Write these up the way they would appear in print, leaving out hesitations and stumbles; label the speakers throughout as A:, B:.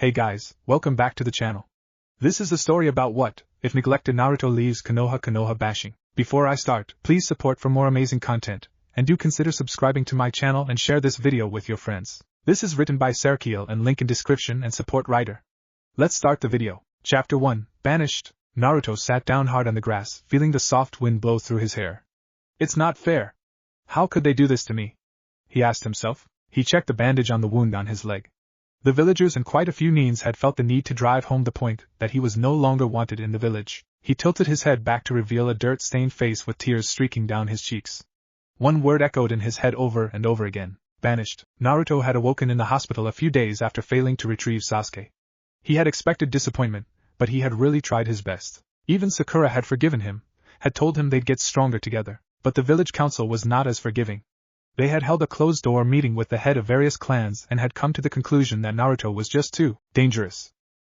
A: Hey guys, welcome back to the channel. This is the story about what if neglected Naruto leaves Konoha Konoha bashing. Before I start, please support for more amazing content, and do consider subscribing to my channel and share this video with your friends. This is written by Sarakiel and link in description and support writer. Let's start the video. Chapter 1, Banished. Naruto sat down hard on the grass, feeling the soft wind blow through his hair. It's not fair. How could they do this to me? He asked himself. He checked the bandage on the wound on his leg. The villagers and quite a few Nins had felt the need to drive home the point that he was no longer wanted in the village. He tilted his head back to reveal a dirt-stained face with tears streaking down his cheeks. One word echoed in his head over and over again: banished. Naruto had awoken in the hospital a few days after failing to retrieve Sasuke. He had expected disappointment, but he had really tried his best. Even Sakura had forgiven him, had told him they'd get stronger together, but the village council was not as forgiving. They had held a closed-door meeting with the head of various clans and had come to the conclusion that Naruto was just too dangerous.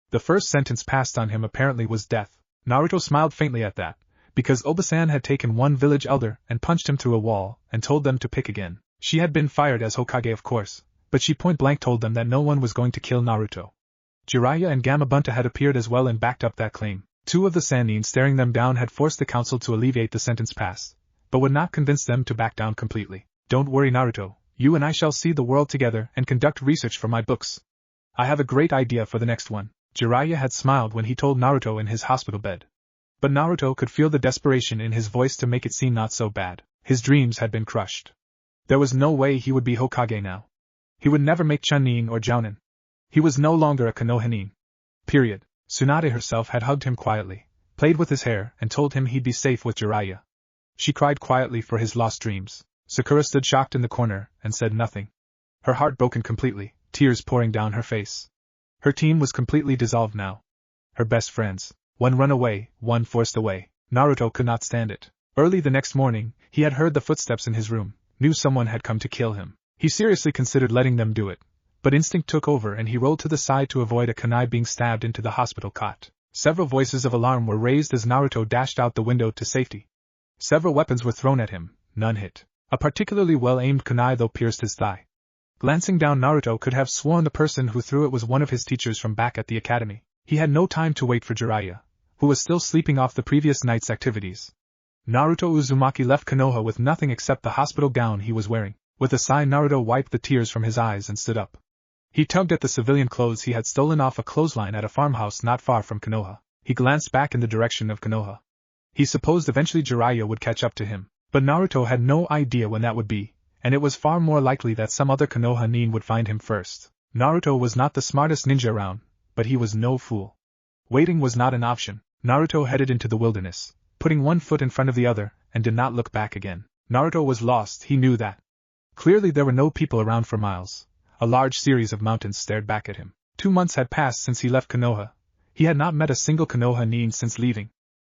A: The first sentence passed on him apparently was death. Naruto smiled faintly at that, because Obasan had taken one village elder and punched him through a wall and told them to pick again. She had been fired as Hokage, of course, but she point-blank told them that no one was going to kill Naruto. Jiraiya and Gamabunta had appeared as well and backed up that claim. Two of the Sannin staring them down had forced the council to alleviate the sentence passed, but would not convince them to back down completely. Don't worry, Naruto, you and I shall see the world together and conduct research for my books. I have a great idea for the next one. Jiraiya had smiled when he told Naruto in his hospital bed. But Naruto could feel the desperation in his voice to make it seem not so bad. His dreams had been crushed. There was no way he would be Hokage now. He would never make Chunin or Jounin. He was no longer a Konoha nin. Period. Tsunade herself had hugged him quietly, played with his hair and told him he'd be safe with Jiraiya. She cried quietly for his lost dreams. Sakura stood shocked in the corner and said nothing. Her heart broken completely, tears pouring down her face. Her team was completely dissolved now. Her best friends, one run away, one forced away. Naruto could not stand it. Early the next morning, he had heard the footsteps in his room, knew someone had come to kill him. He seriously considered letting them do it, but instinct took over and he rolled to the side to avoid a kunai being stabbed into the hospital cot. Several voices of alarm were raised as Naruto dashed out the window to safety. Several weapons were thrown at him, none hit. A particularly well-aimed kunai though pierced his thigh. Glancing down, Naruto could have sworn the person who threw it was one of his teachers from back at the academy. He had no time to wait for Jiraiya, who was still sleeping off the previous night's activities. Naruto Uzumaki left Konoha with nothing except the hospital gown he was wearing. With a sigh, Naruto wiped the tears from his eyes and stood up. He tugged at the civilian clothes he had stolen off a clothesline at a farmhouse not far from Konoha. He glanced back in the direction of Konoha. He supposed eventually Jiraiya would catch up to him. But Naruto had no idea when that would be, and it was far more likely that some other Konoha nin would find him first. Naruto was not the smartest ninja around, but he was no fool. Waiting was not an option. Naruto headed into the wilderness, putting one foot in front of the other, and did not look back again. Naruto was lost, he knew that. Clearly there were no people around for miles. A large series of mountains stared back at him. 2 months had passed since he left Konoha. He had not met a single Konoha nin since leaving.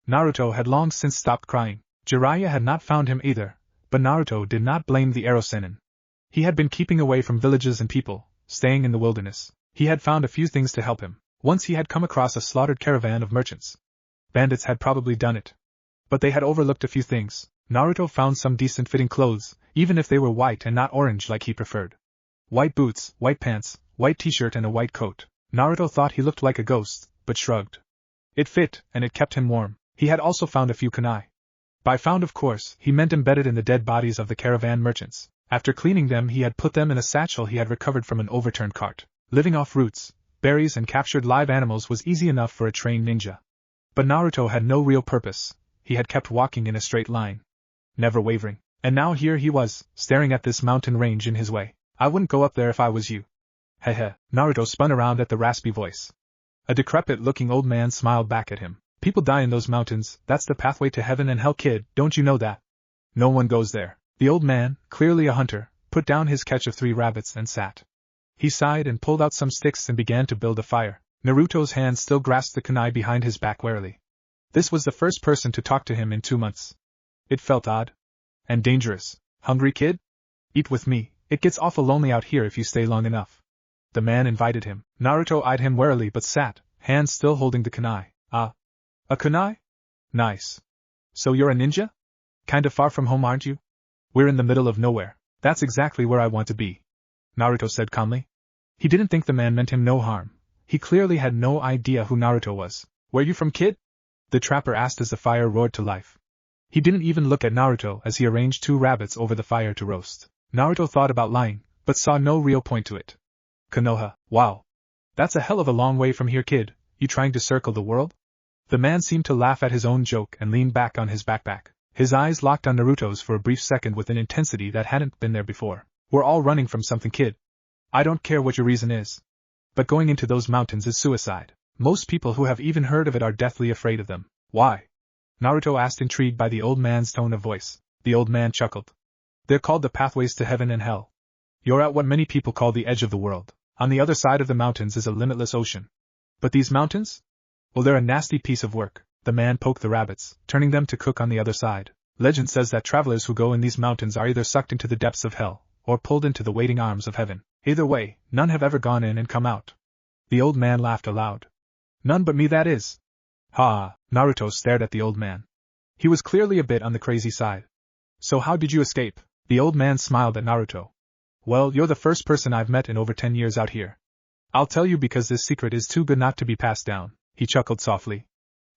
A: Naruto had long since stopped crying. Jiraiya had not found him either, but Naruto did not blame the Arrow Sennin. He had been keeping away from villages and people, staying in the wilderness. He had found a few things to help him. Once he had come across a slaughtered caravan of merchants. Bandits had probably done it. But they had overlooked a few things. Naruto found some decent-fitting clothes, even if they were white and not orange like he preferred. White boots, white pants, white t-shirt and a white coat. Naruto thought he looked like a ghost, but shrugged. It fit, and it kept him warm. He had also found a few kunai. By found, of course, he meant embedded in the dead bodies of the caravan merchants. After cleaning them, he had put them in a satchel he had recovered from an overturned cart. Living off roots, berries and captured live animals was easy enough for a trained ninja. But Naruto had no real purpose. He had kept walking in a straight line, never wavering. And now here he was, staring at this mountain range in his way. I wouldn't go up there if I was you. Heh. Naruto spun around at the raspy voice. A decrepit-looking old man smiled back at him. People die in those mountains, that's the pathway to heaven and hell, kid, don't you know that? No one goes there. The old man, clearly a hunter, put down his catch of 3 rabbits and sat. He sighed and pulled out some sticks and began to build a fire. Naruto's hand still grasped the kunai behind his back warily. This was the first person to talk to him in 2 months. It felt odd. And dangerous. Hungry, kid? Eat with me, it gets awful lonely out here if you stay long enough. The man invited him. Naruto eyed him warily but sat, hands still holding the kunai. Ah. A kunai? Nice. So you're a ninja? Kinda far from home, aren't you? We're in the middle of nowhere. That's exactly where I want to be. Naruto said calmly. He didn't think the man meant him no harm. He clearly had no idea who Naruto was. "Where you from, kid?" the trapper asked as the fire roared to life. He didn't even look at Naruto as he arranged 2 rabbits over the fire to roast. Naruto thought about lying, but saw no real point to it. "Konoha, wow. That's a hell of a long way from here, kid. You trying to circle the world?" The man seemed to laugh at his own joke and leaned back on his backpack. His eyes locked on Naruto's for a brief second with an intensity that hadn't been there before. "We're all running from something, kid. I don't care what your reason is. But going into those mountains is suicide. Most people who have even heard of it are deathly afraid of them." "Why?" Naruto asked, intrigued by the old man's tone of voice. The old man chuckled. "They're called the pathways to heaven and hell. You're at what many people call the edge of the world. On the other side of the mountains is a limitless ocean. But these mountains? Well, they're a nasty piece of work." The man poked the rabbits, turning them to cook on the other side. "Legend says that travelers who go in these mountains are either sucked into the depths of hell, or pulled into the waiting arms of heaven. Either way, none have ever gone in and come out." The old man laughed aloud. "None but me, that is." "Ha!" Naruto stared at the old man. He was clearly a bit on the crazy side. "So how did you escape?" The old man smiled at Naruto. "Well, you're the first person I've met in over 10 years out here. I'll tell you because this secret is too good not to be passed down." He chuckled softly.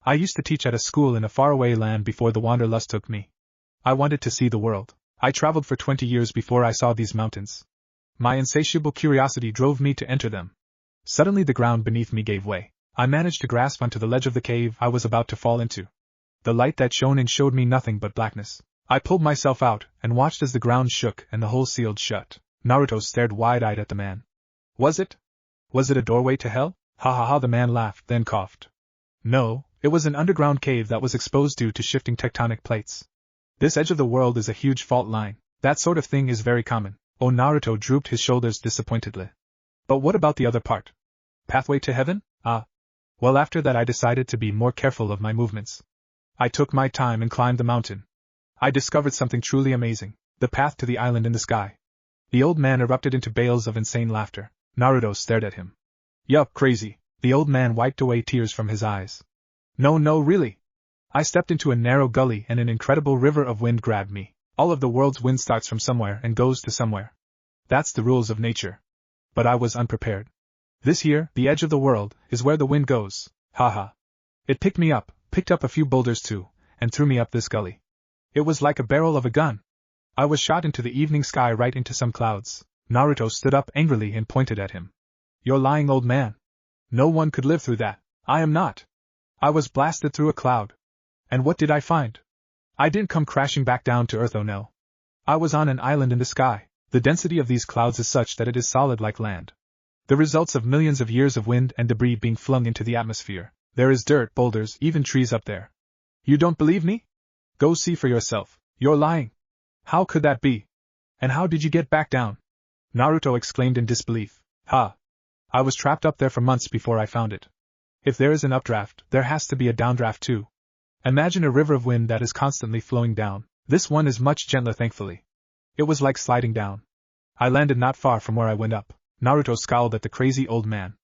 A: "I used to teach at a school in a faraway land before the wanderlust took me. I wanted to see the world. I traveled for 20 years before I saw these mountains. My insatiable curiosity drove me to enter them. Suddenly the ground beneath me gave way. I managed to grasp onto the ledge of the cave I was about to fall into. The light that shone in showed me nothing but blackness. I pulled myself out and watched as the ground shook and the hole sealed shut." Naruto stared wide-eyed at the man. Was it a doorway to hell?" "Ha ha ha," the man laughed, then coughed. "No, it was an underground cave that was exposed due to shifting tectonic plates. This edge of the world is a huge fault line. That sort of thing is very common." Oh, Naruto drooped his shoulders disappointedly. "But what about the other part? Pathway to heaven? Ah. Well, after that I decided to be more careful of my movements. I took my time and climbed the mountain. I discovered something truly amazing, the path to the island in the sky." The old man erupted into bales of insane laughter. Naruto stared at him. "Yup, crazy." The old man wiped away tears from his eyes. No, really. I stepped into a narrow gully and an incredible river of wind grabbed me. All of the world's wind starts from somewhere and goes to somewhere. That's the rules of nature. But I was unprepared. This here, the edge of the world, is where the wind goes. Haha. It picked me up, picked up a few boulders too, and threw me up this gully. It was like a barrel of a gun. I was shot into the evening sky right into some clouds. Naruto stood up angrily and pointed at him. "You're lying, old man. No one could live through that." "I am not. I was blasted through a cloud. And what did I find? I didn't come crashing back down to earth, oh no. I was on an island in the sky. The density of these clouds is such that it is solid like land. The results of millions of years of wind and debris being flung into the atmosphere. There is dirt, boulders, even trees up there. You don't believe me? Go see for yourself. You're lying. How could that be? And how did you get back down?" Naruto exclaimed in disbelief. "Ha! I was trapped up there for months before I found it. If there is an updraft, there has to be a downdraft too. Imagine a river of wind that is constantly flowing down. This one is much gentler, thankfully. It was like sliding down. I landed not far from where I went up." Naruto scowled at the crazy old man.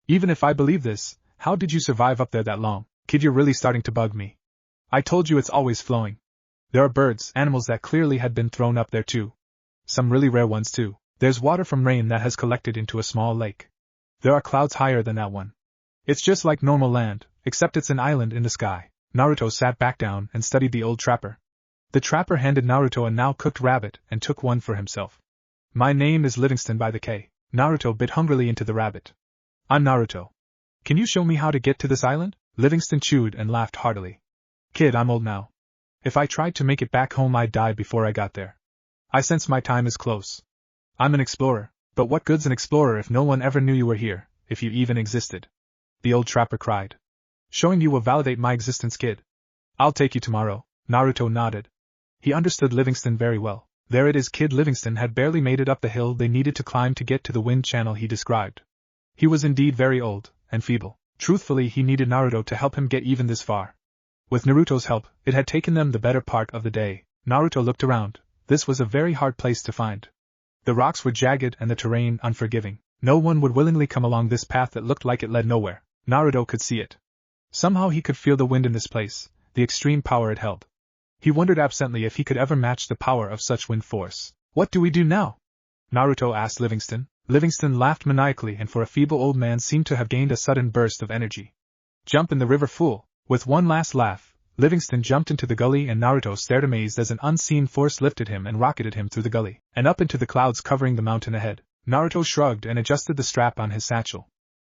A: "Even if I believe this, how did you survive up there that long? Kid, you're really starting to bug me. I told you it's always flowing. There are birds, animals that clearly had been thrown up there too. Some really rare ones too. There's water from rain that has collected into a small lake. There are clouds higher than that one. It's just like normal land, except it's an island in the sky." Naruto sat back down and studied the old trapper. The trapper handed Naruto a now-cooked rabbit and took one for himself. "My name is Livingston by the K." Naruto bit hungrily into the rabbit. "I'm Naruto. Can you show me how to get to this island?" Livingston chewed and laughed heartily. "Kid, I'm old now. If I tried to make it back home I'd die before I got there. I sense my time is close. I'm an explorer, but what good's an explorer if no one ever knew you were here, if you even existed?" the old trapper cried. "Showing you will validate my existence, kid. I'll take you tomorrow." Naruto nodded. He understood Livingston very well. There it is, Kid Livingston had barely made it up the hill they needed to climb to get to the wind channel he described. He was indeed very old, and feeble. Truthfully, he needed Naruto to help him get even this far. With Naruto's help, it had taken them the better part of the day. Naruto looked around. This was a very hard place to find. The rocks were jagged and the terrain unforgiving. No one would willingly come along this path that looked like it led nowhere. Naruto could see it. Somehow he could feel the wind in this place, the extreme power it held. He wondered absently if he could ever match the power of such wind force. "What do we do now?" Naruto asked Livingston. Livingston laughed maniacally, and for a feeble old man seemed to have gained a sudden burst of energy. Jump in the river, fool! With one last laugh, Livingston jumped into the gully, and Naruto stared amazed as an unseen force lifted him and rocketed him through the gully, and up into the clouds covering the mountain ahead. Naruto shrugged and adjusted the strap on his satchel.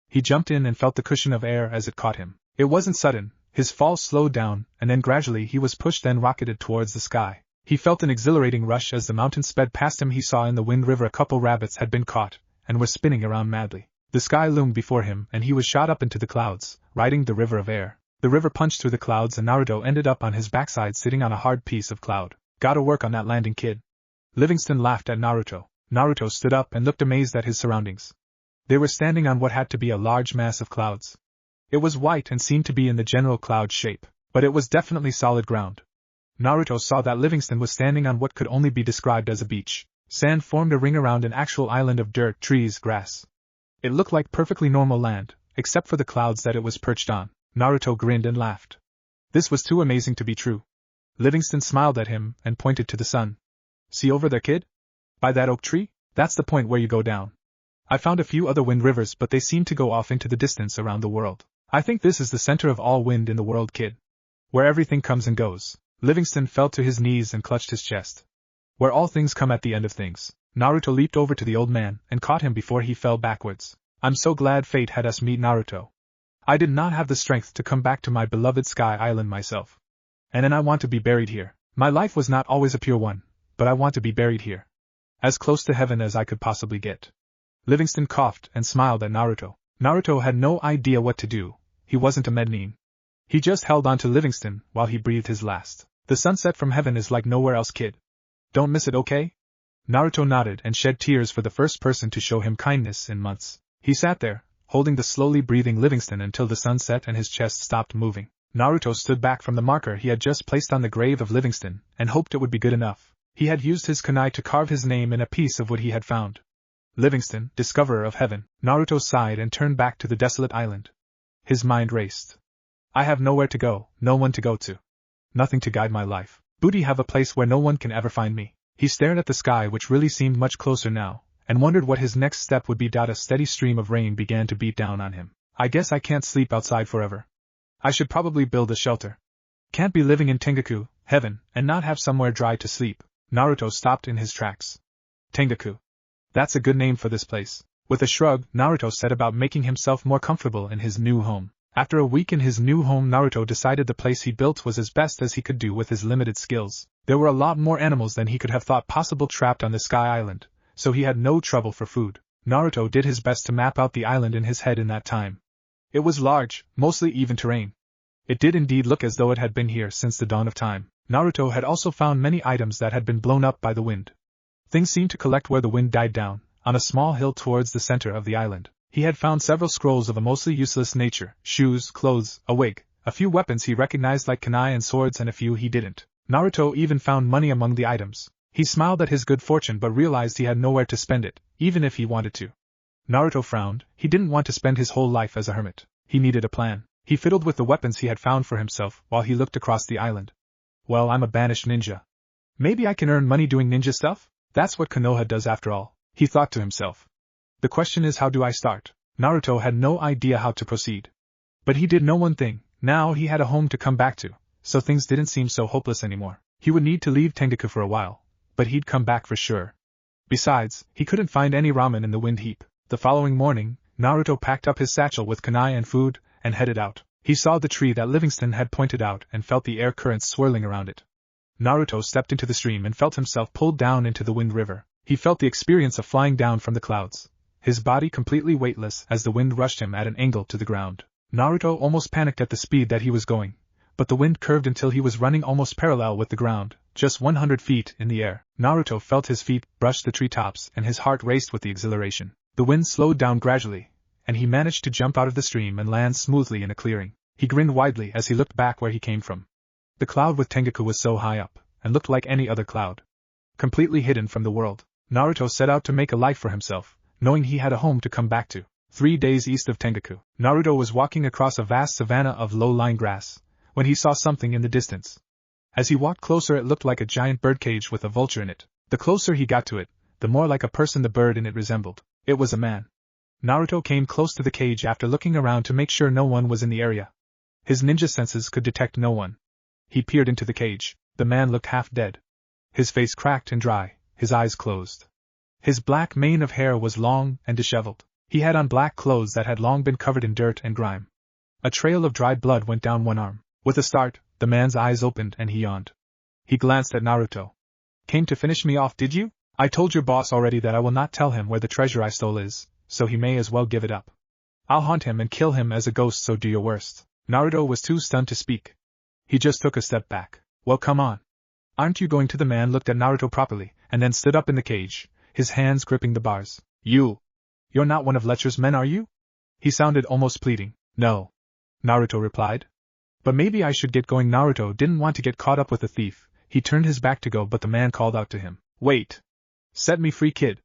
A: He jumped in and felt the cushion of air as it caught him. It wasn't sudden, his fall slowed down, and then gradually he was pushed, then rocketed towards the sky. He felt an exhilarating rush as the mountain sped past him. He saw in the Wind River a couple rabbits had been caught, and were spinning around madly. The sky loomed before him, and he was shot up into the clouds, riding the river of air. The river punched through the clouds, and Naruto ended up on his backside sitting on a hard piece of cloud. Gotta work on that landing, kid. Livingston laughed at Naruto. Naruto stood up and looked amazed at his surroundings. They were standing on what had to be a large mass of clouds. It was white and seemed to be in the general cloud shape, but it was definitely solid ground. Naruto saw that Livingston was standing on what could only be described as a beach. Sand formed a ring around an actual island of dirt, trees, grass. It looked like perfectly normal land, except for the clouds that it was perched on. Naruto grinned and laughed. This was too amazing to be true. Livingston smiled at him and pointed to the sun. See over there, kid? By that oak tree? That's the point where you go down. I found a few other wind rivers, but they seem to go off into the distance around the world. I think this is the center of all wind in the world, kid. Where everything comes and goes. Livingston fell to his knees and clutched his chest. Where all things come at the end of things. Naruto leaped over to the old man and caught him before he fell backwards. I'm so glad fate had us meet, Naruto. I did not have the strength to come back to my beloved Sky Island myself. And then I want to be buried here. My life was not always a pure one, but I want to be buried here. As close to heaven as I could possibly get. Livingston coughed and smiled at Naruto. Naruto had no idea what to do. He wasn't a Mednin. He just held on to Livingston while he breathed his last. The sunset from heaven is like nowhere else, kid. Don't miss it, okay? Naruto nodded and shed tears for the first person to show him kindness in months. He sat there, holding the slowly breathing Livingston until the sun set and his chest stopped moving. Naruto stood back from the marker he had just placed on the grave of Livingston and hoped it would be good enough. He had used his kunai to carve his name in a piece of what he had found. Livingston, discoverer of heaven. Naruto sighed and turned back to the desolate island. His mind raced. I have nowhere to go, no one to go to. Nothing to guide my life. Booty have a place where no one can ever find me. He stared at the sky, which really seemed much closer now, and wondered what his next step would be. A steady stream of rain began to beat down on him. I guess I can't sleep outside forever. I should probably build a shelter. Can't be living in Tengoku, heaven, and not have somewhere dry to sleep. Naruto stopped in his tracks. Tengoku. That's a good name for this place. With a shrug, Naruto set about making himself more comfortable in his new home. After a week in his new home, Naruto decided the place he built was as best as he could do with his limited skills. There were a lot more animals than he could have thought possible trapped on the Sky Island, so he had no trouble for food. Naruto did his best to map out the island in his head in that time. It was large, mostly even terrain. It did indeed look as though it had been here since the dawn of time. Naruto had also found many items that had been blown up by the wind. Things seemed to collect where the wind died down, on a small hill towards the center of the island. He had found several scrolls of a mostly useless nature, shoes, clothes, a wig, a few weapons he recognized like kunai and swords, and a few he didn't. Naruto even found money among the items. He smiled at his good fortune but realized he had nowhere to spend it, even if he wanted to. Naruto frowned. He didn't want to spend his whole life as a hermit. He needed a plan. He fiddled with the weapons he had found for himself while he looked across the island. Well, I'm a banished ninja. Maybe I can earn money doing ninja stuff? That's what Konoha does after all, he thought to himself. The question is, how do I start? Naruto had no idea how to proceed. But he did know one thing. Now he had a home to come back to, so things didn't seem so hopeless anymore. He would need to leave Tengoku for a while, but he'd come back for sure. Besides, he couldn't find any ramen in the wind heap. The following morning, Naruto packed up his satchel with kunai and food, and headed out. He saw the tree that Livingston had pointed out and felt the air currents swirling around it. Naruto stepped into the stream and felt himself pulled down into the wind river. He felt the experience of flying down from the clouds, his body completely weightless as the wind rushed him at an angle to the ground. Naruto almost panicked at the speed that he was going, but the wind curved until he was running almost parallel with the ground, just 100 feet in the air. Naruto felt his feet brush the treetops and his heart raced with the exhilaration. The wind slowed down gradually, and he managed to jump out of the stream and land smoothly in a clearing. He grinned widely as he looked back where he came from. The cloud with Tengoku was so high up, and looked like any other cloud. Completely hidden from the world, Naruto set out to make a life for himself, knowing he had a home to come back to. 3 days east of Tengoku, Naruto was walking across a vast savanna of low-lying grass, when he saw something in the distance. As he walked closer, it looked like a giant birdcage with a vulture in it. The closer he got to it, the more like a person the bird in it resembled. It was a man. Naruto came close to the cage after looking around to make sure no one was in the area. His ninja senses could detect no one. He peered into the cage. The man looked half dead. His face cracked and dry, his eyes closed. His black mane of hair was long and disheveled. He had on black clothes that had long been covered in dirt and grime. A trail of dried blood went down one arm. With a start, the man's eyes opened and he yawned. He glanced at Naruto. Came to finish me off, did you? I told your boss already that I will not tell him where the treasure I stole is, so he may as well give it up. I'll haunt him and kill him as a ghost, so do your worst. Naruto was too stunned to speak. He just took a step back. Well, come on. Aren't you going to? The man looked at Naruto properly, and then stood up in the cage, his hands gripping the bars. You're not one of Lecture's men, are you? He sounded almost pleading. No. Naruto replied. But maybe I should get going. Naruto didn't want to get caught up with the thief. He turned his back to go, but the man called out to him. Wait. Set me free, kid.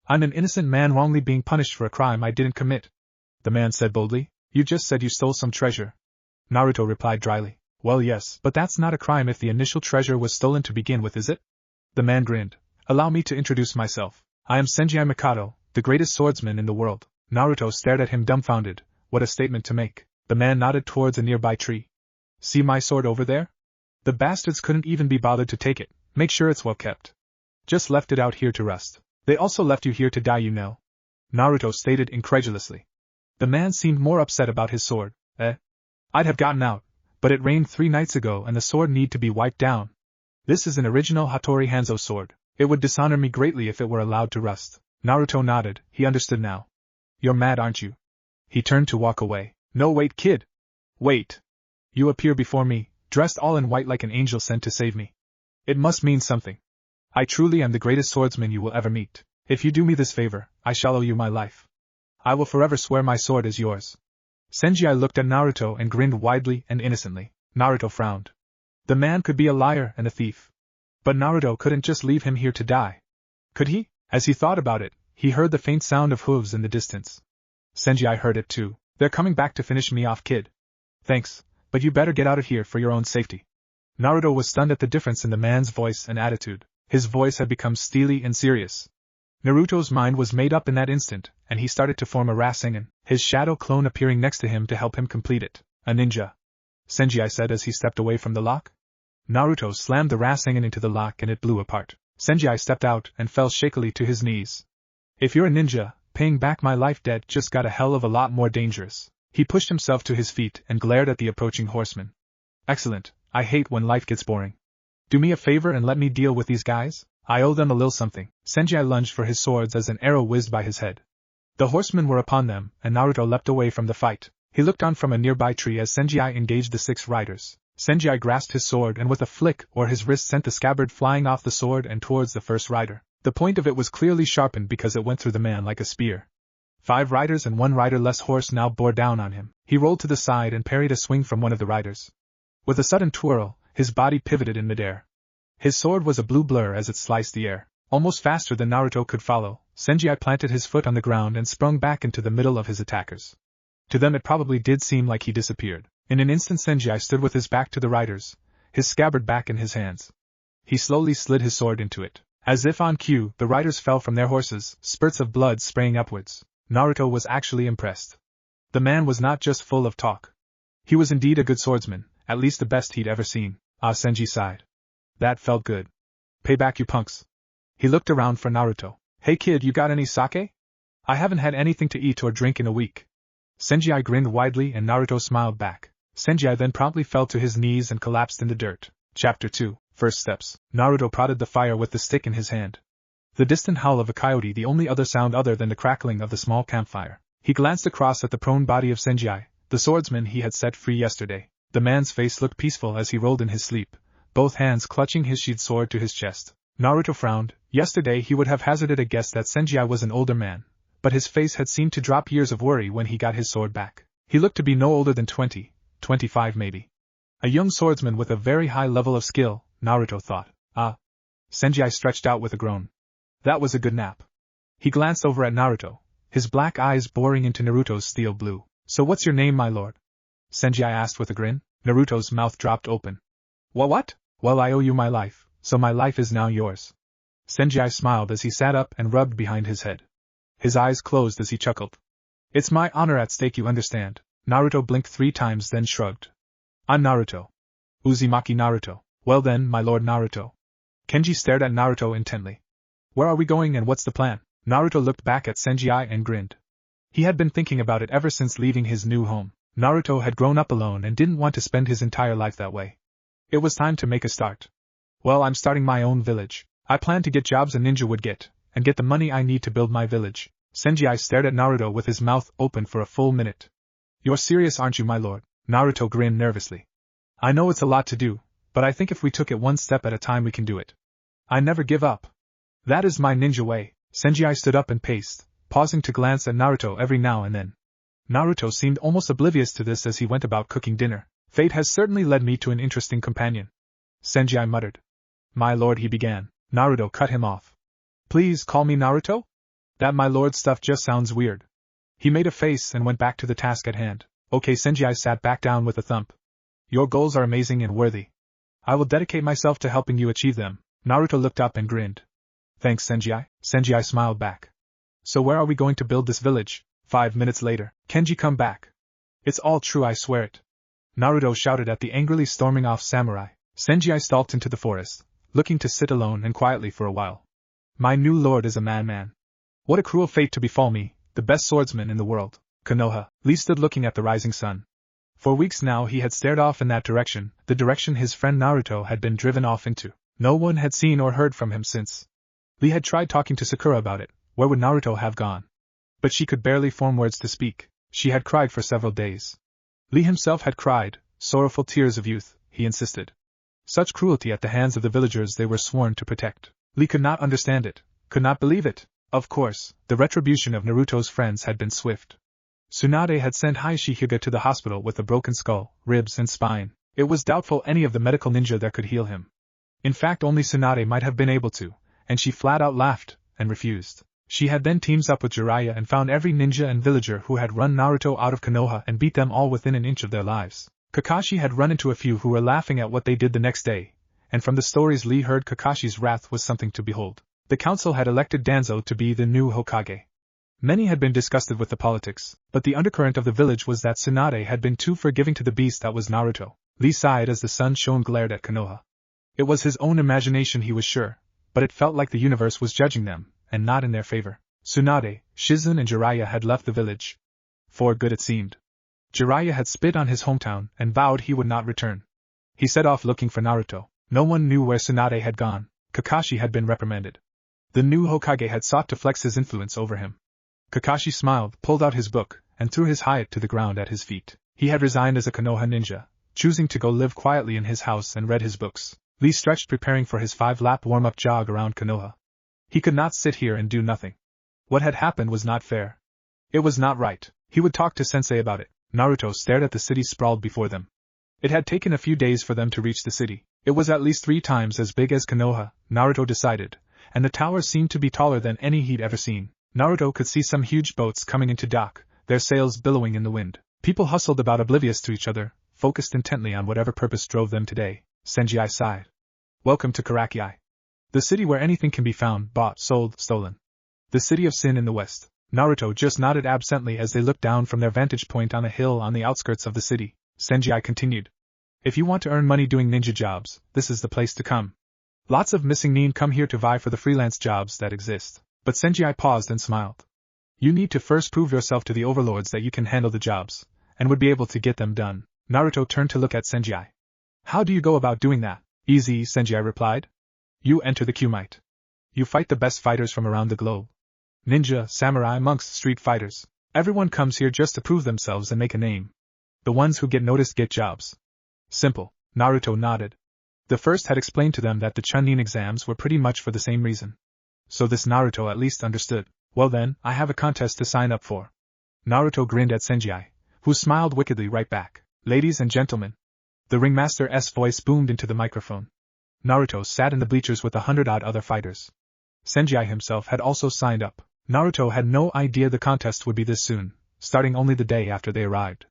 A: I'm an innocent man wrongly being punished for a crime I didn't commit. The man said boldly. You just said you stole some treasure. Naruto replied dryly. Well, yes, but that's not a crime if the initial treasure was stolen to begin with, is it? The man grinned. Allow me to introduce myself. I am Sanji Mikado, the greatest swordsman in the world. Naruto stared at him dumbfounded. What a statement to make. The man nodded towards a nearby tree. See my sword over there? The bastards couldn't even be bothered to take it. Make sure it's well kept. Just left it out here to rust. They also left you here to die, you know. Naruto stated incredulously. The man seemed more upset about his sword. I'd have gotten out, but it rained 3 nights ago and the sword need to be wiped down. This is an original Hattori Hanzo sword. It would dishonor me greatly if it were allowed to rust. Naruto nodded. He understood now. You're mad, aren't you? He turned to walk away. No, wait, kid. Wait. You appear before me, dressed all in white like an angel sent to save me. It must mean something. I truly am the greatest swordsman you will ever meet. If you do me this favor, I shall owe you my life. I will forever swear my sword is yours. Sanji looked at Naruto and grinned widely and innocently. Naruto frowned. The man could be a liar and a thief. But Naruto couldn't just leave him here to die. Could he? As he thought about it, he heard the faint sound of hooves in the distance. Sanji heard it too. They're coming back to finish me off, kid. Thanks, but you better get out of here for your own safety. Naruto was stunned at the difference in the man's voice and attitude. His voice had become steely and serious. Naruto's mind was made up in that instant, and he started to form a Rasengan, his shadow clone appearing next to him to help him complete it. A ninja. Sanji said as he stepped away from the lock. Naruto slammed the Rasengan into the lock and it blew apart. Sanji stepped out and fell shakily to his knees. If you're a ninja, paying back my life debt just got a hell of a lot more dangerous. He pushed himself to his feet and glared at the approaching horseman. Excellent, I hate when life gets boring. Do me a favor and let me deal with these guys? I owe them a little something. Sanji lunged for his swords as an arrow whizzed by his head. The horsemen were upon them, and Naruto leapt away from the fight. He looked on from a nearby tree as Sanji engaged the 6 riders. Sanji grasped his sword and with a flick or his wrist sent the scabbard flying off the sword and towards the first rider. The point of it was clearly sharpened because it went through the man like a spear. 5 riders and 1 rider-less horse now bore down on him. He rolled to the side and parried a swing from one of the riders. With a sudden twirl, his body pivoted in midair. His sword was a blue blur as it sliced the air. Almost faster than Naruto could follow, Sanji planted his foot on the ground and sprung back into the middle of his attackers. To them it probably did seem like he disappeared. In an instant Sanji stood with his back to the riders, his scabbard back in his hands. He slowly slid his sword into it. As if on cue, the riders fell from their horses, spurts of blood spraying upwards. Naruto was actually impressed. The man was not just full of talk. He was indeed a good swordsman, at least the best he'd ever seen. Sanji sighed. That felt good. Pay back, you punks. He looked around for Naruto. Hey kid, you got any sake? I haven't had anything to eat or drink in a week. Sanji grinned widely and Naruto smiled back. Sanji then promptly fell to his knees and collapsed in the dirt. Chapter 2, First Steps. Naruto prodded the fire with the stick in his hand. The distant howl of a coyote, the only other sound other than the crackling of the small campfire. He glanced across at the prone body of Sanji, the swordsman he had set free yesterday. The man's face looked peaceful as he rolled in his sleep, both hands clutching his sheathed sword to his chest. Naruto frowned. Yesterday he would have hazarded a guess that Sanji was an older man, but his face had seemed to drop years of worry when he got his sword back. He looked to be no older than 20, 25 maybe. A young swordsman with a very high level of skill, Naruto thought. Sanji stretched out with a groan. That was a good nap. He glanced over at Naruto, his black eyes boring into Naruto's steel blue. So what's your name, my lord? Sanji asked with a grin. Naruto's mouth dropped open. What? Well, I owe you my life, so my life is now yours. Sanji smiled as he sat up and rubbed behind his head. His eyes closed as he chuckled. It's my honor at stake, you understand. Naruto blinked 3 times, then shrugged. I'm Naruto. Uzumaki Naruto. Well then, my lord Naruto. Kenji stared at Naruto intently. Where are we going and what's the plan? Naruto looked back at Sanji and grinned. He had been thinking about it ever since leaving his new home. Naruto had grown up alone and didn't want to spend his entire life that way. It was time to make a start. Well, I'm starting my own village. I plan to get jobs a ninja would get, and get the money I need to build my village. Sanji stared at Naruto with his mouth open for a full minute. You're serious, aren't you, my lord? Naruto grinned nervously. I know it's a lot to do, but I think if we took it one step at a time we can do it. I never give up. That is my ninja way. Sanji stood up and paced, pausing to glance at Naruto every now and then. Naruto seemed almost oblivious to this as he went about cooking dinner. Fate has certainly led me to an interesting companion. Sanji muttered. My lord, he began. Naruto cut him off. Please call me Naruto? That my lord stuff just sounds weird. He made a face and went back to the task at hand. Okay, Sanji sat back down with a thump. Your goals are amazing and worthy. I will dedicate myself to helping you achieve them. Naruto looked up and grinned. Thanks, Sanji. Sanji smiled back. So where are we going to build this village? 5 minutes later, Kenji come back. It's all true, I swear it. Naruto shouted at the angrily storming off samurai. Sanji stalked into the forest, looking to sit alone and quietly for a while. My new lord is a madman. What a cruel fate to befall me, the best swordsman in the world. Konoha. Lee stood looking at the rising sun. For weeks now he had stared off in that direction, the direction his friend Naruto had been driven off into. No one had seen or heard from him since. Lee had tried talking to Sakura about it. Where would Naruto have gone? But she could barely form words to speak. She had cried for several days. Lee himself had cried, sorrowful tears of youth, he insisted. Such cruelty at the hands of the villagers they were sworn to protect. Lee could not understand it, could not believe it. Of course, the retribution of Naruto's friends had been swift. Tsunade had sent Hayashi to the hospital with a broken skull, ribs and spine. It was doubtful any of the medical ninja there could heal him. In fact, only Tsunade might have been able to, and she flat out laughed, and refused. She had then teamed up with Jiraiya and found every ninja and villager who had run Naruto out of Konoha and beat them all within an inch of their lives. Kakashi had run into a few who were laughing at what they did the next day, and from the stories Lee heard, Kakashi's wrath was something to behold. The council had elected Danzo to be the new Hokage. Many had been disgusted with the politics, but the undercurrent of the village was that Tsunade had been too forgiving to the beast that was Naruto. Lee sighed as the sun shone glared at Konoha. It was his own imagination, he was sure, but it felt like the universe was judging them, and not in their favor. Tsunade, Shizune and Jiraiya had left the village. For good it seemed. Jiraiya had spit on his hometown and vowed he would not return. He set off looking for Naruto. No one knew where Tsunade had gone. Kakashi had been reprimanded. The new Hokage had sought to flex his influence over him. Kakashi smiled, pulled out his book, and threw his hayate to the ground at his feet. He had resigned as a Konoha ninja, choosing to go live quietly in his house and read his books. Lee stretched, preparing for his 5-lap warm-up jog around Konoha. He could not sit here and do nothing. What had happened was not fair. It was not right. He would talk to Sensei about it. Naruto stared at the city sprawled before them. It had taken a few days for them to reach the city. It was at least 3 times as big as Konoha, Naruto decided, and the towers seemed to be taller than any he'd ever seen. Naruto could see some huge boats coming into dock, their sails billowing in the wind. People hustled about oblivious to each other, focused intently on whatever purpose drove them today. Sanji sighed. Welcome to Karaki. The city where anything can be found, bought, sold, stolen. The city of sin in the west. Naruto just nodded absently as they looked down from their vantage point on a hill on the outskirts of the city. Sanji continued. If you want to earn money doing ninja jobs, this is the place to come. Lots of missing nin come here to vie for the freelance jobs that exist. But Sanji paused and smiled. You need to first prove yourself to the overlords that you can handle the jobs, and would be able to get them done. Naruto turned to look at Sanji. How do you go about doing that? Easy, Sanji replied. You enter the Kumite. You fight the best fighters from around the globe. Ninja, samurai, monks, street fighters. Everyone comes here just to prove themselves and make a name. The ones who get noticed get jobs. Simple. Naruto nodded. The first had explained to them that the Chunin exams were pretty much for the same reason. So this Naruto at least understood. Well then, I have a contest to sign up for. Naruto grinned at Sanji, who smiled wickedly right back. Ladies and gentlemen. The ringmaster's voice boomed into the microphone. Naruto sat in the bleachers with 100-odd other fighters. Sanji himself had also signed up. Naruto had no idea the contest would be this soon, starting only the day after they arrived.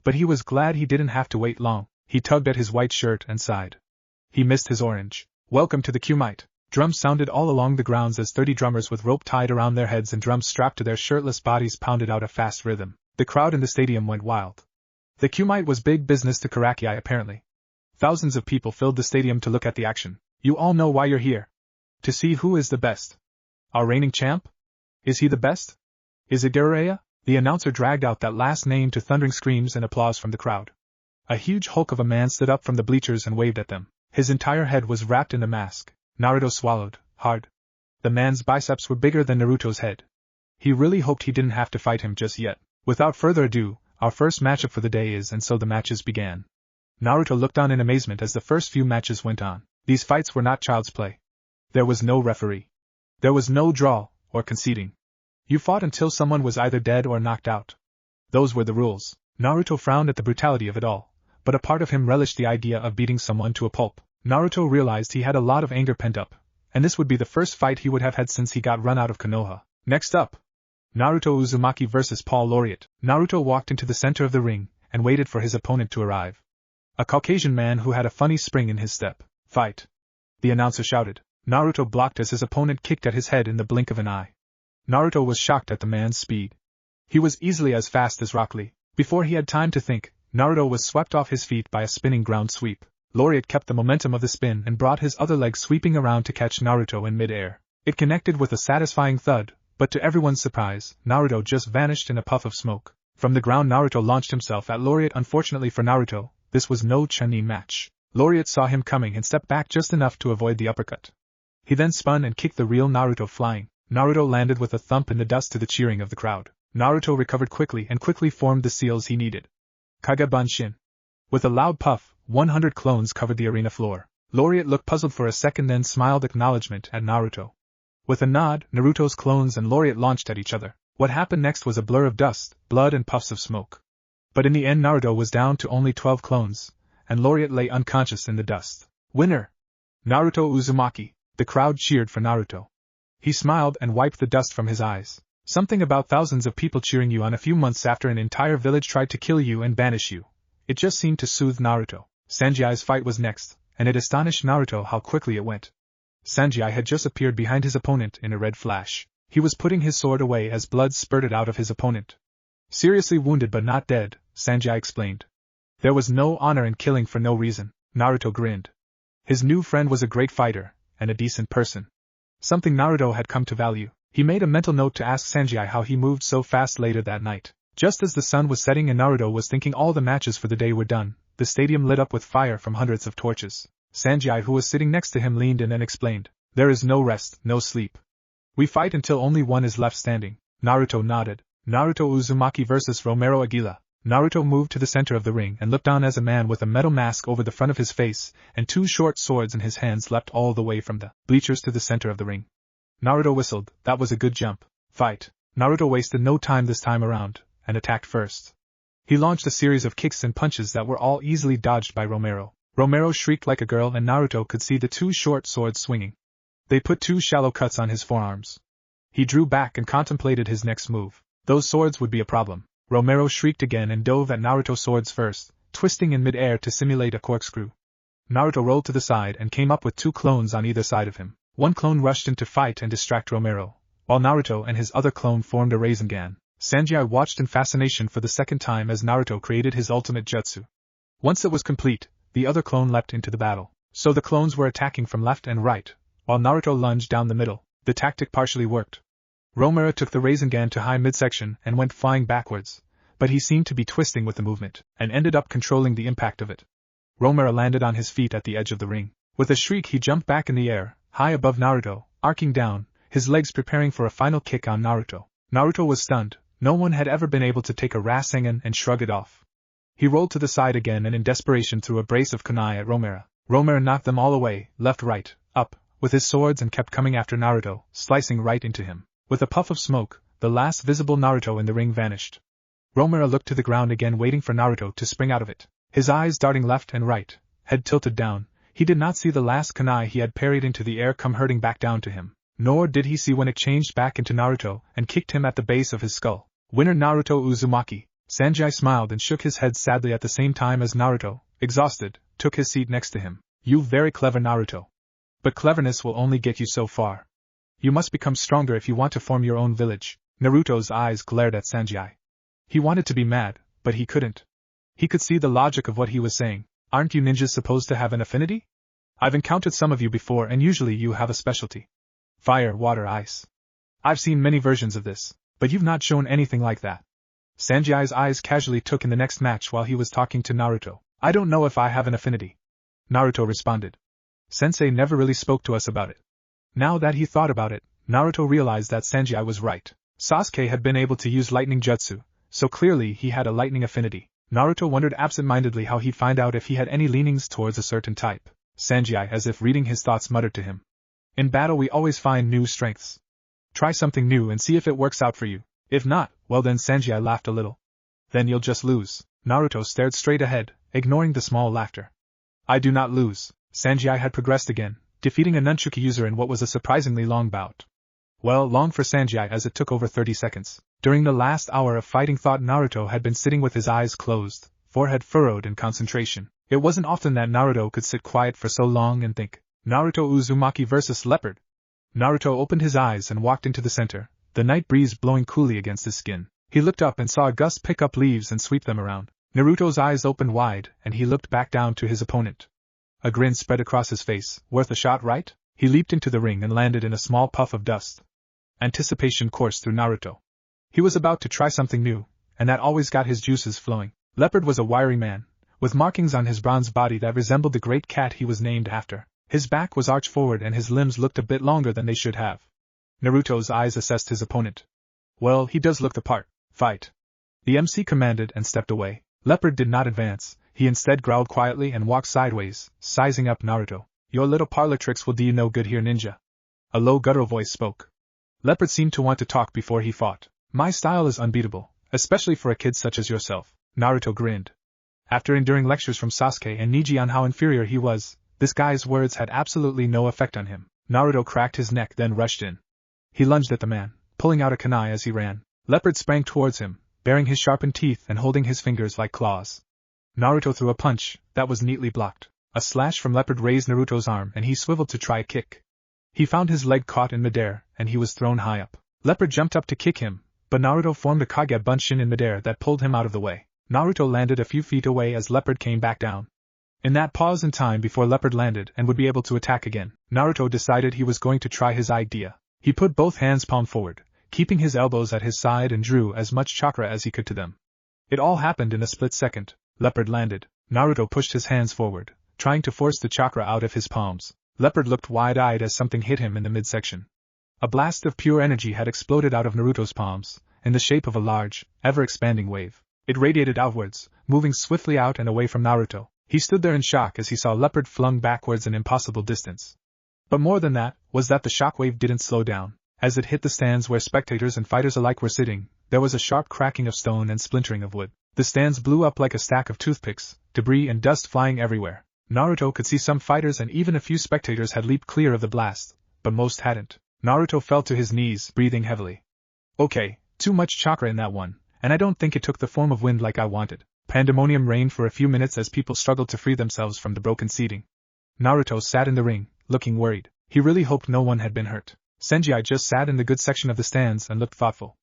A: But he was glad he didn't have to wait long. He tugged at his white shirt and sighed. He missed his orange. Welcome to the Kumite. Drums sounded all along the grounds as 30 drummers with rope tied around their heads and drums strapped to their shirtless bodies pounded out a fast rhythm. The crowd in the stadium went wild. The Kumite was big business to Karaki apparently. Thousands of people filled the stadium to look at the action. You all know why you're here. To see who is the best. Our reigning champ? Is he the best? Is it Jiraiya? The announcer dragged out that last name to thundering screams and applause from the crowd. A huge hulk of a man stood up from the bleachers and waved at them. His entire head was wrapped in a mask. Naruto swallowed hard. The man's biceps were bigger than Naruto's head. He really hoped he didn't have to fight him just yet. Without further ado, our first matchup for the day is, and so the matches began. Naruto looked on in amazement as the first few matches went on. These fights were not child's play. There was no referee. There was no draw, or conceding. You fought until someone was either dead or knocked out. Those were the rules. Naruto frowned at the brutality of it all, but a part of him relished the idea of beating someone to a pulp. Naruto realized he had a lot of anger pent up, and this would be the first fight he would have had since he got run out of Konoha. Next up, Naruto Uzumaki vs. Paul Laureate. Naruto walked into the center of the ring and waited for his opponent to arrive. A Caucasian man who had a funny spring in his step. Fight! The announcer shouted. Naruto blocked as his opponent kicked at his head in the blink of an eye. Naruto was shocked at the man's speed. He was easily as fast as Rock Lee. Before he had time to think, Naruto was swept off his feet by a spinning ground sweep. Laureate kept the momentum of the spin and brought his other leg sweeping around to catch Naruto in mid-air. It connected with a satisfying thud, but to everyone's surprise, Naruto just vanished in a puff of smoke. From the ground Naruto launched himself at Laureate. Unfortunately for Naruto, this was no Chunin match. Laureate saw him coming and stepped back just enough to avoid the uppercut. He then spun and kicked the real Naruto flying. Naruto landed with a thump in the dust to the cheering of the crowd. Naruto recovered quickly and quickly formed the seals he needed. Kage Bunshin. With a loud puff, 100 clones covered the arena floor. Laureate looked puzzled for a second, then smiled acknowledgement at Naruto. With a nod, Naruto's clones and Laureate launched at each other. What happened next was a blur of dust, blood and puffs of smoke. But in the end Naruto was down to only 12 clones, and Laureate lay unconscious in the dust. Winner! Naruto Uzumaki. The crowd cheered for Naruto. He smiled and wiped the dust from his eyes. Something about thousands of people cheering you on a few months after an entire village tried to kill you and banish you. It just seemed to soothe Naruto. Sanji's fight was next, and it astonished Naruto how quickly it went. Sanji had just appeared behind his opponent in a red flash. He was putting his sword away as blood spurted out of his opponent. Seriously wounded but not dead, Sanji explained. There was no honor in killing for no reason. Naruto grinned. His new friend was a great fighter, and a decent person. Something Naruto had come to value. He made a mental note to ask Sanji how he moved so fast later that night. Just as the sun was setting and Naruto was thinking all the matches for the day were done, the stadium lit up with fire from hundreds of torches. Sanji, who was sitting next to him, leaned in and explained, "There is no rest, no sleep. We fight until only one is left standing." Naruto nodded. Naruto Uzumaki vs. Romero Aguila. Naruto moved to the center of the ring and looked on as a man with a metal mask over the front of his face and two short swords in his hands leapt all the way from the bleachers to the center of the ring. Naruto whistled. That was a good jump. Fight. Naruto wasted no time this time around, and attacked first. He launched a series of kicks and punches that were all easily dodged by Romero. Romero shrieked like a girl and Naruto could see the two short swords swinging. They put two shallow cuts on his forearms. He drew back and contemplated his next move. Those swords would be a problem. Romero shrieked again and dove at Naruto's swords first, twisting in mid-air to simulate a corkscrew. Naruto rolled to the side and came up with two clones on either side of him. One clone rushed in to fight and distract Romero, while Naruto and his other clone formed a Rasengan. Sanji watched in fascination for the second time as Naruto created his ultimate jutsu. Once it was complete, the other clone leapt into the battle. So the clones were attacking from left and right, while Naruto lunged down the middle. The tactic partially worked. Romero took the Rasengan to high midsection and went flying backwards, but he seemed to be twisting with the movement, and ended up controlling the impact of it. Romero landed on his feet at the edge of the ring. With a shriek he jumped back in the air, high above Naruto, arcing down, his legs preparing for a final kick on Naruto. Naruto was stunned. No one had ever been able to take a Rasengan and shrug it off. He rolled to the side again and in desperation threw a brace of kunai at Romero. Romero knocked them all away, left, right, up, with his swords and kept coming after Naruto, slicing right into him. With a puff of smoke, the last visible Naruto in the ring vanished. Romero looked to the ground again, waiting for Naruto to spring out of it. His eyes darting left and right, head tilted down, he did not see the last kunai he had parried into the air come hurting back down to him. Nor did he see when it changed back into Naruto and kicked him at the base of his skull. Winner Naruto Uzumaki. Sanji smiled and shook his head sadly at the same time as Naruto, exhausted, took his seat next to him. You very clever Naruto. But cleverness will only get you so far. You must become stronger if you want to form your own village. Naruto's eyes glared at Sanji. He wanted to be mad, but he couldn't. He could see the logic of what he was saying. Aren't you ninjas supposed to have an affinity? I've encountered some of you before and usually you have a specialty. Fire, water, ice. I've seen many versions of this, but you've not shown anything like that. Sanji's eyes casually took in the next match while he was talking to Naruto. I don't know if I have an affinity. Naruto responded. Sensei never really spoke to us about it. Now that he thought about it, Naruto realized that Sanji was right. Sasuke had been able to use lightning jutsu, so clearly he had a lightning affinity. Naruto wondered absent-mindedly how he'd find out if he had any leanings towards a certain type. Sanji, as if reading his thoughts, muttered to him. In battle we always find new strengths. Try something new and see if it works out for you. If not, well then. Sanji laughed a little. Then you'll just lose. Naruto stared straight ahead, ignoring the small laughter. I do not lose. Sanji had progressed again, defeating a nunchuki user in what was a surprisingly long bout. Well, long for Sanji as it took over 30 seconds. During the last hour of fighting, thought Naruto had been sitting with his eyes closed, forehead furrowed in concentration. It wasn't often that Naruto could sit quiet for so long and think. Naruto Uzumaki vs. Leopard. Naruto opened his eyes and walked into the center, the night breeze blowing coolly against his skin. He looked up and saw a gust pick up leaves and sweep them around. Naruto's eyes opened wide, and he looked back down to his opponent. A grin spread across his face. Worth a shot, right? He leaped into the ring and landed in a small puff of dust. Anticipation coursed through Naruto. He was about to try something new, and that always got his juices flowing. Leopard was a wiry man, with markings on his bronze body that resembled the great cat he was named after. His back was arched forward and his limbs looked a bit longer than they should have. Naruto's eyes assessed his opponent. Well, he does look the part. Fight. The MC commanded and stepped away. Leopard did not advance. He instead growled quietly and walked sideways, sizing up Naruto. Your little parlor tricks will do you no good here, ninja. A low guttural voice spoke. Leopard seemed to want to talk before he fought. My style is unbeatable, especially for a kid such as yourself. Naruto grinned. After enduring lectures from Sasuke and Neji on how inferior he was, this guy's words had absolutely no effect on him. Naruto cracked his neck, then rushed in. He lunged at the man, pulling out a kunai as he ran. Leopard sprang towards him, baring his sharpened teeth and holding his fingers like claws. Naruto threw a punch that was neatly blocked. A slash from Leopard raised Naruto's arm and he swiveled to try a kick. He found his leg caught in midair, and he was thrown high up. Leopard jumped up to kick him, but Naruto formed a Kage Bunshin in midair that pulled him out of the way. Naruto landed a few feet away as Leopard came back down. In that pause in time before Leopard landed and would be able to attack again, Naruto decided he was going to try his idea. He put both hands palm forward, keeping his elbows at his side, and drew as much chakra as he could to them. It all happened in a split second. Leopard landed. Naruto pushed his hands forward, trying to force the chakra out of his palms. Leopard looked wide-eyed as something hit him in the midsection. A blast of pure energy had exploded out of Naruto's palms, in the shape of a large, ever-expanding wave. It radiated outwards, moving swiftly out and away from Naruto. He stood there in shock as he saw Leopard flung backwards an impossible distance. But more than that, was that the shockwave didn't slow down. As it hit the stands where spectators and fighters alike were sitting, there was a sharp cracking of stone and splintering of wood. The stands blew up like a stack of toothpicks, debris and dust flying everywhere. Naruto could see some fighters and even a few spectators had leaped clear of the blast, but most hadn't. Naruto fell to his knees, breathing heavily. Okay, too much chakra in that one, and I don't think it took the form of wind like I wanted. Pandemonium reigned for a few minutes as people struggled to free themselves from the broken seating. Naruto sat in the ring, looking worried. He really hoped no one had been hurt. Sanji just sat in the good section of the stands and looked thoughtful.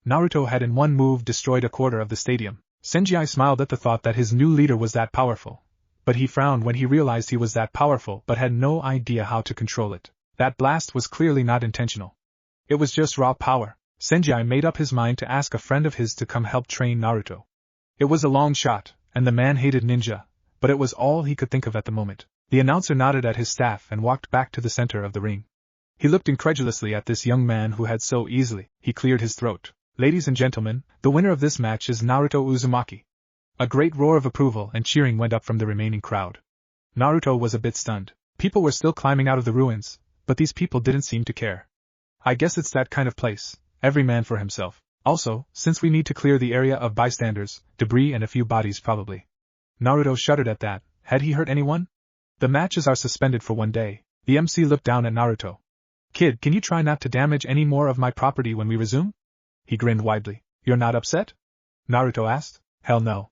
A: Naruto had in one move destroyed a quarter of the stadium. Sanji smiled at the thought that his new leader was that powerful. But he frowned when he realized he was that powerful but had no idea how to control it. That blast was clearly not intentional. It was just raw power. Sanji made up his mind to ask a friend of his to come help train Naruto. It was a long shot, and the man hated ninja, but it was all he could think of at the moment. The announcer nodded at his staff and walked back to the center of the ring. He looked incredulously at this young man who had so easily. He cleared his throat. Ladies and gentlemen, the winner of this match is Naruto Uzumaki. A great roar of approval and cheering went up from the remaining crowd. Naruto was a bit stunned. People were still climbing out of the ruins, but these people didn't seem to care. I guess it's that kind of place, every man for himself. Also, since we need to clear the area of bystanders, debris and a few bodies probably. Naruto shuddered at that. Had he hurt anyone? The matches are suspended for one day. The MC looked down at Naruto. Kid, can you try not to damage any more of my property when we resume? He grinned widely. You're not upset? Naruto asked. Hell no.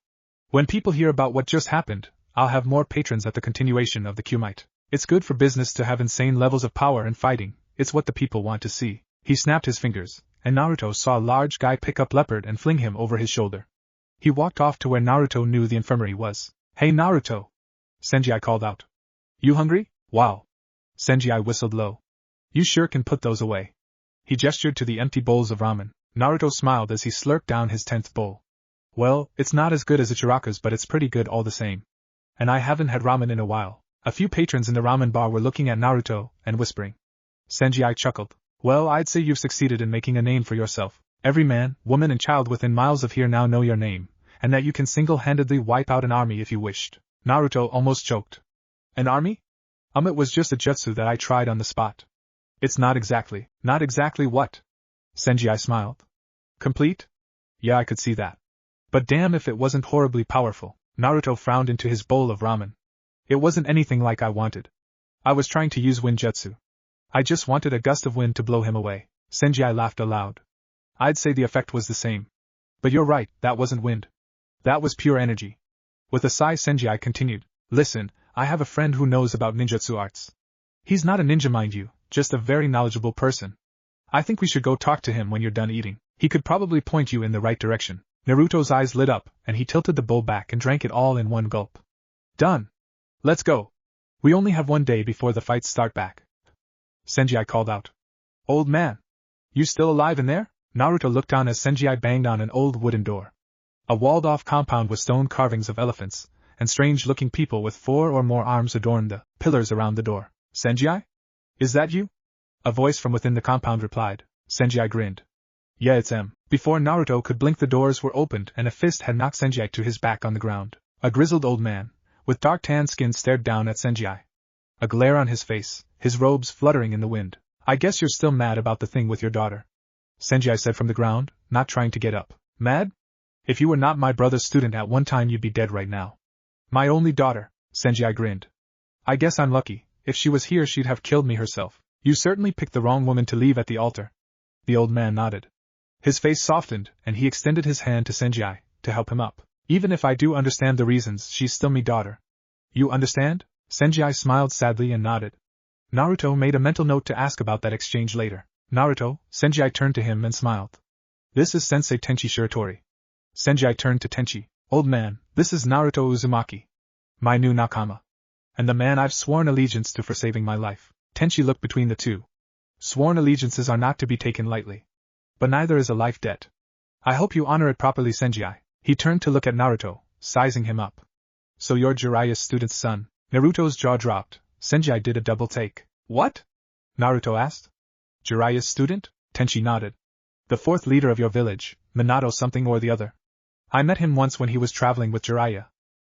A: When people hear about what just happened, I'll have more patrons at the continuation of the Q-Might. It's good for business to have insane levels of power and fighting, it's what the people want to see. He snapped his fingers, and Naruto saw a large guy pick up Leopard and fling him over his shoulder. He walked off to where Naruto knew the infirmary was. Hey Naruto! Sanji called out. You hungry? Wow! Sanji whistled low. You sure can put those away. He gestured to the empty bowls of ramen. Naruto smiled as he slurped down his 10th bowl. Well, it's not as good as Ichiraku's, but it's pretty good all the same. And I haven't had ramen in a while. A few patrons in the ramen bar were looking at Naruto and whispering. Sanji chuckled. Well, I'd say you've succeeded in making a name for yourself. Every man, woman and child within miles of here now know your name, and that you can single-handedly wipe out an army if you wished. Naruto almost choked. An army? It was just a jutsu that I tried on the spot. It's not exactly. Not exactly what? Sanji smiled. Complete? Yeah, I could see that. But damn if it wasn't horribly powerful. Naruto frowned into his bowl of ramen. It wasn't anything like I wanted. I was trying to use wind jutsu. I just wanted a gust of wind to blow him away. Sanji laughed aloud. I'd say the effect was the same. But you're right, that wasn't wind. That was pure energy. With a sigh Sanji continued, listen, I have a friend who knows about ninjutsu arts. He's not a ninja mind you, just a very knowledgeable person. I think we should go talk to him when you're done eating. He could probably point you in the right direction. Naruto's eyes lit up, and he tilted the bowl back and drank it all in one gulp. Done. Let's go. We only have one day before the fights start back. Sanji called out. Old man. You still alive in there? Naruto looked down as Sanji banged on an old wooden door. A walled-off compound with stone carvings of elephants, and strange-looking people with 4 or more arms adorned the pillars around the door. Sanji? Is that you? A voice from within the compound replied. Sanji grinned. Yeah, it's M. Before Naruto could blink, the doors were opened and a fist had knocked Sanji to his back on the ground. A grizzled old man, with dark tan skin, stared down at Sanji. A glare on his face, his robes fluttering in the wind. I guess you're still mad about the thing with your daughter. Sanji said from the ground, not trying to get up. Mad? If you were not my brother's student at one time you'd be dead right now. My only daughter, Sanji grinned. I guess I'm lucky. If she was here she'd have killed me herself. You certainly picked the wrong woman to leave at the altar. The old man nodded. His face softened, and he extended his hand to Sanji, to help him up. Even if I do understand the reasons, she's still me daughter. You understand? Sanji smiled sadly and nodded. Naruto made a mental note to ask about that exchange later. Naruto, Sanji turned to him and smiled. This is Sensei Tenchi Shiratori. Sanji turned to Tenchi. Old man, this is Naruto Uzumaki. My new nakama. And the man I've sworn allegiance to for saving my life. Tenchi looked between the two. Sworn allegiances are not to be taken lightly. But neither is a life debt. I hope you honor it properly, Sanji. He turned to look at Naruto, sizing him up. So you're Jiraiya's student's son. Naruto's jaw dropped. Sanji did a double take. What? Naruto asked. Jiraiya's student? Tenchi nodded. The 4th leader of your village, Minato something or the other. I met him once when he was traveling with Jiraiya.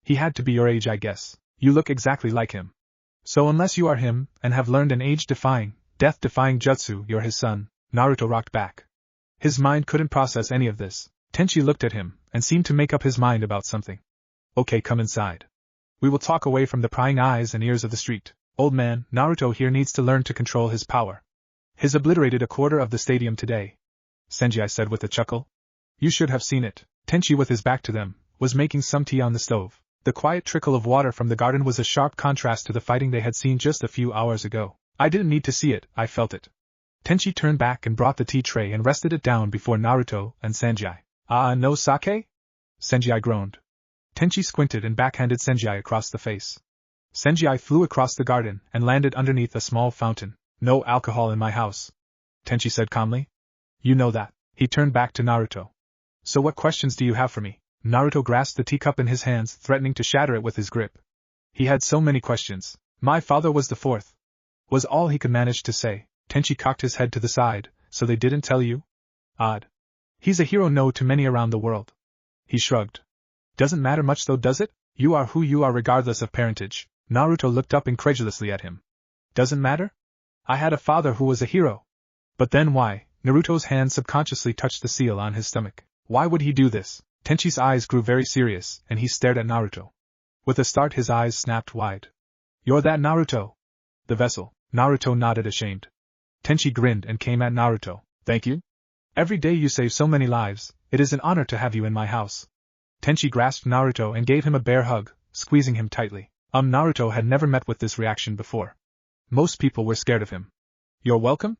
A: He had to be your age, I guess. You look exactly like him. So unless you are him, and have learned an age-defying, death-defying jutsu, you're his son. Naruto rocked back. His mind couldn't process any of this. Tenchi looked at him, and seemed to make up his mind about something. Okay, come inside. We will talk away from the prying eyes and ears of the street. Old man, Naruto here needs to learn to control his power. He's obliterated a quarter of the stadium today. Sanji said with a chuckle. You should have seen it. Tenchi, with his back to them, was making some tea on the stove. The quiet trickle of water from the garden was a sharp contrast to the fighting they had seen just a few hours ago. I didn't need to see it, I felt it. Tenchi turned back and brought the tea tray and rested it down before Naruto and Sanji. No sake? Sanji groaned. Tenchi squinted and backhanded Sanji across the face. Sanji flew across the garden and landed underneath a small fountain. No alcohol in my house. Tenchi said calmly. You know that. He turned back to Naruto. So what questions do you have for me? Naruto grasped the teacup in his hands, threatening to shatter it with his grip. He had so many questions. My father was the 4th. Was all he could manage to say. Tenchi cocked his head to the side. So they didn't tell you? Odd. He's a hero known to many around the world. He shrugged. Doesn't matter much though, does it? You are who you are regardless of parentage. Naruto looked up incredulously at him. Doesn't matter? I had a father who was a hero. But then why? Naruto's hand subconsciously touched the seal on his stomach. Why would he do this? Tenchi's eyes grew very serious, and he stared at Naruto. With a start his eyes snapped wide. You're that Naruto? The vessel. Naruto nodded ashamed. Tenchi grinned and came at Naruto. Thank you? Every day you save so many lives, it is an honor to have you in my house. Tenchi grasped Naruto and gave him a bear hug, squeezing him tightly. Naruto had never met with this reaction before. Most people were scared of him. You're welcome?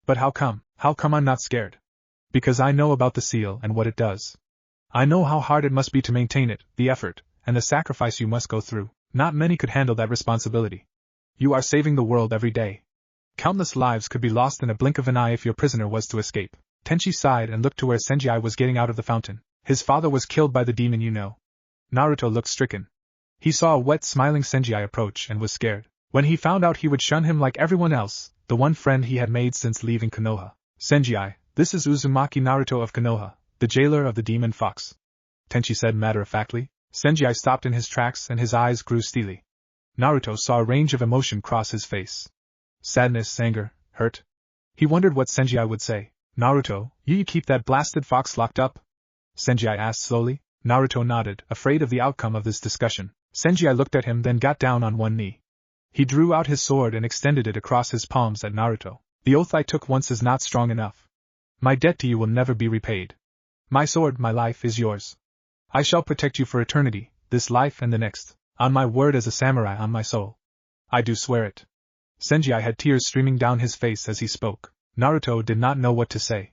A: But how come? How come I'm not scared? Because I know about the seal and what it does. I know how hard it must be to maintain it, the effort, and the sacrifice you must go through. Not many could handle that responsibility. You are saving the world every day. Countless lives could be lost in a blink of an eye if your prisoner was to escape. Tenchi sighed and looked to where Sanji was getting out of the fountain. His father was killed by the demon, you know. Naruto looked stricken. He saw a wet, smiling Sanji approach and was scared. When he found out he would shun him like everyone else, the one friend he had made since leaving Konoha. Sanji, this is Uzumaki Naruto of Konoha, the jailer of the demon fox. Tenchi said matter-of-factly. Sanji stopped in his tracks and his eyes grew steely. Naruto saw a range of emotion cross his face. Sadness, anger, hurt. He wondered what Sanji would say. Naruto, you keep that blasted fox locked up? Sanji asked slowly. Naruto nodded, afraid of the outcome of this discussion. Sanji looked at him, then got down on one knee. He drew out his sword and extended it across his palms at Naruto. The oath I took once is not strong enough. My debt to you will never be repaid. My sword, my life is yours. I shall protect you for eternity, this life and the next, on my word as a samurai, on my soul. I do swear it. Sanji had tears streaming down his face as he spoke. Naruto did not know what to say.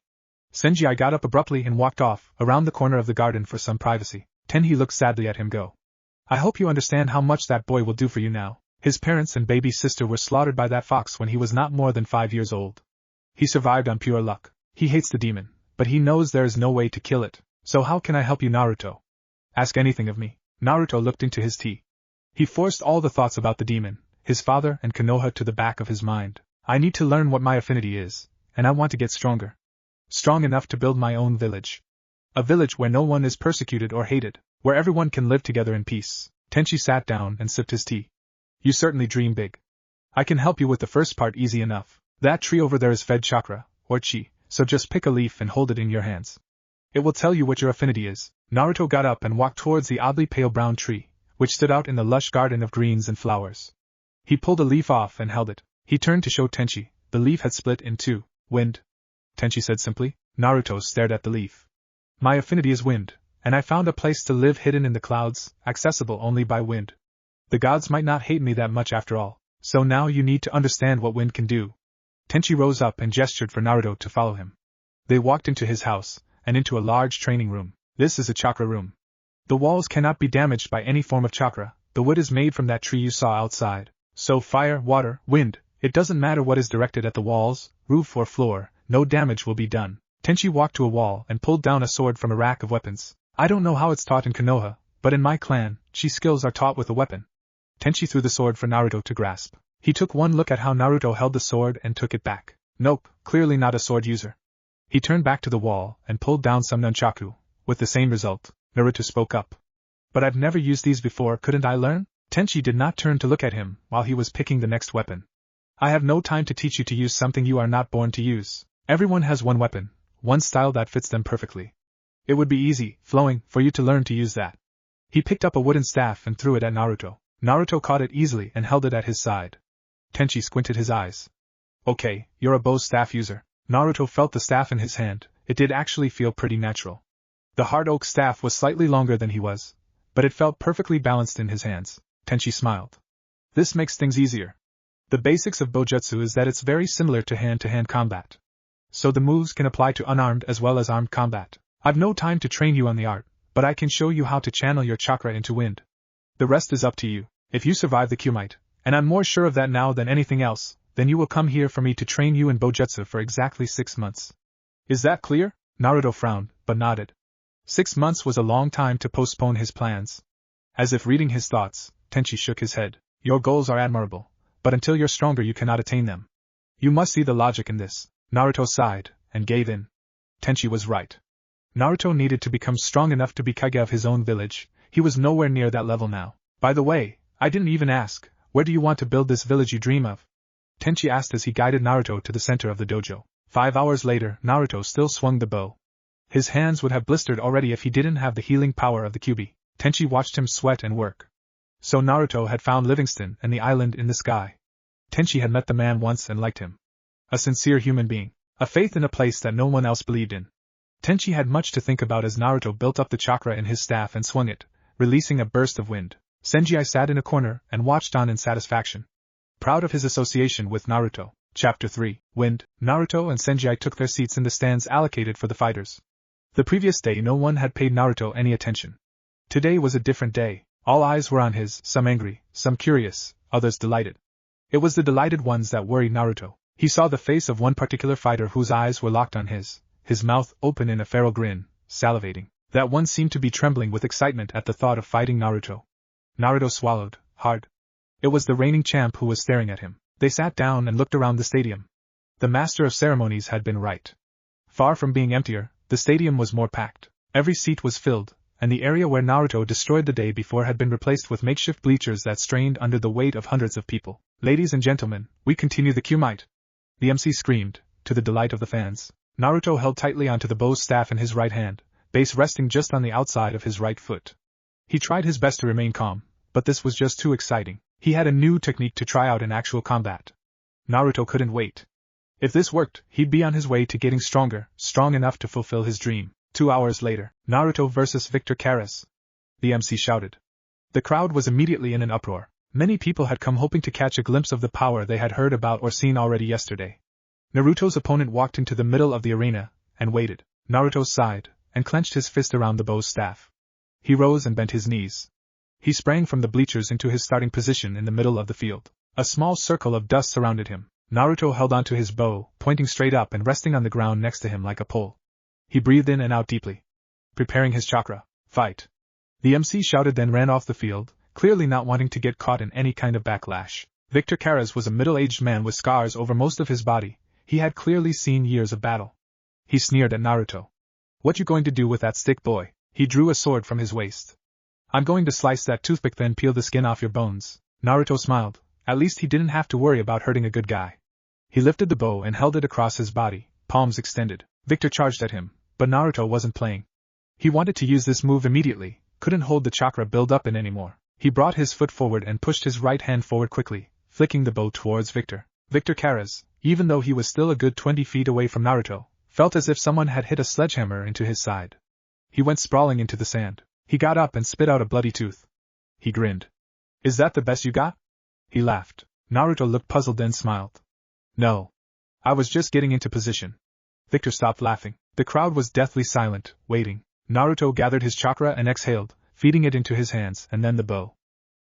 A: Sanji got up abruptly and walked off, around the corner of the garden for some privacy. Teni looked sadly at him go. I hope you understand how much that boy will do for you now. His parents and baby sister were slaughtered by that fox when he was not more than 5 years old. He survived on pure luck. He hates the demon, but he knows there is no way to kill it. So how can I help you, Naruto? Ask anything of me. Naruto looked into his tea. He forced all the thoughts about the demon, his father and Konoha to the back of his mind. I need to learn what my affinity is, and I want to get stronger. Strong enough to build my own village. A village where no one is persecuted or hated, where everyone can live together in peace. Tenchi sat down and sipped his tea. You certainly dream big. I can help you with the first part easy enough. That tree over there is fed chakra, or chi, so just pick a leaf and hold it in your hands. It will tell you what your affinity is. Naruto got up and walked towards the oddly pale brown tree, which stood out in the lush garden of greens and flowers. He pulled a leaf off and held it. He turned to show Tenchi. The leaf had split in two. Wind. Tenchi said simply. Naruto stared at the leaf. My affinity is wind, and I found a place to live hidden in the clouds, accessible only by wind. The gods might not hate me that much after all, so now you need to understand what wind can do. Tenchi rose up and gestured for Naruto to follow him. They walked into his house, and into a large training room. This is a chakra room. The walls cannot be damaged by any form of chakra. The wood is made from that tree you saw outside. So fire, water, wind, it doesn't matter what is directed at the walls, roof or floor, no damage will be done. Tenchi walked to a wall and pulled down a sword from a rack of weapons. I don't know how it's taught in Konoha, but in my clan, chi skills are taught with a weapon. Tenchi threw the sword for Naruto to grasp. He took one look at how Naruto held the sword and took it back. Nope, clearly not a sword user. He turned back to the wall and pulled down some nunchaku, with the same result. Naruto spoke up. But I've never used these before, couldn't I learn? Tenchi did not turn to look at him while he was picking the next weapon. I have no time to teach you to use something you are not born to use. Everyone has one weapon, one style that fits them perfectly. It would be easy, flowing, for you to learn to use that. He picked up a wooden staff and threw it at Naruto. Naruto caught it easily and held it at his side. Tenchi squinted his eyes. Okay, you're a bow staff user. Naruto felt the staff in his hand. It did actually feel pretty natural. The hard oak staff was slightly longer than he was, but it felt perfectly balanced in his hands. Tenchi smiled. This makes things easier. The basics of bojutsu is that it's very similar to hand-to-hand combat. So the moves can apply to unarmed as well as armed combat. I've no time to train you on the art, but I can show you how to channel your chakra into wind. The rest is up to you. If you survive the Kumite, and I'm more sure of that now than anything else, then you will come here for me to train you in bojutsu for exactly 6 months. Is that clear? Naruto frowned, but nodded. 6 months was a long time to postpone his plans. As if reading his thoughts, Tenchi shook his head. Your goals are admirable, but until you're stronger you cannot attain them. You must see the logic in this. Naruto sighed, and gave in. Tenchi was right. Naruto needed to become strong enough to be Kage of his own village. He was nowhere near that level now. By the way, I didn't even ask, where do you want to build this village you dream of? Tenchi asked as he guided Naruto to the center of the dojo. 5 hours later, Naruto still swung the bow. His hands would have blistered already if he didn't have the healing power of the Kyuubi. Tenchi watched him sweat and work. So Naruto had found Livingston and the island in the sky. Tenchi had met the man once and liked him. A sincere human being. A faith in a place that no one else believed in. Tenchi had much to think about as Naruto built up the chakra in his staff and swung it, releasing a burst of wind. Sanji sat in a corner and watched on in satisfaction. Proud of his association with Naruto. Chapter 3, Wind. Naruto and Sanji took their seats in the stands allocated for the fighters. The previous day no one had paid Naruto any attention. Today was a different day. All eyes were on his, some angry, some curious, others delighted. It was the delighted ones that worried Naruto. He saw the face of one particular fighter whose eyes were locked on his mouth open in a feral grin, salivating. That one seemed to be trembling with excitement at the thought of fighting Naruto. Naruto swallowed, hard. It was the reigning champ who was staring at him. They sat down and looked around the stadium. The master of ceremonies had been right. Far from being emptier, the stadium was more packed. Every seat was filled, and the area where Naruto destroyed the day before had been replaced with makeshift bleachers that strained under the weight of hundreds of people. Ladies and gentlemen, we continue the Q-Might. The MC screamed, to the delight of the fans. Naruto held tightly onto the bow's staff in his right hand, base resting just on the outside of his right foot. He tried his best to remain calm, but this was just too exciting. He had a new technique to try out in actual combat. Naruto couldn't wait. If this worked, he'd be on his way to getting stronger, strong enough to fulfill his dream. 2 hours later, Naruto versus Victor Karas. The MC shouted. The crowd was immediately in an uproar. Many people had come hoping to catch a glimpse of the power they had heard about or seen already yesterday. Naruto's opponent walked into the middle of the arena, and waited. Naruto sighed, and clenched his fist around the bow's staff. He rose and bent his knees. He sprang from the bleachers into his starting position in the middle of the field. A small circle of dust surrounded him. Naruto held onto his bow, pointing straight up and resting on the ground next to him like a pole. He breathed in and out deeply, preparing his chakra. Fight! The MC shouted, then ran off the field, clearly not wanting to get caught in any kind of backlash. Victor Karas was a middle-aged man with scars over most of his body. He had clearly seen years of battle. He sneered at Naruto. What you going to do with that stick, boy? He drew a sword from his waist. I'm going to slice that toothpick, then peel the skin off your bones. Naruto smiled. At least he didn't have to worry about hurting a good guy. He lifted the bow and held it across his body, palms extended. Victor charged at him, but Naruto wasn't playing. He wanted to use this move immediately, couldn't hold the chakra build up in anymore. He brought his foot forward and pushed his right hand forward quickly, flicking the bow towards Victor. Victor Karas, even though he was still a good 20 feet away from Naruto, felt as if someone had hit a sledgehammer into his side. He went sprawling into the sand. He got up and spit out a bloody tooth. He grinned. Is that the best you got? He laughed. Naruto looked puzzled, then smiled. No. I was just getting into position. Victor stopped laughing. The crowd was deathly silent, waiting. Naruto gathered his chakra and exhaled, feeding it into his hands and then the bow.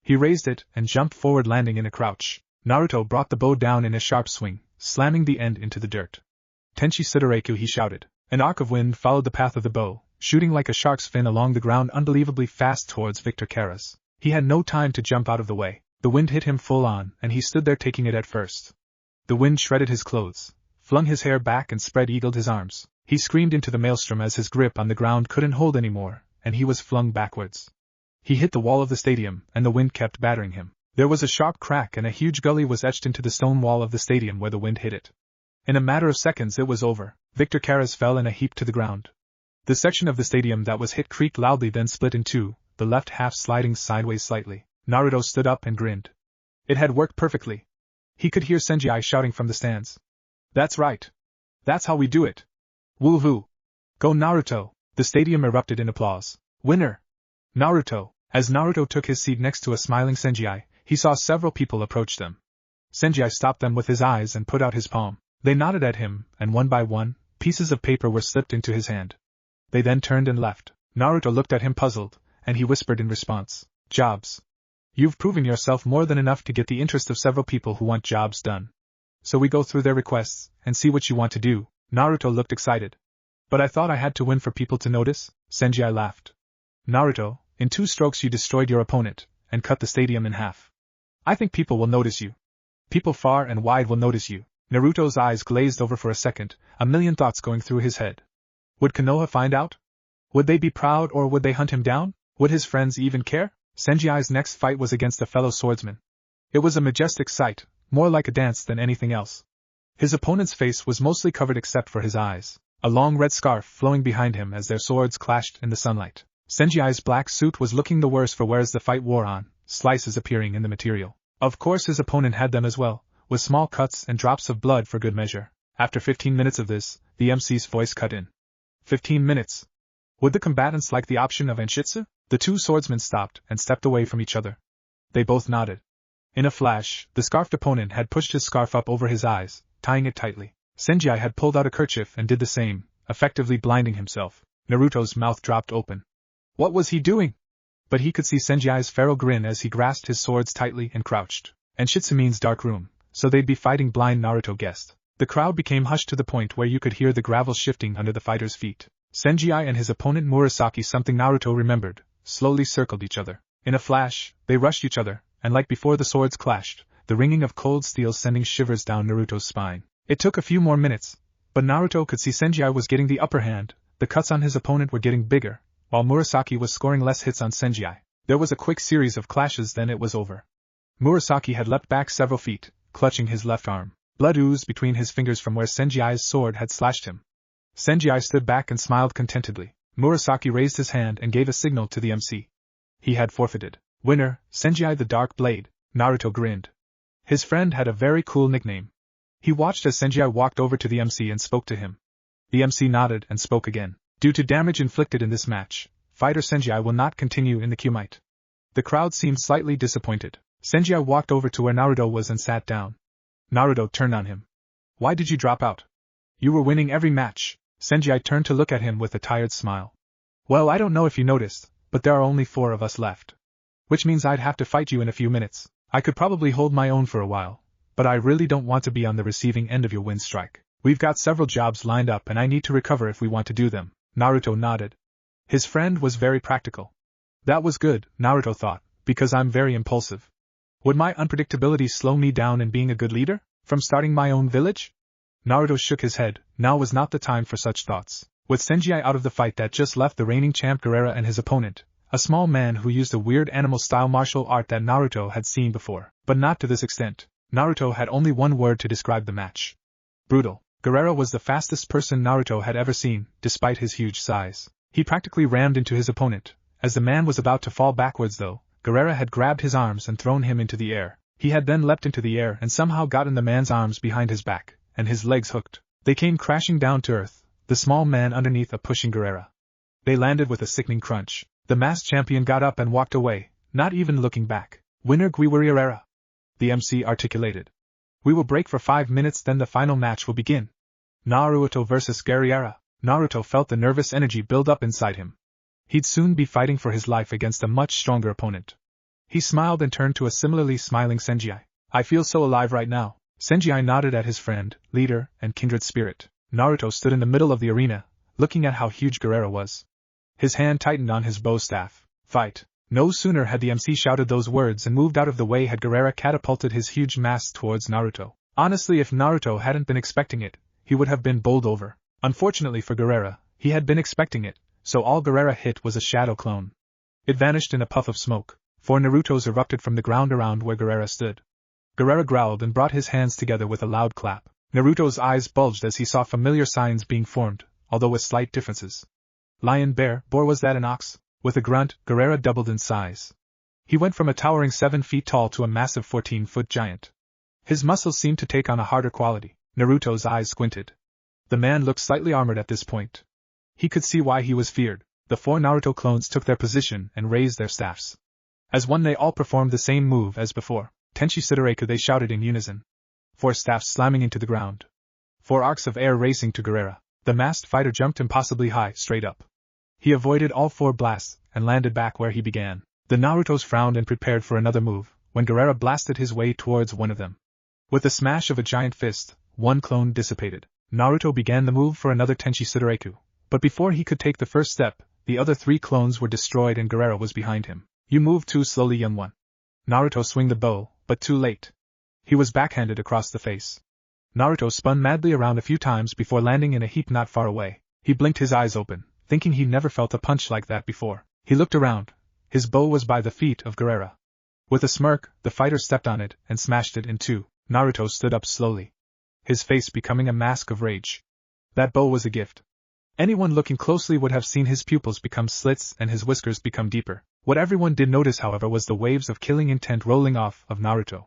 A: He raised it and jumped forward, landing in a crouch. Naruto brought the bow down in a sharp swing, slamming the end into the dirt. Tenchi Sarakiel, he shouted. An arc of wind followed the path of the bow, shooting like a shark's fin along the ground unbelievably fast towards Victor Karas. He had no time to jump out of the way. The wind hit him full on, and he stood there taking it at first. The wind shredded his clothes, flung his hair back and spread-eagled his arms. He screamed into the maelstrom as his grip on the ground couldn't hold anymore, and he was flung backwards. He hit the wall of the stadium, and the wind kept battering him. There was a sharp crack and a huge gully was etched into the stone wall of the stadium where the wind hit it. In a matter of seconds it was over. Victor Karas fell in a heap to the ground. The section of the stadium that was hit creaked loudly, then split in two, the left half sliding sideways slightly. Naruto stood up and grinned. It had worked perfectly. He could hear Sanji shouting from the stands. That's right. That's how we do it. Woohoo! Go Naruto! The stadium erupted in applause. Winner! Naruto! As Naruto took his seat next to a smiling Sanji, he saw several people approach them. Sanji stopped them with his eyes and put out his palm. They nodded at him, and one by one, pieces of paper were slipped into his hand. They then turned and left. Naruto looked at him puzzled, and he whispered in response, Jobs. You've proven yourself more than enough to get the interest of several people who want jobs done. So we go through their requests, and see what you want to do. Naruto looked excited. But I thought I had to win for people to notice? Sanji laughed. Naruto, in 2 strokes you destroyed your opponent, and cut the stadium in half. I think people will notice you. People far and wide will notice you. Naruto's eyes glazed over for a second, a million thoughts going through his head. Would Konoha find out? Would they be proud or would they hunt him down? Would his friends even care? Sanji's next fight was against a fellow swordsman. It was a majestic sight, more like a dance than anything else. His opponent's face was mostly covered except for his eyes, a long red scarf flowing behind him as their swords clashed in the sunlight. Sanji's black suit was looking the worse for wear as the fight wore on, slices appearing in the material. Of course his opponent had them as well, with small cuts and drops of blood for good measure. After 15 minutes of this, the MC's voice cut in. 15 minutes. Would the combatants like the option of Anshitsu? The 2 swordsmen stopped and stepped away from each other. They both nodded. In a flash, the scarfed opponent had pushed his scarf up over his eyes, tying it tightly. Sanji had pulled out a kerchief and did the same, effectively blinding himself. Naruto's mouth dropped open. What was he doing? But he could see Senji's feral grin as he grasped his swords tightly and crouched. And Shitsumine's dark room, so they'd be fighting blind, Naruto guessed. The crowd became hushed to the point where you could hear the gravel shifting under the fighters' feet. Sanji and his opponent Murasaki, something Naruto remembered, slowly circled each other. In a flash, they rushed each other, and like before the swords clashed, the ringing of cold steel sending shivers down Naruto's spine. It took a few more minutes, but Naruto could see Sanji was getting the upper hand, the cuts on his opponent were getting bigger, while Murasaki was scoring less hits on Sanji. There was a quick series of clashes, then it was over. Murasaki had leapt back several feet, clutching his left arm. Blood oozed between his fingers from where Senji's sword had slashed him. Sanji stood back and smiled contentedly. Murasaki raised his hand and gave a signal to the MC. He had forfeited. Winner, Sanji the Dark Blade. Naruto grinned. His friend had a very cool nickname. He watched as Sanji walked over to the MC and spoke to him. The MC nodded and spoke again. Due to damage inflicted in this match, fighter Sanji will not continue in the Kumite. The crowd seemed slightly disappointed. Sanji walked over to where Naruto was and sat down. Naruto turned on him. Why did you drop out? You were winning every match. Sanji turned to look at him with a tired smile. Well, I don't know if you noticed, but there are only 4 of us left. Which means I'd have to fight you in a few minutes. I could probably hold my own for a while, but I really don't want to be on the receiving end of your wind strike. We've got several jobs lined up and I need to recover if we want to do them. Naruto nodded. His friend was very practical. That was good, Naruto thought, because I'm very impulsive. Would my unpredictability slow me down in being a good leader? From starting my own village? Naruto shook his head. Now was not the time for such thoughts. With Sanji out of the fight that just left the reigning champ Gaara and his opponent, a small man who used a weird animal-style martial art that Naruto had seen before, but not to this extent, Naruto had only one word to describe the match. Brutal. Gaara was the fastest person Naruto had ever seen, despite his huge size. He practically rammed into his opponent. As the man was about to fall backwards though, Gaara had grabbed his arms and thrown him into the air. He had then leapt into the air and somehow gotten the man's arms behind his back, and his legs hooked. They came crashing down to earth, the small man underneath pushing Gaara. They landed with a sickening crunch. The masked champion got up and walked away, not even looking back. Winner Guiwarriera, the MC articulated. We will break for 5 minutes, then the final match will begin. Naruto versus Guerriera. Naruto felt the nervous energy build up inside him. He'd soon be fighting for his life against a much stronger opponent. He smiled and turned to a similarly smiling Sanji. I feel so alive right now. Sanji nodded at his friend, leader, and kindred spirit. Naruto stood in the middle of the arena, looking at how huge Gaara was. His hand tightened on his bow staff. Fight. No sooner had the MC shouted those words and moved out of the way had Gaara catapulted his huge mass towards Naruto. Honestly, if Naruto hadn't been expecting it, he would have been bowled over. Unfortunately for Gaara, he had been expecting it, so all Gaara hit was a shadow clone. It vanished in a puff of smoke. 4 Narutos erupted from the ground around where Gaara stood. Gaara growled and brought his hands together with a loud clap. Naruto's eyes bulged as he saw familiar signs being formed, although with slight differences. Lion, bear, boar, was that an ox? With a grunt, Gaara doubled in size. He went from a towering 7 feet tall to a massive 14-foot giant. His muscles seemed to take on a harder quality. Naruto's eyes squinted. The man looked slightly armored at this point. He could see why he was feared. The 4 Naruto clones took their position and raised their staffs. As one, they all performed the same move as before. Tenshi Sudoraku, they shouted in unison. 4 staffs slamming into the ground. 4 arcs of air racing to Gaara. The masked fighter jumped impossibly high, straight up. He avoided all 4 blasts and landed back where he began. The Narutos frowned and prepared for another move, when Gaara blasted his way towards one of them. With the smash of a giant fist, one clone dissipated. Naruto began the move for another Tenshi Sudoraku, but before he could take the first step, the other 3 clones were destroyed and Gaara was behind him. You move too slowly, young one. Naruto swung the bow, but too late. He was backhanded across the face. Naruto spun madly around a few times before landing in a heap not far away. He blinked his eyes open, thinking he never felt a punch like that before. He looked around. His bow was by the feet of Gaara. With a smirk, the fighter stepped on it and smashed it in 2. Naruto stood up slowly, his face becoming a mask of rage. That bow was a gift. Anyone looking closely would have seen his pupils become slits and his whiskers become deeper. What everyone did notice, however, was the waves of killing intent rolling off of Naruto.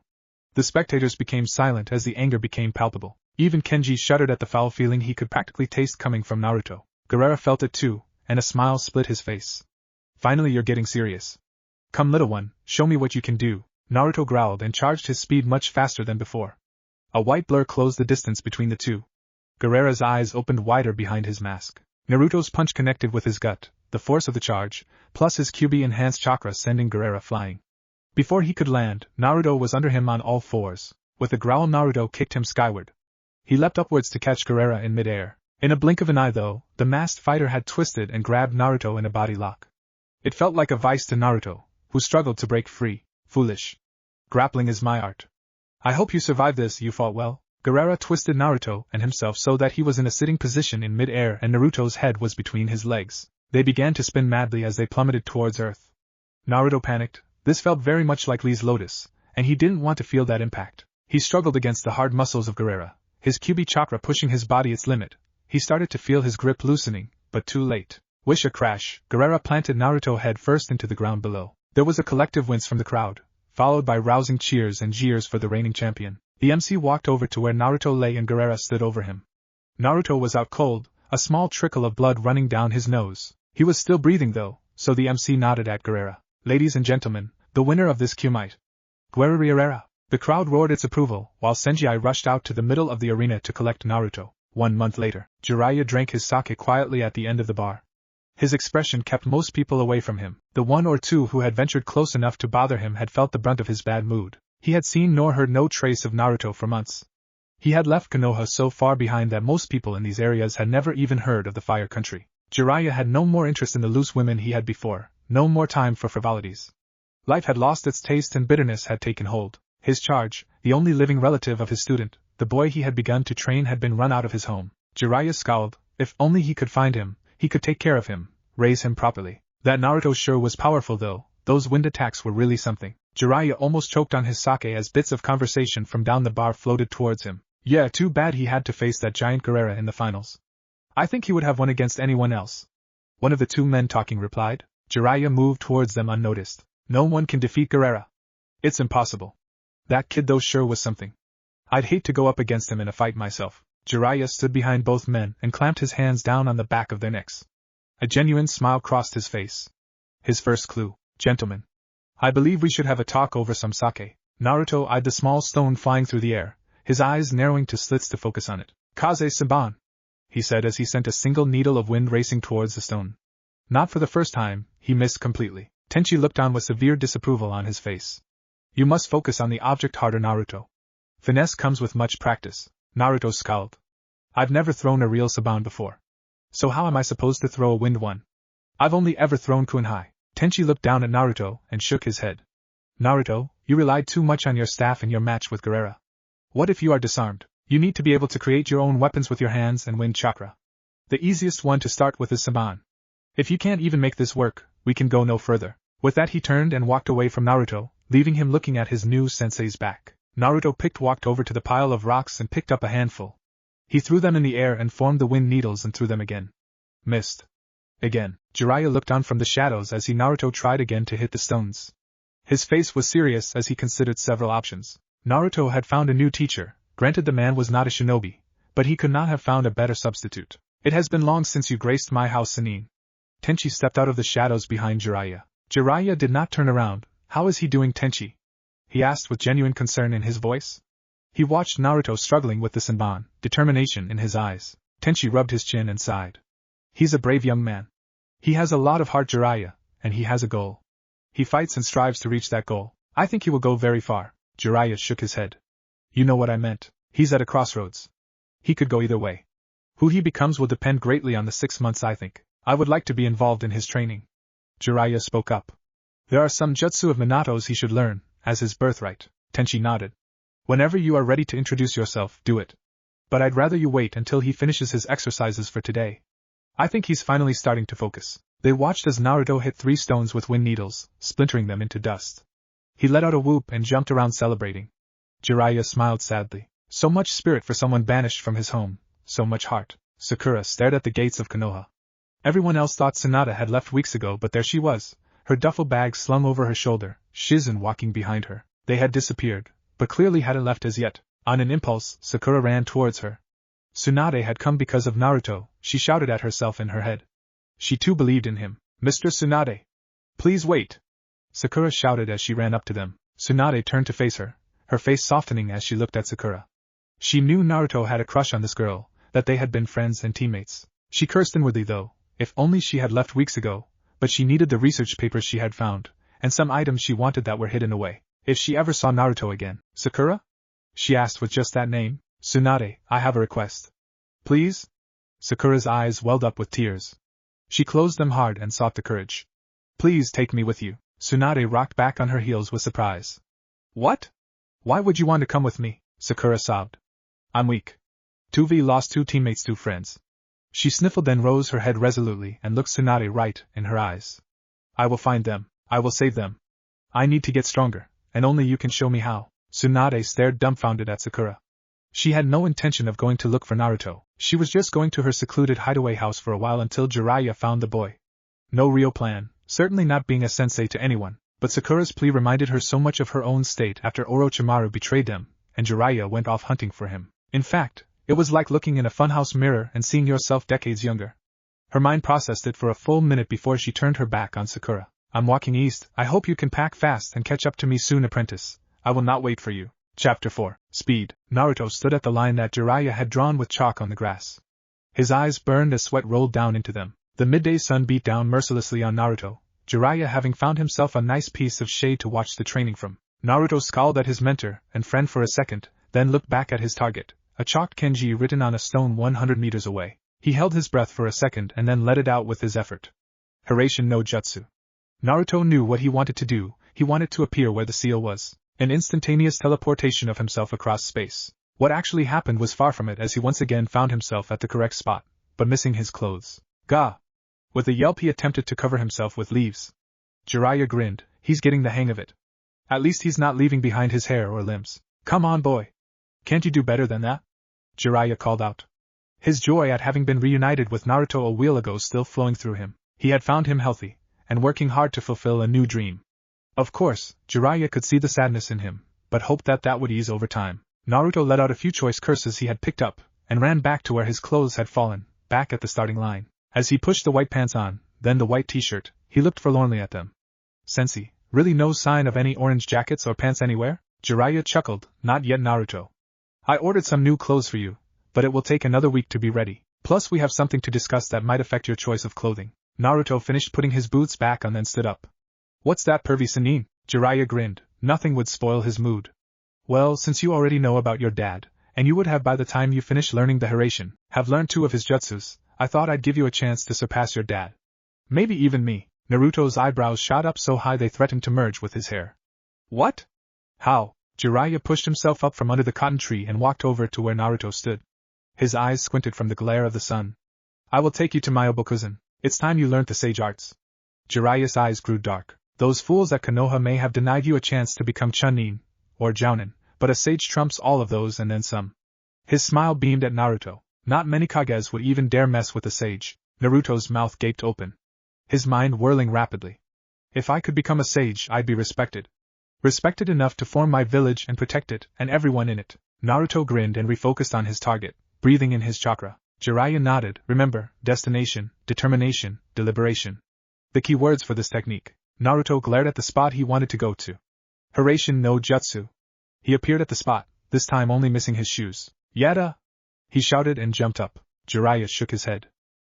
A: The spectators became silent as the anger became palpable. Even Kenji shuddered at the foul feeling he could practically taste coming from Naruto. Gaara felt it too, and a smile split his face. Finally, you're getting serious. Come, little one, show me what you can do. Naruto growled and charged his speed much faster than before. A white blur closed the distance between the two. Gaara's eyes opened wider behind his mask. Naruto's punch connected with his gut, the force of the charge, plus his QB-enhanced chakra sending Gaara flying. Before he could land, Naruto was under him on all fours. With a growl, Naruto kicked him skyward. He leapt upwards to catch Gaara in midair. In a blink of an eye, though, the masked fighter had twisted and grabbed Naruto in a body lock. It felt like a vice to Naruto, who struggled to break free. Foolish. Grappling is my art. I hope you survived this. You fought well. Gaara twisted Naruto and himself so that he was in a sitting position in mid-air and Naruto's head was between his legs. They began to spin madly as they plummeted towards Earth. Naruto panicked. This felt very much like Lee's lotus, and he didn't want to feel that impact. He struggled against the hard muscles of Gaara, his QB chakra pushing his body its limit. He started to feel his grip loosening, but too late. Wish a crash, Gaara planted Naruto head first into the ground below. There was a collective wince from the crowd, followed by rousing cheers and jeers for the reigning champion. The MC walked over to where Naruto lay and Gaara stood over him. Naruto was out cold, a small trickle of blood running down his nose. He was still breathing though, so the MC nodded at Gaara. Ladies and gentlemen, the winner of this Kumite. Guerrera. The crowd roared its approval, while Sanji rushed out to the middle of the arena to collect Naruto. 1 month later, Jiraiya drank his sake quietly at the end of the bar. His expression kept most people away from him. The one or two who had ventured close enough to bother him had felt the brunt of his bad mood. He had seen nor heard no trace of Naruto for months. He had left Konoha so far behind that most people in these areas had never even heard of the Fire Country. Jiraiya had no more interest in the loose women he had before, no more time for frivolities. Life had lost its taste and bitterness had taken hold. His charge, the only living relative of his student, the boy he had begun to train, had been run out of his home. Jiraiya scowled. If only he could find him, he could take care of him, raise him properly. That Naruto sure was powerful though, those wind attacks were really something. Jiraiya almost choked on his sake as bits of conversation from down the bar floated towards him. Yeah, too bad he had to face that giant Gaara in the finals. I think he would have won against anyone else. One of the two men talking replied. Jiraiya moved towards them unnoticed. No one can defeat Gaara. It's impossible. That kid though sure was something. I'd hate to go up against him in a fight myself. Jiraiya stood behind both men and clamped his hands down on the back of their necks. A genuine smile crossed his face. His first clue. Gentlemen, I believe we should have a talk over some sake. Naruto eyed the small stone flying through the air, his eyes narrowing to slits to focus on it. Kaze-saban, he said as he sent a single needle of wind racing towards the stone. Not for the first time, he missed completely. Tenchi looked on with severe disapproval on his face. You must focus on the object harder, Naruto. Finesse comes with much practice. Naruto scowled. I've never thrown a real saban before. So how am I supposed to throw a wind one? I've only ever thrown kunhai. Tenchi looked down at Naruto and shook his head. Naruto, you relied too much on your staff in your match with Gaara. What if you are disarmed? You need to be able to create your own weapons with your hands and wind chakra. The easiest one to start with is saban. If you can't even make this work, we can go no further. With that he turned and walked away from Naruto, leaving him looking at his new sensei's back. Naruto walked over to the pile of rocks and picked up a handful. He threw them in the air and formed the wind needles and threw them again. Missed. Again. Jiraiya looked on from the shadows as Naruto tried again to hit the stones. His face was serious as he considered several options. Naruto had found a new teacher. Granted the man was not a shinobi, but he could not have found a better substitute. It has been long since you graced my house, Sannin. Tenchi stepped out of the shadows behind Jiraiya. Jiraiya did not turn around. How is he doing, Tenchi? He asked with genuine concern in his voice. He watched Naruto struggling with the senbon, determination in his eyes. Tenchi rubbed his chin and sighed. He's a brave young man. He has a lot of heart, Jiraiya, and he has a goal. He fights and strives to reach that goal. I think he will go very far. Jiraiya shook his head. You know what I meant. He's at a crossroads. He could go either way. Who he becomes will depend greatly on the 6 months, I think. I would like to be involved in his training. Jiraiya spoke up. There are some jutsu of Minato's he should learn, as his birthright. Tenchi nodded. Whenever you are ready to introduce yourself, do it. But I'd rather you wait until he finishes his exercises for today. I think he's finally starting to focus. They watched as Naruto hit 3 stones with wind needles, splintering them into dust. He let out a whoop and jumped around celebrating. Jiraiya smiled sadly. So much spirit for someone banished from his home, so much heart. Sakura stared at the gates of Konoha. Everyone else thought Sanada had left weeks ago, but there she was, her duffel bag slung over her shoulder, Shizen walking behind her. They had disappeared, but clearly hadn't left as yet. On an impulse, Sakura ran towards her. Tsunade had come because of Naruto, she shouted at herself in her head. She too believed in him. Mr. Tsunade! Please wait! Sakura shouted as she ran up to them. Tsunade turned to face her, her face softening as she looked at Sakura. She knew Naruto had a crush on this girl, that they had been friends and teammates. She cursed inwardly though, if only she had left weeks ago, but she needed the research papers she had found, and some items she wanted that were hidden away. If she ever saw Naruto again. Sakura? She asked with just that name. Tsunade, I have a request. Please? Sakura's eyes welled up with tears. She closed them hard and sought the courage. Please take me with you. Tsunade rocked back on her heels with surprise. What? Why would you want to come with me? Sakura sobbed. I'm weak. 2v lost 2 teammates, 2 friends. She sniffled, then rose her head resolutely and looked Tsunade right in her eyes. I will find them. I will save them. I need to get stronger, and only you can show me how. Tsunade stared dumbfounded at Sakura. She had no intention of going to look for Naruto. She was just going to her secluded hideaway house for a while until Jiraiya found the boy. No real plan, certainly not being a sensei to anyone, but Sakura's plea reminded her so much of her own state after Orochimaru betrayed them, and Jiraiya went off hunting for him. In fact, it was like looking in a funhouse mirror and seeing yourself decades younger. Her mind processed it for a full minute before she turned her back on Sakura. I'm walking east. I hope you can pack fast and catch up to me soon, apprentice. I will not wait for you. Chapter 4. Speed. Naruto stood at the line that Jiraiya had drawn with chalk on the grass. His eyes burned as sweat rolled down into them. The midday sun beat down mercilessly on Naruto, Jiraiya having found himself a nice piece of shade to watch the training from. Naruto scowled at his mentor and friend for a second, then looked back at his target, a chalked kanji written on a stone 100 meters away. He held his breath for a second and then let it out with his effort. Hiraishin no Jutsu. Naruto knew what he wanted to do. He wanted to appear where the seal was. An instantaneous teleportation of himself across space. What actually happened was far from it, as he once again found himself at the correct spot, but missing his clothes. Gah! With a yelp he attempted to cover himself with leaves. Jiraiya grinned. He's getting the hang of it. At least he's not leaving behind his hair or limbs. Come on, boy. Can't you do better than that? Jiraiya called out. His joy at having been reunited with Naruto a while ago still flowing through him. He had found him healthy, and working hard to fulfill a new dream. Of course, Jiraiya could see the sadness in him, but hoped that that would ease over time. Naruto let out a few choice curses he had picked up, and ran back to where his clothes had fallen, back at the starting line. As he pushed the white pants on, then the white t-shirt, he looked forlornly at them. Sensei, really no sign of any orange jackets or pants anywhere? Jiraiya chuckled. Not yet, Naruto. I ordered some new clothes for you, but it will take another week to be ready. Plus we have something to discuss that might affect your choice of clothing. Naruto finished putting his boots back on, then stood up. What's that, pervy Sannin? Jiraiya grinned. Nothing would spoil his mood. Well, since you already know about your dad, and you would have by the time you finish learning the Hiraishin, have learned 2 of his jutsus, I thought I'd give you a chance to surpass your dad. Maybe even me. Naruto's eyebrows shot up so high they threatened to merge with his hair. What? How? Jiraiya pushed himself up from under the cotton tree and walked over to where Naruto stood. His eyes squinted from the glare of the sun. I will take you to my Obokuzan. It's time you learned the sage arts. Jiraiya's eyes grew dark. Those fools at Konoha may have denied you a chance to become Chunin, or Jounin, but a sage trumps all of those and then some. His smile beamed at Naruto. Not many Kages would even dare mess with a sage. Naruto's mouth gaped open, his mind whirling rapidly. If I could become a sage, I'd be respected. Respected enough to form my village and protect it, and everyone in it. Naruto grinned and refocused on his target, breathing in his chakra. Jiraiya nodded. Remember, destination, determination, deliberation. The key words for this technique. Naruto glared at the spot he wanted to go to. Hiraishin no Jutsu. He appeared at the spot, this time only missing his shoes. Yada! He shouted and jumped up. Jiraiya shook his head.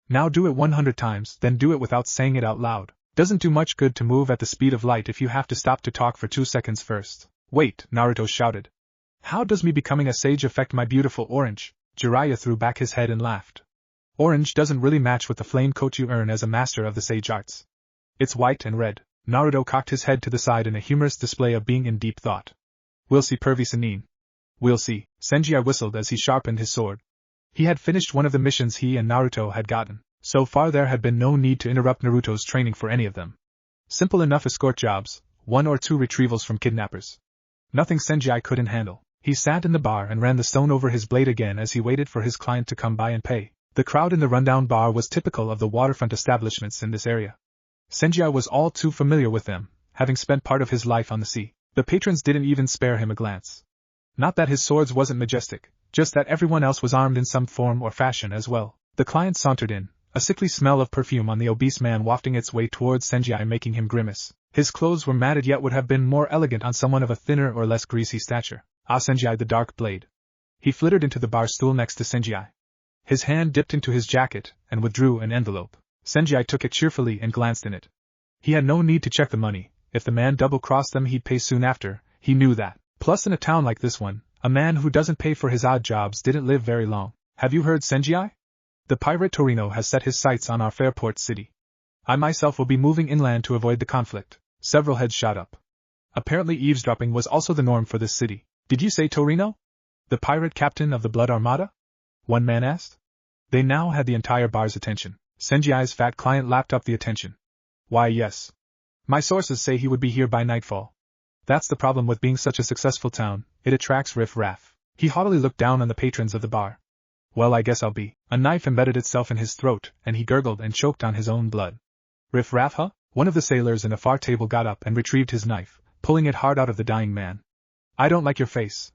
A: Now do it 100 times, then do it without saying it out loud. Doesn't do much good to move at the speed of light if you have to stop to talk for 2 seconds first. Wait, Naruto shouted. How does me becoming a sage affect my beautiful orange? Jiraiya threw back his head and laughed. Orange doesn't really match with the flame coat you earn as a master of the sage arts. It's white and red. Naruto cocked his head to the side in a humorous display of being in deep thought. We'll see, pervy Sannin. We'll see. Sanji whistled as he sharpened his sword. He had finished one of the missions he and Naruto had gotten. So far there had been no need to interrupt Naruto's training for any of them. Simple enough escort jobs, 1 or 2 retrievals from kidnappers. Nothing Sanji couldn't handle. He sat in the bar and ran the stone over his blade again as he waited for his client to come by and pay. The crowd in the rundown bar was typical of the waterfront establishments in this area. Sanji was all too familiar with them, having spent part of his life on the sea. The patrons didn't even spare him a glance. Not that his swords wasn't majestic, just that everyone else was armed in some form or fashion as well. The client sauntered in, a sickly smell of perfume on the obese man wafting its way towards Sanji making him grimace. His clothes were matted yet would have been more elegant on someone of a thinner or less greasy stature. Ah, Sanji the dark blade. He flittered into the bar stool next to Sanji. His hand dipped into his jacket and withdrew an envelope. Sanji took it cheerfully and glanced in it. He had no need to check the money. If the man double-crossed them he'd pay soon after, he knew that. Plus in a town like this one, a man who doesn't pay for his odd jobs didn't live very long. Have you heard, Sanji? The pirate Torino has set his sights on our fair port city. I myself will be moving inland to avoid the conflict. Several heads shot up. Apparently eavesdropping was also the norm for this city. Did you say Torino? The pirate captain of the Blood Armada? One man asked. They now had the entire bar's attention. Sanji's fat client lapped up the attention. Why, yes. My sources say he would be here by nightfall. That's the problem with being such a successful town, it attracts riff-raff. He haughtily looked down on the patrons of the bar. Well, I guess I'll be. A knife embedded itself in his throat, and he gurgled and choked on his own blood. Riff-raff, huh? One of the sailors in a far table got up and retrieved his knife, pulling it hard out of the dying man. I don't like your face.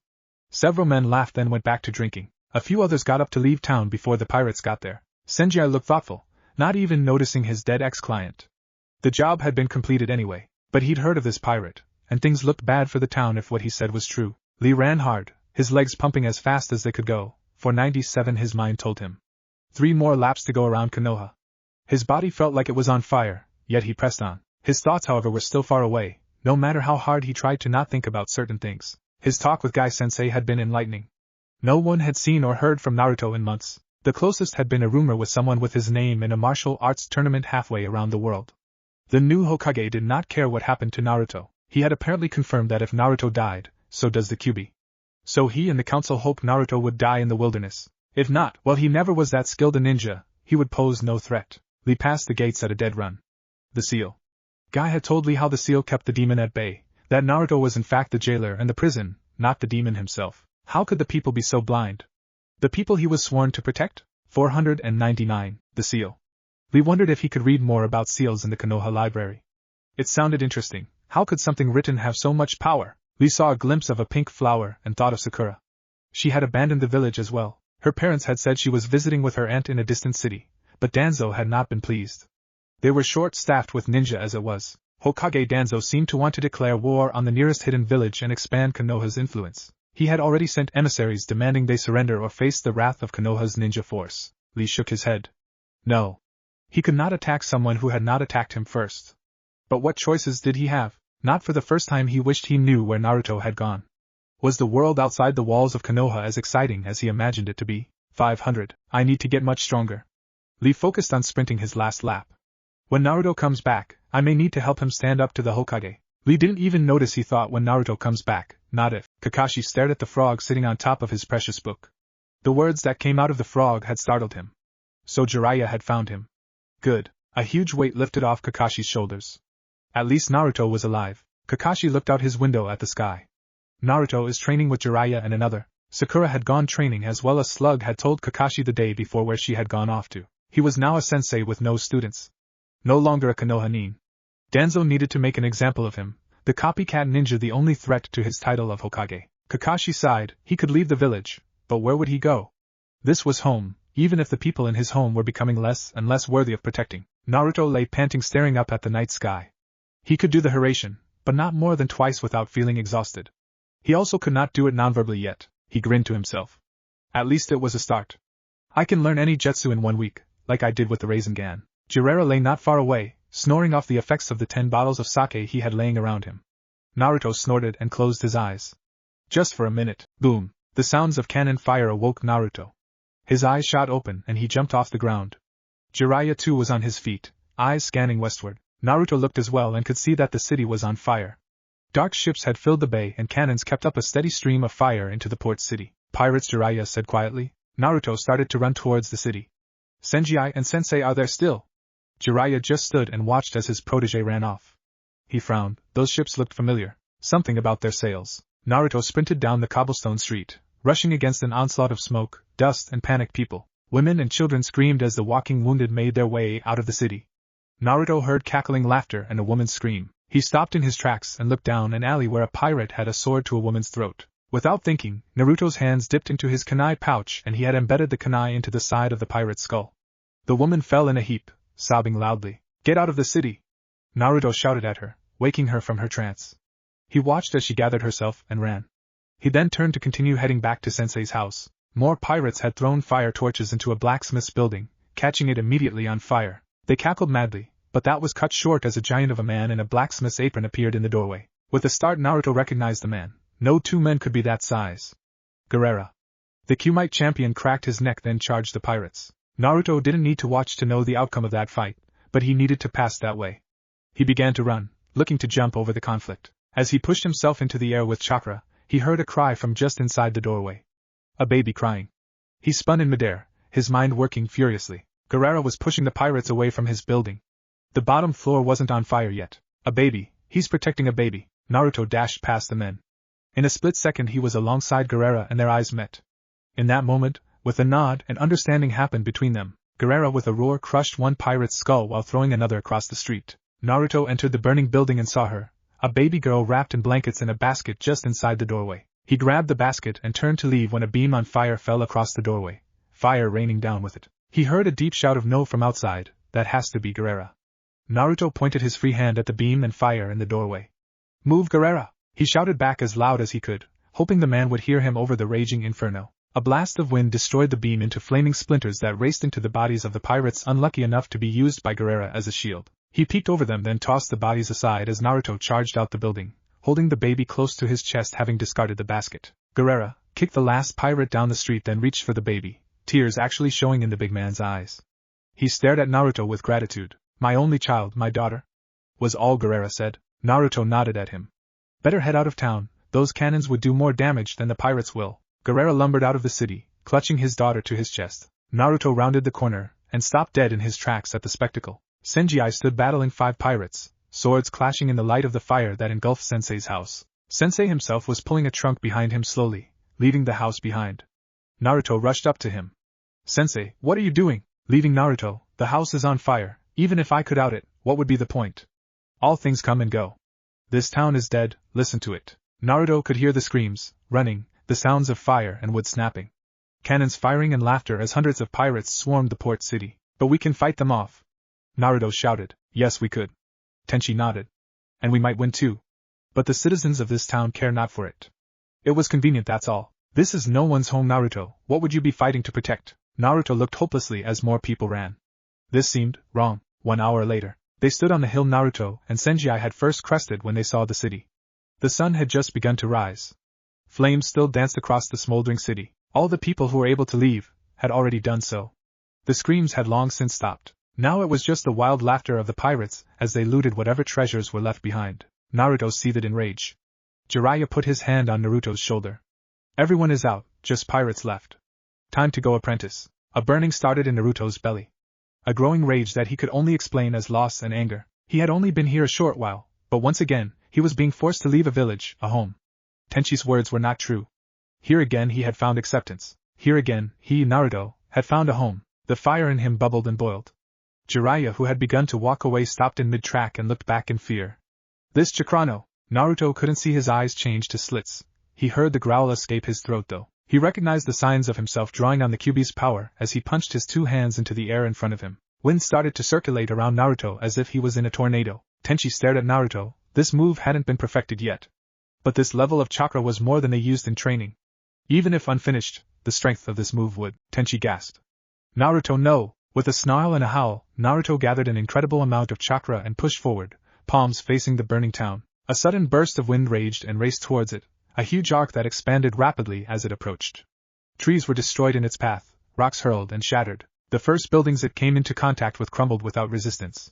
A: Several men laughed then went back to drinking. A few others got up to leave town before the pirates got there. Sanji looked thoughtful, not even noticing his dead ex-client. The job had been completed anyway, but he'd heard of this pirate, and things looked bad for the town if what he said was true. Lee ran hard, his legs pumping as fast as they could go, for 97 his mind told him. 3 more laps to go around Konoha. His body felt like it was on fire, yet he pressed on. His thoughts, however, were still far away, no matter how hard he tried to not think about certain things. His talk with Guy-sensei had been enlightening. No one had seen or heard from Naruto in months. The closest had been a rumor with someone with his name in a martial arts tournament halfway around the world. The new Hokage did not care what happened to Naruto. He had apparently confirmed that if Naruto died, so does the Kyuubi. So he and the council hoped Naruto would die in the wilderness. If not, well, he never was that skilled a ninja, he would pose no threat. Lee passed the gates at a dead run. The seal. Guy had told Lee how the seal kept the demon at bay, that Naruto was in fact the jailer and the prison, not the demon himself. How could the people be so blind? The people he was sworn to protect? 499. The seal. Lee wondered if he could read more about seals in the Konoha library. It sounded interesting. How could something written have so much power? Lee saw a glimpse of a pink flower and thought of Sakura. She had abandoned the village as well. Her parents had said she was visiting with her aunt in a distant city, but Danzo had not been pleased. They were short-staffed with ninja as it was. Hokage Danzo seemed to want to declare war on the nearest hidden village and expand Konoha's influence. He had already sent emissaries demanding they surrender or face the wrath of Konoha's ninja force. Lee shook his head. No. He could not attack someone who had not attacked him first. But what choices did he have? Not for the first time he wished he knew where Naruto had gone. Was the world outside the walls of Konoha as exciting as he imagined it to be? 500. I need to get much stronger. Lee focused on sprinting his last lap. When Naruto comes back, I may need to help him stand up to the Hokage. Lee didn't even notice, he thought, when Naruto comes back, not if. Kakashi stared at the frog sitting on top of his precious book. The words that came out of the frog had startled him. So Jiraiya had found him. Good. A huge weight lifted off Kakashi's shoulders. At least Naruto was alive. Kakashi looked out his window at the sky. Naruto is training with Jiraiya and another. Sakura had gone training as well as Slug had told Kakashi the day before where she had gone off to. He was now a sensei with no students. No longer a Konoha nin. Danzo needed to make an example of him, the copycat ninja the only threat to his title of Hokage. Kakashi sighed. He could leave the village, but where would he go? This was home, even if the people in his home were becoming less and less worthy of protecting. Naruto lay panting, staring up at the night sky. He could do the Hiraishin, but not more than twice without feeling exhausted. He also could not do it nonverbally yet. He grinned to himself. At least it was a start. I can learn any jutsu in 1 week, like I did with the Rasengan. Jiraiya lay not far away, snoring off the effects of the 10 bottles of sake he had laying around him. Naruto snorted and closed his eyes. Just for a minute. Boom! The sounds of cannon fire awoke Naruto. His eyes shot open and he jumped off the ground. Jiraiya too was on his feet, eyes scanning westward. Naruto looked as well and could see that the city was on fire. Dark ships had filled the bay and cannons kept up a steady stream of fire into the port city. Pirates, Jiraiya said quietly. Naruto started to run towards the city. Sanji and Sensei are there still? Jiraiya just stood and watched as his protege ran off. He frowned. Those ships looked familiar. Something about their sails. Naruto sprinted down the cobblestone street, rushing against an onslaught of smoke, dust and panicked people. Women and children screamed as the walking wounded made their way out of the city. Naruto heard cackling laughter and a woman's scream. He stopped in his tracks and looked down an alley where a pirate had a sword to a woman's throat. Without thinking, Naruto's hands dipped into his kunai pouch and he had embedded the kunai into the side of the pirate's skull. The woman fell in a heap, sobbing loudly. Get out of the city! Naruto shouted at her. waking her from her trance. He watched as she gathered herself and ran. He then turned to continue heading back to Sensei's house. More pirates had thrown fire torches into a blacksmith's building, catching it immediately on fire. They cackled madly, but that was cut short as a giant of a man in a blacksmith's apron appeared in the doorway. With a start, Naruto recognized the man. No two men could be that size. Gaara. The Kumite champion cracked his neck, then charged the pirates. Naruto didn't need to watch to know the outcome of that fight, but he needed to pass that way. He began to run, looking to jump over the conflict. As he pushed himself into the air with chakra, he heard a cry from just inside the doorway. A baby crying. He spun in midair, his mind working furiously. Gaara was pushing the pirates away from his building. The bottom floor wasn't on fire yet. A baby, he's protecting a baby. Naruto dashed past the men. In a split second he was alongside Gaara and their eyes met. In that moment, with a nod, an understanding happened between them. Gaara with a roar crushed one pirate's skull while throwing another across the street. Naruto entered the burning building and saw her, a baby girl wrapped in blankets in a basket just inside the doorway. He grabbed the basket and turned to leave when a beam on fire fell across the doorway, fire raining down with it. He heard a deep shout of no from outside. That has to be Gaara. Naruto pointed his free hand at the beam and fire in the doorway. Move, Gaara! He shouted back as loud as he could, hoping the man would hear him over the raging inferno. A blast of wind destroyed the beam into flaming splinters that raced into the bodies of the pirates unlucky enough to be used by Gaara as a shield. He peeked over them, then tossed the bodies aside as Naruto charged out the building, holding the baby close to his chest having discarded the basket. Gaara kicked the last pirate down the street, then reached for the baby, tears actually showing in the big man's eyes. He stared at Naruto with gratitude. My only child, my daughter? Was all Gaara said. Naruto nodded at him. Better head out of town, those cannons would do more damage than the pirates will. Gaara lumbered out of the city, clutching his daughter to his chest. Naruto rounded the corner, and stopped dead in his tracks at the spectacle. Sanji stood battling 5 pirates, swords clashing in the light of the fire that engulfed Sensei's house. Sensei himself was pulling a trunk behind him slowly, leaving the house behind. Naruto rushed up to him. Sensei, what are you doing? Leaving Naruto, the house is on fire. Even if I could out it, what would be the point? All things come and go. This town is dead, listen to it. Naruto could hear the screams, running, the sounds of fire and wood snapping. Cannons firing and laughter as hundreds of pirates swarmed the port city. But we can fight them off. Naruto shouted. Yes, we could. Tenchi nodded. And we might win too. But the citizens of this town care not for it. It was convenient, that's all. This is no one's home, Naruto. What would you be fighting to protect? Naruto looked hopelessly as more people ran. This seemed wrong. 1 hour later, they stood on the hill Naruto and Sanji had first crested when they saw the city. The sun had just begun to rise. Flames still danced across the smoldering city. All the people who were able to leave had already done so. The screams had long since stopped. Now it was just the wild laughter of the pirates as they looted whatever treasures were left behind. Naruto seethed in rage. Jiraiya put his hand on Naruto's shoulder. Everyone is out, just pirates left. Time to go, apprentice. A burning started in Naruto's belly. A growing rage that he could only explain as loss and anger. He had only been here a short while, but once again, he was being forced to leave a village, a home. Tenchi's words were not true. Here again he had found acceptance. Here again, he, Naruto, had found a home. The fire in him bubbled and boiled. Jiraiya, who had begun to walk away, stopped in mid-track and looked back in fear. This Chakrano! Naruto couldn't see his eyes change to slits. He heard the growl escape his throat though. He recognized the signs of himself drawing on the Kyuubi's power as he punched his 2 hands into the air in front of him. Wind started to circulate around Naruto as if he was in a tornado. Tenchi stared at Naruto. This move hadn't been perfected yet. But this level of chakra was more than they used in training. Even if unfinished, the strength of this move would. Tenchi gasped. Naruto, no! With a snarl and a howl, Naruto gathered an incredible amount of chakra and pushed forward, palms facing the burning town. A sudden burst of wind raged and raced towards it, a huge arc that expanded rapidly as it approached. Trees were destroyed in its path, rocks hurled and shattered. The first buildings it came into contact with crumbled without resistance.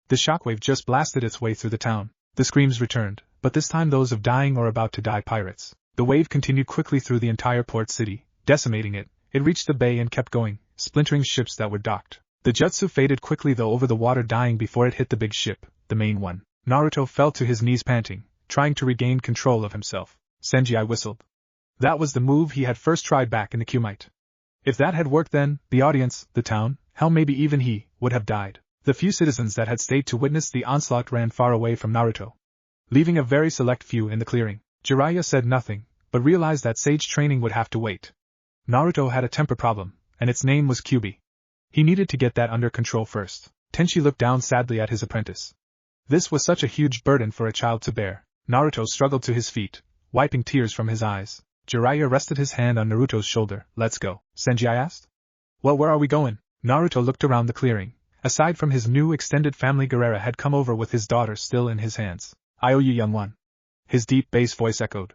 A: The shockwave just blasted its way through the town. The screams returned, but this time those of dying or about to die pirates. The wave continued quickly through the entire port city, decimating it. It reached the bay and kept going, splintering ships that were docked. The jutsu faded quickly though over the water, dying before it hit the big ship, the main one. Naruto fell to his knees panting, trying to regain control of himself. Sanji whistled. That was the move he had first tried back in the Kumite. If that had worked then, the audience, the town, hell maybe even he, would have died. The few citizens that had stayed to witness the onslaught ran far away from Naruto, leaving a very select few in the clearing. Jiraiya said nothing, but realized that sage training would have to wait. Naruto had a temper problem, and its name was Kyuubi. He needed to get that under control first. Tenchi looked down sadly at his apprentice. This was such a huge burden for a child to bear. Naruto struggled to his feet, wiping tears from his eyes. Jiraiya rested his hand on Naruto's shoulder. Let's go, Sanji asked. Well, where are we going? Naruto looked around the clearing. Aside from his new extended family, Gaara had come over with his daughter still in his hands. I owe you, young one. His deep bass voice echoed.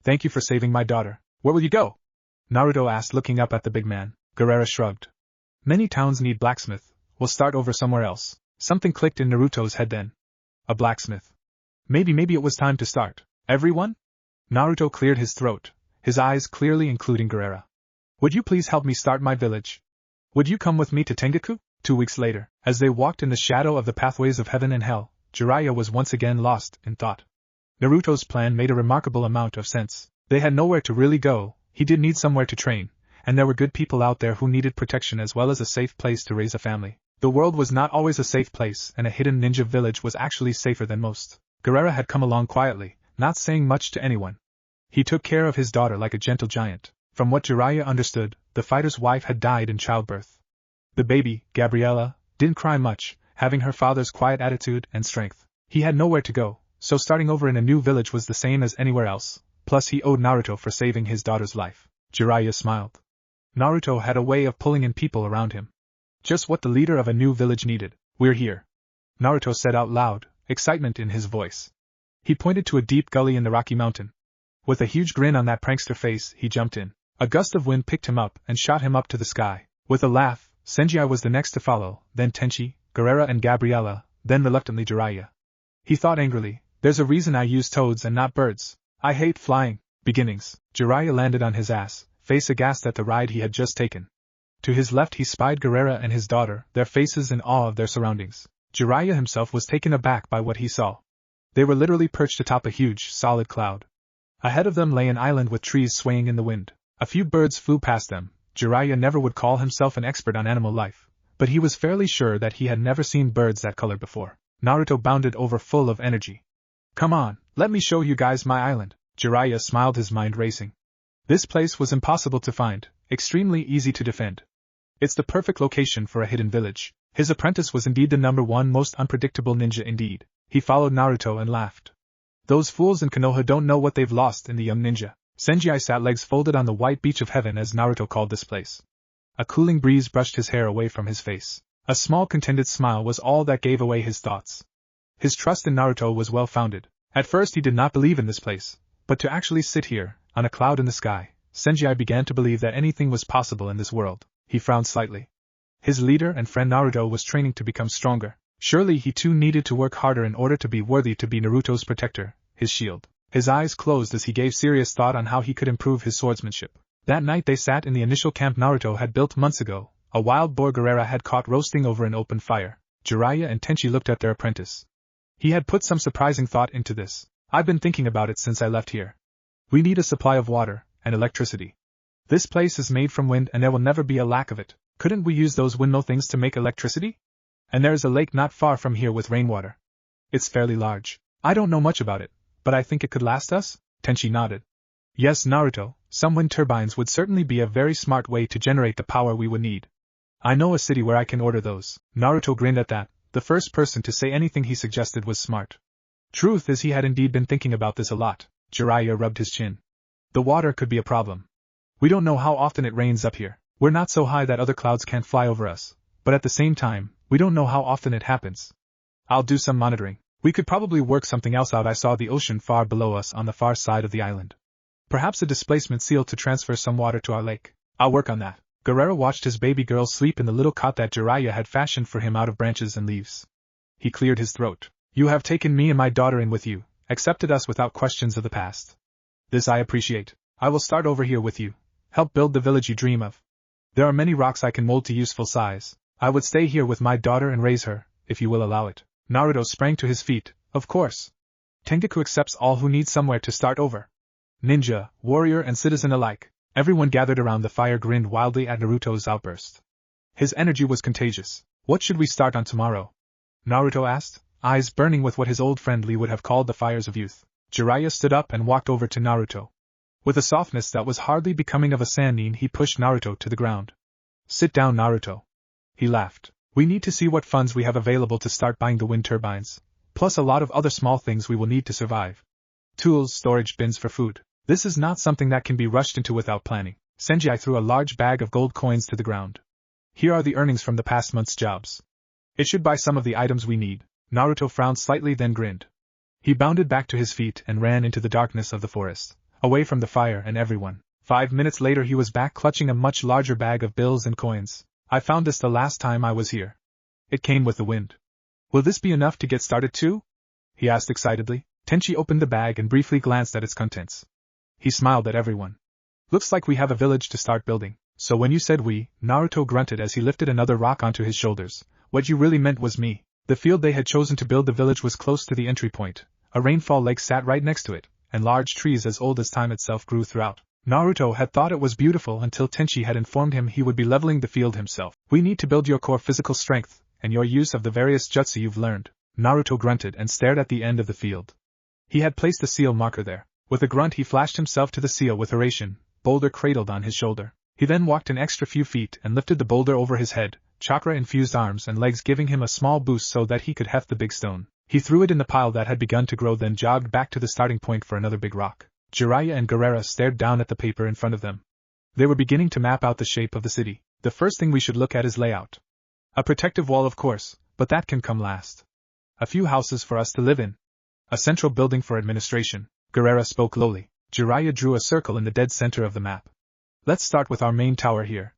A: Thank you for saving my daughter. Where will you go? Naruto asked, looking up at the big man. Gaara shrugged. Many towns need blacksmith. We'll start over somewhere else. Something clicked in Naruto's head then. A blacksmith. Maybe it was time to start. Everyone? Naruto cleared his throat, his eyes clearly including Gaara. Would you please help me start my village? Would you come with me to Tangoku? 2 weeks later, as they walked in the shadow of the pathways of heaven and hell, Jiraiya was once again lost in thought. Naruto's plan made a remarkable amount of sense. They had nowhere to really go, he did need somewhere to train, and there were good people out there who needed protection as well as a safe place to raise a family. The world was not always a safe place, and a hidden ninja village was actually safer than most. Gaara had come along quietly, not saying much to anyone. He took care of his daughter like a gentle giant. From what Jiraiya understood, the fighter's wife had died in childbirth. The baby, Gabriella, didn't cry much, having her father's quiet attitude and strength. He had nowhere to go, so starting over in a new village was the same as anywhere else, plus he owed Naruto for saving his daughter's life. Jiraiya smiled. Naruto had a way of pulling in people around him. Just what the leader of a new village needed. We're here. Naruto said out loud, excitement in his voice. He pointed to a deep gully in the Rocky Mountain. With a huge grin on that prankster face, he jumped in. A gust of wind picked him up and shot him up to the sky. With a laugh, Sanji was the next to follow, then Tenchi, Gaara and Gabriella, then reluctantly Jiraiya. He thought angrily, there's a reason I use toads and not birds. I hate flying. Beginnings. Jiraiya landed on his ass, face aghast at the ride he had just taken. To his left he spied Gaara and his daughter, their faces in awe of their surroundings. Jiraiya himself was taken aback by what he saw. They were literally perched atop a huge, solid cloud. Ahead of them lay an island with trees swaying in the wind. A few birds flew past them. Jiraiya never would call himself an expert on animal life, but he was fairly sure that he had never seen birds that color before. Naruto bounded over full of energy. Come on, let me show you guys my island. Jiraiya smiled, his mind racing. This place was impossible to find, extremely easy to defend. It's the perfect location for a hidden village. His apprentice was indeed the #1 most unpredictable ninja indeed. He followed Naruto and laughed. Those fools in Konoha don't know what they've lost in the young ninja. Sanji sat legs folded on the white beach of heaven as Naruto called this place. A cooling breeze brushed his hair away from his face. A small contented smile was all that gave away his thoughts. His trust in Naruto was well founded. At first he did not believe in this place, but to actually sit here, on a cloud in the sky, Sanji began to believe that anything was possible in this world. He frowned slightly. His leader and friend Naruto was training to become stronger. Surely he too needed to work harder in order to be worthy to be Naruto's protector, his shield. His eyes closed as he gave serious thought on how he could improve his swordsmanship. That night they sat in the initial camp Naruto had built months ago. A wild boar Gaara had caught roasting over an open fire. Jiraiya and Tenchi looked at their apprentice. He had put some surprising thought into this. I've been thinking about it since I left here. We need a supply of water and electricity. This place is made from wind and there will never be a lack of it. Couldn't we use those windmill things to make electricity? And there is a lake not far from here with rainwater. It's fairly large. I don't know much about it, but I think it could last us? Tenchi nodded. Yes, Naruto, some wind turbines would certainly be a very smart way to generate the power we would need. I know a city where I can order those. Naruto grinned at that. The first person to say anything he suggested was smart. Truth is he had indeed been thinking about this a lot. Jiraiya rubbed his chin. The water could be a problem. We don't know how often it rains up here. We're not so high that other clouds can't fly over us, but at the same time, we don't know how often it happens. I'll do some monitoring. We could probably work something else out. I saw the ocean far below us on the far side of the island. Perhaps a displacement seal to transfer some water to our lake. I'll work on that. Gaara watched his baby girl sleep in the little cot that Jiraiya had fashioned for him out of branches and leaves. He cleared his throat. You have taken me and my daughter in with you, accepted us without questions of the past. This I appreciate. I will start over here with you. Help build the village you dream of. There are many rocks I can mold to useful size. I would stay here with my daughter and raise her, if you will allow it. Naruto sprang to his feet. Of course. Tengoku accepts all who need somewhere to start over. Ninja, warrior and citizen alike. Everyone gathered around the fire grinned wildly at Naruto's outburst. His energy was contagious. What should we start on tomorrow? Naruto asked, eyes burning with what his old friend Lee would have called the fires of youth. Jiraiya stood up and walked over to Naruto. With a softness that was hardly becoming of a Sannin, he pushed Naruto to the ground. Sit down, Naruto. He laughed. We need to see what funds we have available to start buying the wind turbines. plus a lot of other small things we will need to survive. Tools, storage bins for food. This is not something that can be rushed into without planning. Sanji threw a large bag of gold coins to the ground. Here are the earnings from the past month's jobs. It should buy some of the items we need. Naruto frowned slightly, then grinned. He bounded back to his feet and ran into the darkness of the forest, away from the fire and everyone. 5 minutes later he was back clutching a much larger bag of bills and coins. I found this the last time I was here. It came with the wind. Will this be enough to get started too? He asked excitedly. Tenchi opened the bag and briefly glanced at its contents. He smiled at everyone. Looks like we have a village to start building. So when you said we, Naruto grunted as he lifted another rock onto his shoulders. What you really meant was me. The field they had chosen to build the village was close to the entry point. A rainfall lake sat right next to it, and large trees as old as time itself grew throughout. Naruto had thought it was beautiful until Tenchi had informed him he would be leveling the field himself. We need to build your core physical strength, and your use of the various jutsu you've learned. Naruto grunted and stared at the end of the field. He had placed the seal marker there. With a grunt he flashed himself to the seal with Horatian, boulder cradled on his shoulder. He then walked an extra few feet and lifted the boulder over his head, chakra-infused arms and legs giving him a small boost so that he could heft the big stone. He threw it in the pile that had begun to grow, then jogged back to the starting point for another big rock. Jiraiya and Gaara stared down at the paper in front of them. They were beginning to map out the shape of the city. The first thing we should look at is layout. A protective wall, of course, but that can come last. A few houses for us to live in. A central building for administration. Gaara spoke lowly. Jiraiya drew a circle in the dead center of the map. Let's start with our main tower here.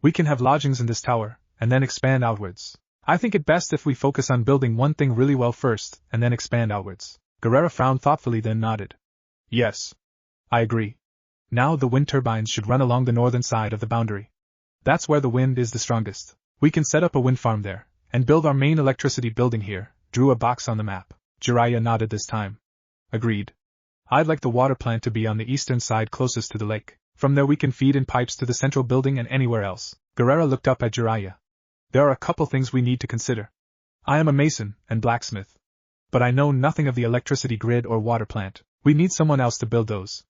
A: We can have lodgings in this tower, and then expand outwards. I think it best if we focus on building one thing really well first, and then expand outwards. Gaara frowned thoughtfully, then nodded. Yes. I agree. Now the wind turbines should run along the northern side of the boundary. That's where the wind is the strongest. We can set up a wind farm there, and build our main electricity building here. Drew a box on the map. Jiraiya nodded this time. Agreed. I'd like the water plant to be on the eastern side closest to the lake. From there we can feed in pipes to the central building and anywhere else. Gaara looked up at Jiraiya. There are a couple things we need to consider. I am a mason and blacksmith. But I know nothing of the electricity grid or water plant. We need someone else to build those.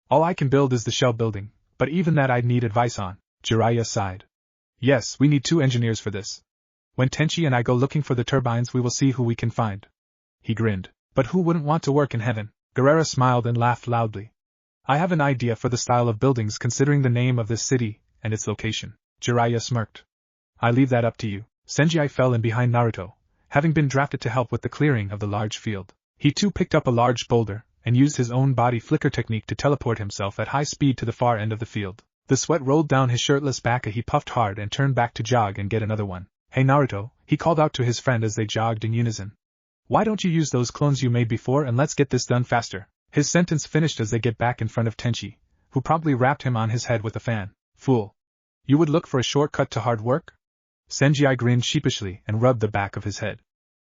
A: All I can build is the shell building, but even that I'd need advice on. Jiraiya sighed. Yes, we need 2 engineers for this. When Tenchi and I go looking for the turbines we will see who we can find. He grinned. But who wouldn't want to work in heaven? Gaara smiled and laughed loudly. I have an idea for the style of buildings considering the name of this city and its location. Jiraiya smirked. I leave that up to you. Sanji fell in behind Naruto, having been drafted to help with the clearing of the large field. He too picked up a large boulder, and used his own body flicker technique to teleport himself at high speed to the far end of the field. The sweat rolled down his shirtless back as he puffed hard and turned back to jog and get another one. Hey Naruto, he called out to his friend as they jogged in unison. Why don't you use those clones you made before and let's get this done faster? His sentence finished as they get back in front of Tenchi, who promptly rapped him on his head with a fan. Fool. You would look for a shortcut to hard work? Sanji grinned sheepishly and rubbed the back of his head.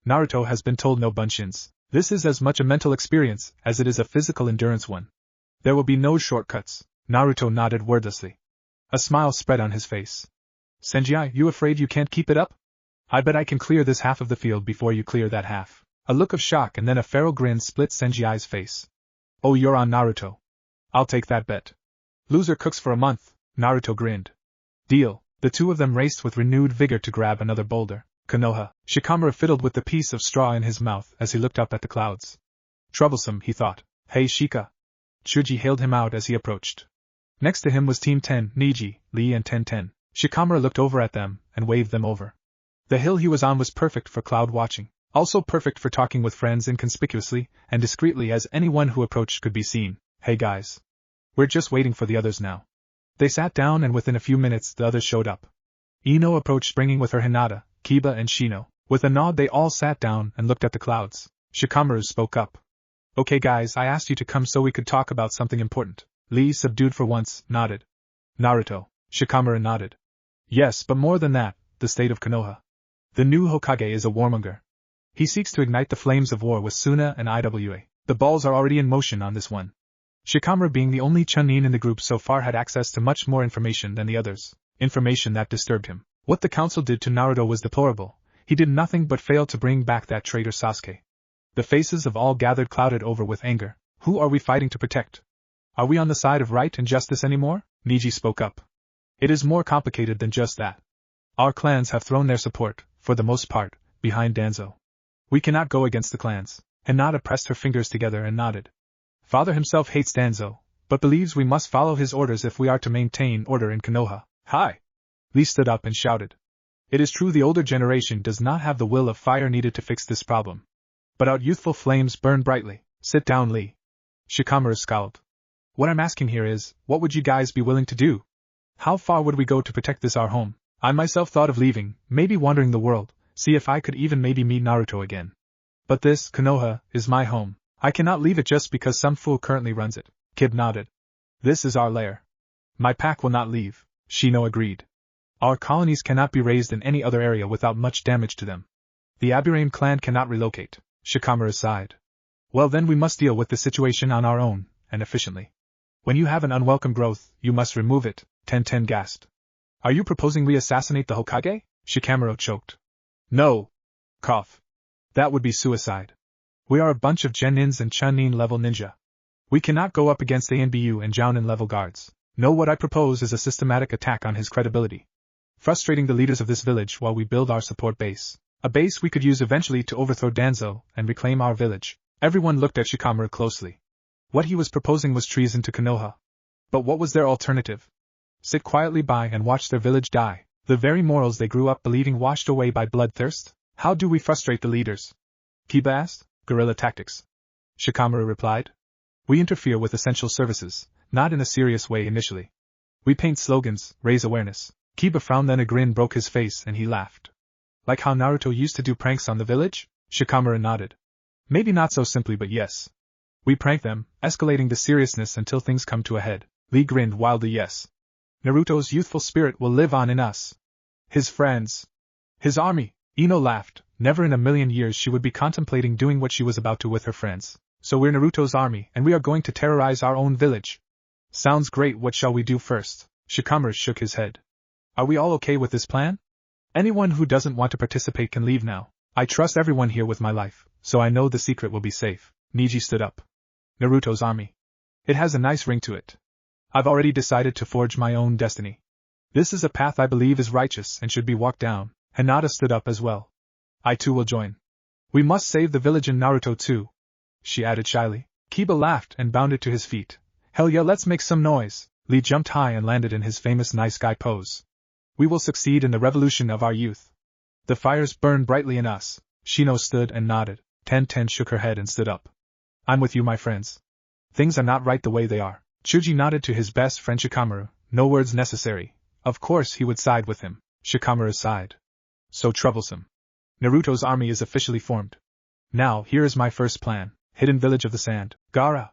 A: Naruto has been told no bunshins. This is as much a mental experience as it is a physical endurance one. There will be no shortcuts. Naruto nodded wordlessly. A smile spread on his face. Sanji, you afraid you can't keep it up? I bet I can clear this half of the field before you clear that half. A look of shock and then a feral grin split Sanji's face. Oh, you're on Naruto. I'll take that bet. Loser cooks for a month. Naruto grinned. Deal. The two of them raced with renewed vigor to grab another boulder. Konoha. Shikamaru fiddled with the piece of straw in his mouth as he looked up at the clouds. Troublesome, he thought. Hey Shika. Chuji hailed him out as he approached. Next to him was Team 10, Niji, Lee and Ten. Shikamaru looked over at them and waved them over. The hill he was on was perfect for cloud watching, also perfect for talking with friends inconspicuously and discreetly as anyone who approached could be seen. Hey guys. We're just waiting for the others now. They sat down and within a few minutes the others showed up. Ino approached bringing with her Hinata, Kiba and Shino. With a nod they all sat down and looked at the clouds. Shikamaru spoke up. Okay guys, I asked you to come so we could talk about something important. Lee, subdued for once, nodded. Naruto. Shikamaru nodded. Yes, but more than that, the state of Konoha. The new Hokage is a warmonger. He seeks to ignite the flames of war with Suna and IWA. The balls are already in motion on this one. Shikamaru, being the only Chunin in the group so far, had access to much more information than the others. Information that disturbed him. What the council did to Naruto was deplorable. He did nothing but fail to bring back that traitor Sasuke. The faces of all gathered clouded over with anger. Who are we fighting to protect? Are we on the side of right and justice anymore? Niji spoke up. It is more complicated than just that. Our clans have thrown their support, for the most part, behind Danzo. We cannot go against the clans. Hinata pressed her fingers together and nodded. Father himself hates Danzo, but believes we must follow his orders if we are to maintain order in Konoha. Hi! Lee stood up and shouted. It is true the older generation does not have the will of fire needed to fix this problem. But our youthful flames burn brightly. Sit down, Lee. Shikamaru scowled. What I'm asking here is, what would you guys be willing to do? How far would we go to protect this our home? I myself thought of leaving, maybe wandering the world, see if I could even maybe meet Naruto again. But this, Konoha, is my home. I cannot leave it just because some fool currently runs it. Kid nodded. This is our lair. My pack will not leave, Shino agreed. Our colonies cannot be raised in any other area without much damage to them. The Aburame clan cannot relocate, Shikamaru sighed. Well then we must deal with the situation on our own, and efficiently. When you have an unwelcome growth, you must remove it, Ten gasped. Are you proposing we assassinate the Hokage? Shikamaru choked. No. Cough. That would be suicide. We are a bunch of Genins and Chunin level ninja. We cannot go up against ANBU and Jounin level guards. No, what I propose is a systematic attack on his credibility. Frustrating the leaders of this village while we build our support base. A base we could use eventually to overthrow Danzo and reclaim our village. Everyone looked at Shikamaru closely. What he was proposing was treason to Konoha. But what was their alternative? Sit quietly by and watch their village die, the very morals they grew up believing washed away by bloodthirst? How do we frustrate the leaders? Kiba asked. Guerrilla tactics. Shikamaru replied. We interfere with essential services, not in a serious way initially. We paint slogans, raise awareness. Kiba frowned, then a grin broke his face and he laughed. Like how Naruto used to do pranks on the village? Shikamaru nodded. Maybe not so simply, but yes. We prank them, escalating the seriousness until things come to a head. Lee grinned wildly. Yes. Naruto's youthful spirit will live on in us. His friends. His army. Ino laughed. Never in a million years she would be contemplating doing what she was about to with her friends. So we're Naruto's army and we are going to terrorize our own village. Sounds great. What shall we do first? Shikamaru shook his head. Are we all okay with this plan? Anyone who doesn't want to participate can leave now. I trust everyone here with my life, so I know the secret will be safe. Niji stood up. Naruto's army. It has a nice ring to it. I've already decided to forge my own destiny. This is a path I believe is righteous and should be walked down. Hinata stood up as well. I too will join. We must save the village and Naruto too, she added shyly. Kiba laughed and bounded to his feet. Hell yeah, let's make some noise. Lee jumped high and landed in his famous nice guy pose. We will succeed in the revolution of our youth. The fires burn brightly in us. Shino stood and nodded. Ten shook her head and stood up. I'm with you, my friends. Things are not right the way they are. Chuji nodded to his best friend Shikamaru. No words necessary. Of course he would side with him. Shikamaru sighed. So troublesome. Naruto's army is officially formed. Now, here is my first plan. Hidden village of the sand. Gaara.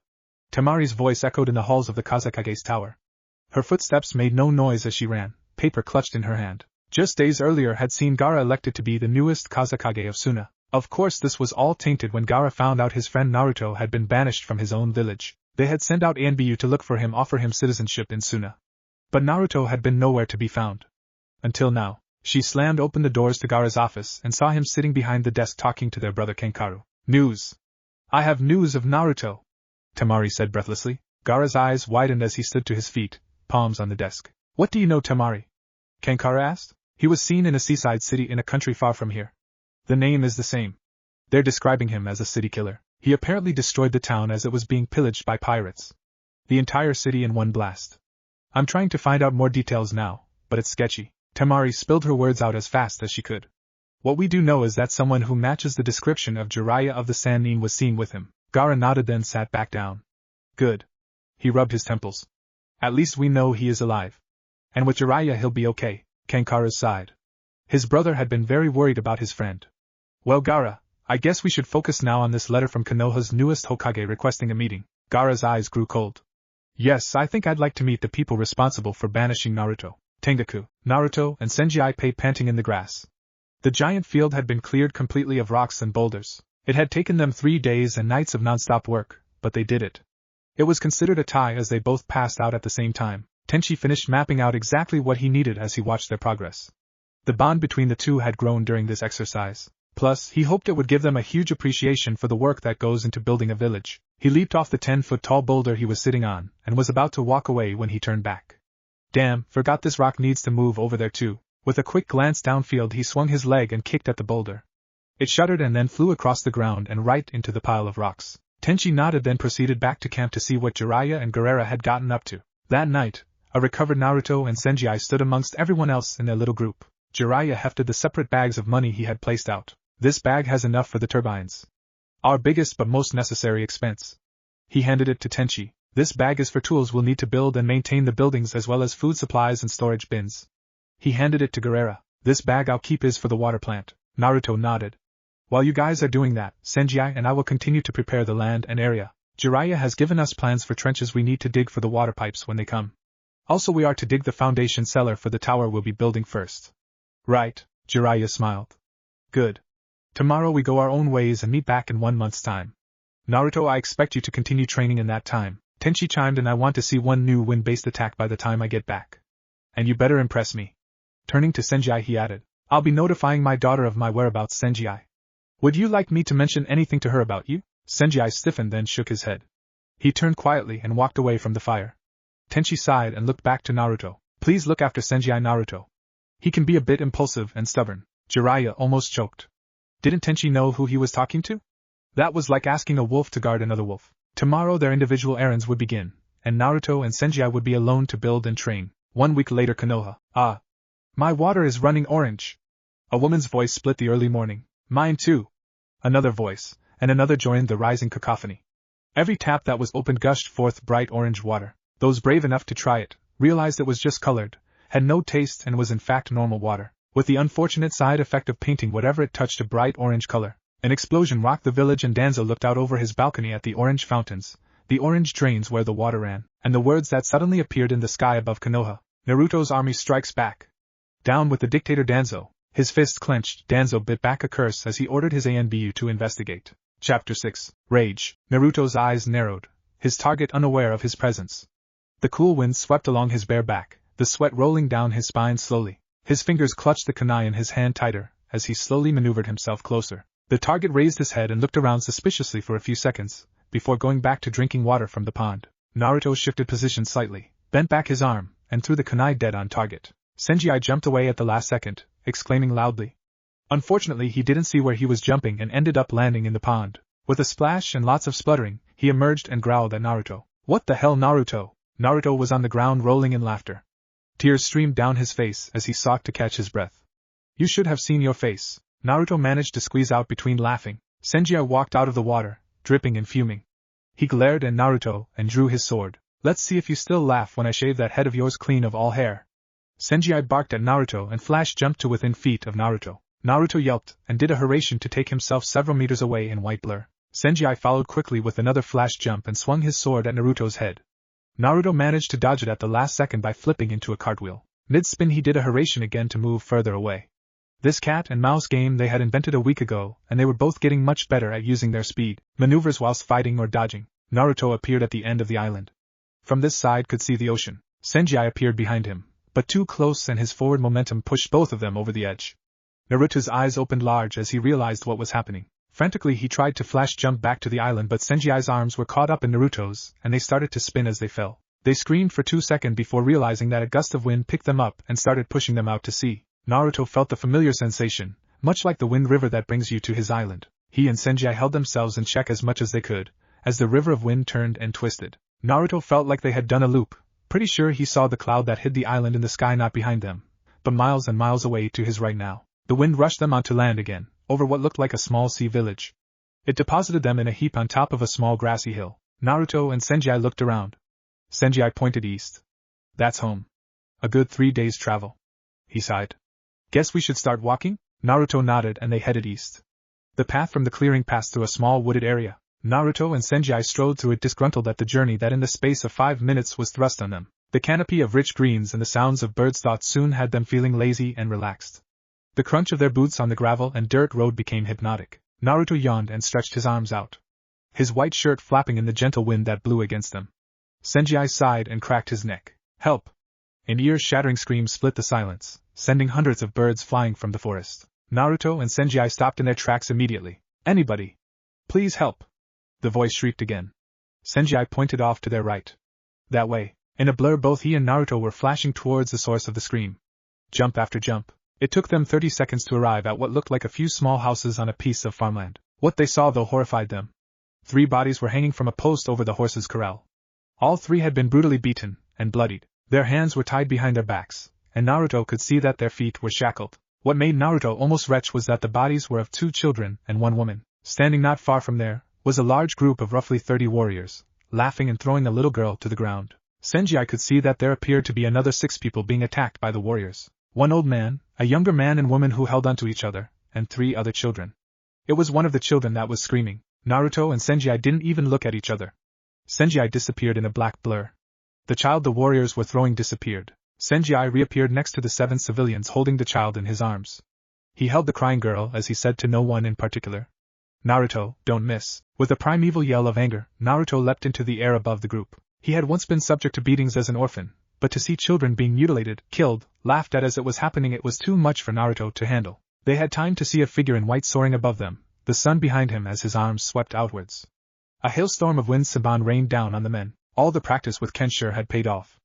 A: Temari's voice echoed in the halls of the Kazekage's tower. Her footsteps made no noise as she ran, paper clutched in her hand. Just days earlier had seen Gaara elected to be the newest Kazekage of Suna. Of course this was all tainted when Gaara found out his friend Naruto had been banished from his own village. They had sent out Anbu to look for him, offer him citizenship in Suna. But Naruto had been nowhere to be found. Until now. She slammed open the doors to Gaara's office and saw him sitting behind the desk talking to their brother Kenkaru. News. I have news of Naruto, Temari said breathlessly. Gaara's eyes widened as he stood to his feet, palms on the desk. What do you know, Temari? Kenkaru asked. He was seen in a seaside city in a country far from here. The name is the same. They're describing him as a city killer. He apparently destroyed the town as it was being pillaged by pirates. The entire city in one blast. I'm trying to find out more details now, but it's sketchy. Temari spilled her words out as fast as she could. What we do know is that someone who matches the description of Jiraiya of the Sannin was seen with him. Gaara nodded, then sat back down. Good. He rubbed his temples. At least we know he is alive. And with Jiraiya he'll be okay. Kenkaru sighed. His brother had been very worried about his friend. Well, Gaara, I guess we should focus now on this letter from Konoha's newest Hokage requesting a meeting. Gaara's eyes grew cold. Yes, I think I'd like to meet the people responsible for banishing Naruto. Tangoku, Naruto, and Sanji lay panting in the grass. The giant field had been cleared completely of rocks and boulders. It had taken them 3 days and nights of non-stop work, but they did it. It was considered a tie as they both passed out at the same time. Tenchi finished mapping out exactly what he needed as he watched their progress. The bond between the two had grown during this exercise. Plus, he hoped it would give them a huge appreciation for the work that goes into building a village. He leaped off the 10-foot-tall boulder he was sitting on, and was about to walk away when he turned back. Damn, forgot this rock needs to move over there too. With a quick glance downfield he swung his leg and kicked at the boulder. It shuddered and then flew across the ground and right into the pile of rocks. Tenchi nodded, then proceeded back to camp to see what Jiraiya and Gaara had gotten up to. That night, a recovered Naruto and Sanji stood amongst everyone else in their little group. Jiraiya hefted the separate bags of money he had placed out. This bag has enough for the turbines. Our biggest but most necessary expense. He handed it to Tenchi. This bag is for tools we'll need to build and maintain the buildings as well as food supplies and storage bins. He handed it to Gaara. This bag I'll keep is for the water plant. Naruto nodded. While you guys are doing that, Sanji and I will continue to prepare the land and area. Jiraiya has given us plans for trenches we need to dig for the water pipes when they come. Also we are to dig the foundation cellar for the tower we'll be building first. Right, Jiraiya smiled. Good. Tomorrow we go our own ways and meet back in 1 month's time. Naruto, I expect you to continue training in that time. Tenchi chimed in. I want to see one new wind-based attack by the time I get back. And you better impress me. Turning to Sanji he added, I'll be notifying my daughter of my whereabouts. Sanji. Would you like me to mention anything to her about you? Sanji stiffened then shook his head. He turned quietly and walked away from the fire. Tenchi sighed and looked back to Naruto. Please look after Sanji. Naruto. He can be a bit impulsive and stubborn. Jiraiya almost choked. Didn't Tenchi know who he was talking to? That was like asking a wolf to guard another wolf. Tomorrow their individual errands would begin, and Naruto and Sanji would be alone to build and train. 1 week later. Konoha. Ah. My water is running orange. A woman's voice split the early morning. Mine too. Another voice, and another joined the rising cacophony. Every tap that was opened gushed forth bright orange water. Those brave enough to try it realized it was just colored, had no taste and was in fact normal water, with the unfortunate side effect of painting whatever it touched a bright orange color. An explosion rocked the village and Danzo looked out over his balcony at the orange fountains, the orange drains where the water ran, and the words that suddenly appeared in the sky above Konoha. Naruto's army strikes back. Down with the dictator Danzo. His fists clenched, Danzo bit back a curse as he ordered his ANBU to investigate. Chapter 6. Rage. Naruto's eyes narrowed, his target unaware of his presence. The cool wind swept along his bare back, the sweat rolling down his spine slowly. His fingers clutched the kunai in his hand tighter, as he slowly maneuvered himself closer. The target raised his head and looked around suspiciously for a few seconds, before going back to drinking water from the pond. Naruto shifted position slightly, bent back his arm, and threw the kunai dead on target. Sanji jumped away at the last second, exclaiming loudly. Unfortunately he didn't see where he was jumping and ended up landing in the pond. With a splash and lots of spluttering, he emerged and growled at Naruto. What the hell, Naruto? Naruto was on the ground rolling in laughter. Tears streamed down his face as he sought to catch his breath. You should have seen your face. Naruto managed to squeeze out between laughing. Sanji walked out of the water, dripping and fuming. He glared at Naruto and drew his sword. Let's see if you still laugh when I shave that head of yours clean of all hair. Sanji barked at Naruto and Flash jumped to within feet of Naruto. Naruto yelped and did a Hiraishin to take himself several meters away in white blur. Sanji followed quickly with another Flash jump and swung his sword at Naruto's head. Naruto managed to dodge it at the last second by flipping into a cartwheel. Mid-spin he did a Hiraishin again to move further away. This cat and mouse game they had invented a week ago, and they were both getting much better at using their speed, maneuvers whilst fighting or dodging. Naruto appeared at the end of the island. From this side could see the ocean. Sanji appeared behind him, but too close and his forward momentum pushed both of them over the edge. Naruto's eyes opened large as he realized what was happening. Frantically he tried to Flash jump back to the island, but Sanji's arms were caught up in Naruto's, and they started to spin as they fell. They screamed for 2 seconds before realizing that a gust of wind picked them up and started pushing them out to sea. Naruto felt the familiar sensation, much like the wind river that brings you to his island. He and Sanji held themselves in check as much as they could, as the river of wind turned and twisted. Naruto felt like they had done a loop. Pretty sure he saw the cloud that hid the island in the sky not behind them, but miles and miles away to his right now. The wind rushed them onto land again, over what looked like a small sea village. It deposited them in a heap on top of a small grassy hill. Naruto and Sanji looked around. Sanji pointed east. That's home. A good 3 days' travel. He sighed. Guess we should start walking? Naruto nodded and they headed east. The path from the clearing passed through a small wooded area. Naruto and Sanji strode through it, disgruntled at the journey that in the space of 5 minutes was thrust on them. The canopy of rich greens and the sounds of birds' thoughts soon had them feeling lazy and relaxed. The crunch of their boots on the gravel and dirt road became hypnotic. Naruto yawned and stretched his arms out, his white shirt flapping in the gentle wind that blew against them. Sanji sighed and cracked his neck. Help! An ear-shattering scream split the silence, sending hundreds of birds flying from the forest. Naruto and Sanji stopped in their tracks immediately. Anybody! Please help! The voice shrieked again. Sanji pointed off to their right. That way. In a blur both he and Naruto were flashing towards the source of the scream. Jump after jump. It took them 30 seconds to arrive at what looked like a few small houses on a piece of farmland. What they saw, though, horrified them. 3 bodies were hanging from a post over the horses' corral. All 3 had been brutally beaten and bloodied. Their hands were tied behind their backs, and Naruto could see that their feet were shackled. What made Naruto almost retch was that the bodies were of 2 children and 1 woman. Standing not far from there was a large group of roughly 30 warriors, laughing and throwing a little girl to the ground. Sanji could see that there appeared to be another 6 people being attacked by the warriors. 1 old man, a younger man and woman who held onto each other, and 3 other children. It was one of the children that was screaming. Naruto and Sanji didn't even look at each other. Sanji disappeared in a black blur. The child the warriors were throwing disappeared. Sanji reappeared next to the 7 civilians holding the child in his arms. He held the crying girl as he said to no one in particular, "Naruto, don't miss." With a primeval yell of anger, Naruto leapt into the air above the group. He had once been subject to beatings as an orphan, but to see children being mutilated, killed, laughed at as it was happening, it was too much for Naruto to handle. They had time to see a figure in white soaring above them, the sun behind him as his arms swept outwards. A hailstorm of wind saban rained down on the men. All the practice with Kenshiro had paid off.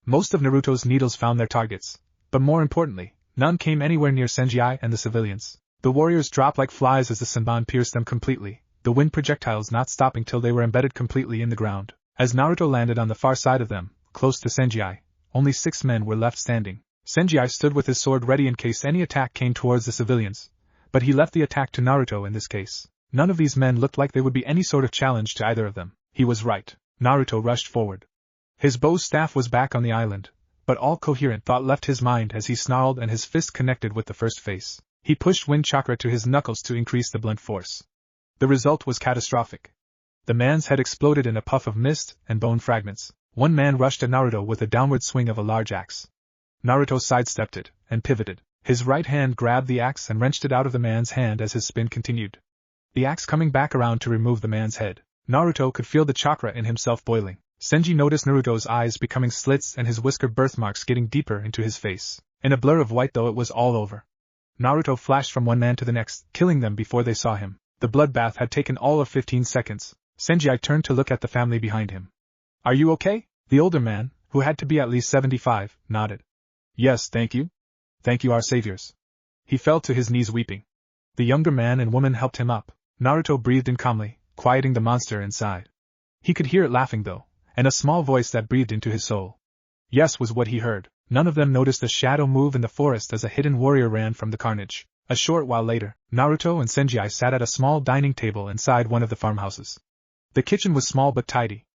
A: Most of Naruto's needles found their targets, but more importantly, none came anywhere near Sanji and the civilians. The warriors dropped like flies as the saban pierced them completely, the wind projectiles not stopping till they were embedded completely in the ground. As Naruto landed on the far side of them, close to Sanji, only 6 men were left standing. Sanji stood with his sword ready in case any attack came towards the civilians, but he left the attack to Naruto in this case. None of these men looked like they would be any sort of challenge to either of them. He was right. Naruto rushed forward. His bow staff was back on the island, but all coherent thought left his mind as he snarled and his fist connected with the first face. He pushed wind chakra to his knuckles to increase the blunt force. The result was catastrophic. The man's head exploded in a puff of mist and bone fragments. 1 man rushed at Naruto with a downward swing of a large axe. Naruto sidestepped it and pivoted. His right hand grabbed the axe and wrenched it out of the man's hand as his spin continued. The axe coming back around to remove the man's head. Naruto could feel the chakra in himself boiling. Sanji noticed Naruto's eyes becoming slits and his whisker birthmarks getting deeper into his face. In a blur of white, though, it was all over. Naruto flashed from one man to the next, killing them before they saw him. The bloodbath had taken all of 15 seconds. Sanji turned to look at the family behind him. "Are you okay?" The older man, who had to be at least 75, nodded. "Yes, thank you. Thank you, our saviors." He fell to his knees weeping. The younger man and woman helped him up. Naruto breathed in calmly, quieting the monster inside. He could hear it laughing, though, and a small voice that breathed into his soul. "Yes," was what he heard. None of them noticed a shadow move in the forest as a hidden warrior ran from the carnage. A short while later, Naruto and Sanji sat at a small dining table inside one of the farmhouses. The kitchen was small but tidy.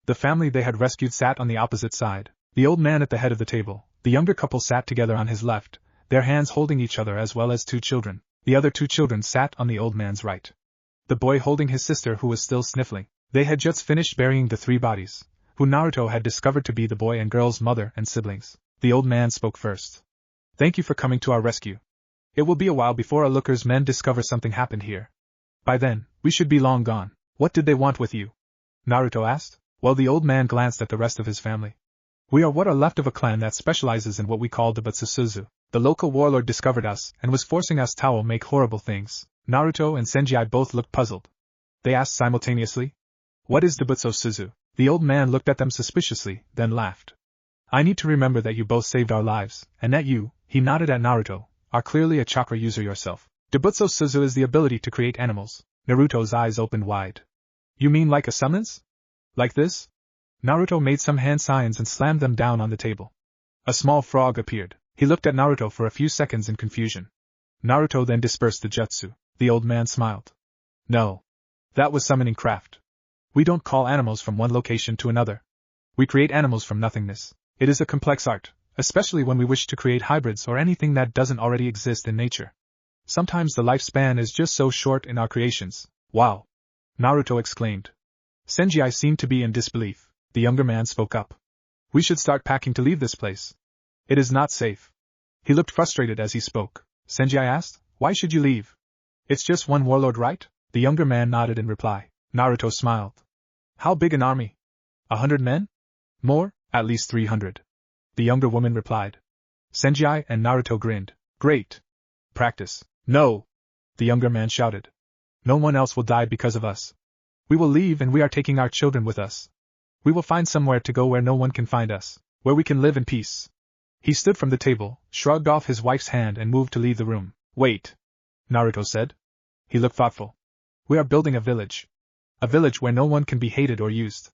A: The family they had rescued sat on the opposite side, the old man at the head of the table. The younger couple sat together on his left, their hands holding each other, as well as 2 children. The other 2 children sat on the old man's right. The boy holding his sister, who was still sniffling. They had just finished burying the 3 bodies, who Naruto had discovered to be the boy and girl's mother and siblings. The old man spoke first. "Thank you for coming to our rescue. It will be a while before our lookers' men discover something happened here. By then, we should be long gone." "What did they want with you?" Naruto asked. Well, the old man glanced at the rest of his family. "We are what are left of a clan that specializes in what we call Debutsusuzu. The local warlord discovered us and was forcing us to make horrible things." Naruto and Sanji both looked puzzled. They asked simultaneously, "What is Debutsusuzu?" The old man looked at them suspiciously, then laughed. "I need to remember that you both saved our lives, and that you," he nodded at Naruto, "are clearly a chakra user yourself. Debutsusuzu is the ability to create animals." Naruto's eyes opened wide. "You mean like a summons? Like this?" Naruto made some hand signs and slammed them down on the table. A small frog appeared. He looked at Naruto for a few seconds in confusion. Naruto then dispersed the jutsu. The old man smiled. "No. That was summoning craft. We don't call animals from one location to another. We create animals from nothingness. It is a complex art, especially when we wish to create hybrids or anything that doesn't already exist in nature. Sometimes the lifespan is just so short in our creations." "Wow!" Naruto exclaimed. Sanji seemed to be in disbelief. The younger man spoke up. "We should start packing to leave this place. It is not safe." He looked frustrated as he spoke. Sanji asked, "Why should you leave? It's just one warlord, right?" The younger man nodded in reply. Naruto smiled. "How big an army? 100 men? More? At least 300. The younger woman replied. Sanji and Naruto grinned. "Great. Practice." "No!" the younger man shouted. "No one else will die because of us. We will leave, and we are taking our children with us. We will find somewhere to go where no one can find us, where we can live in peace." He stood from the table, shrugged off his wife's hand and moved to leave the room. Wait, Naruto said. He looked thoughtful. We are building a village. A village where no one can be hated or used.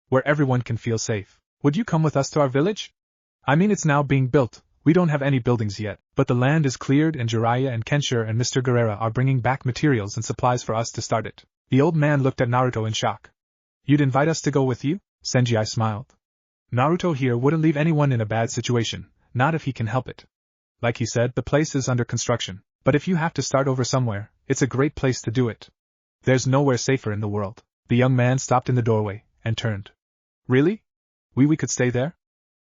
A: Where everyone can feel safe. Would you come with us to our village? I mean, it's now being built. We don't have any buildings yet, but the land is cleared and Jiraiya and Kenshiro and Mr. Gaara are bringing back materials and supplies for us to start it. The old man looked at Naruto in shock. You'd invite us to go with you? Sanji smiled. Naruto here wouldn't leave anyone in a bad situation, not if he can help it. Like he said, the place is under construction, but if you have to start over somewhere, it's a great place to do it. There's nowhere safer in the world. The young man stopped in the doorway, and turned. Really? We could stay there?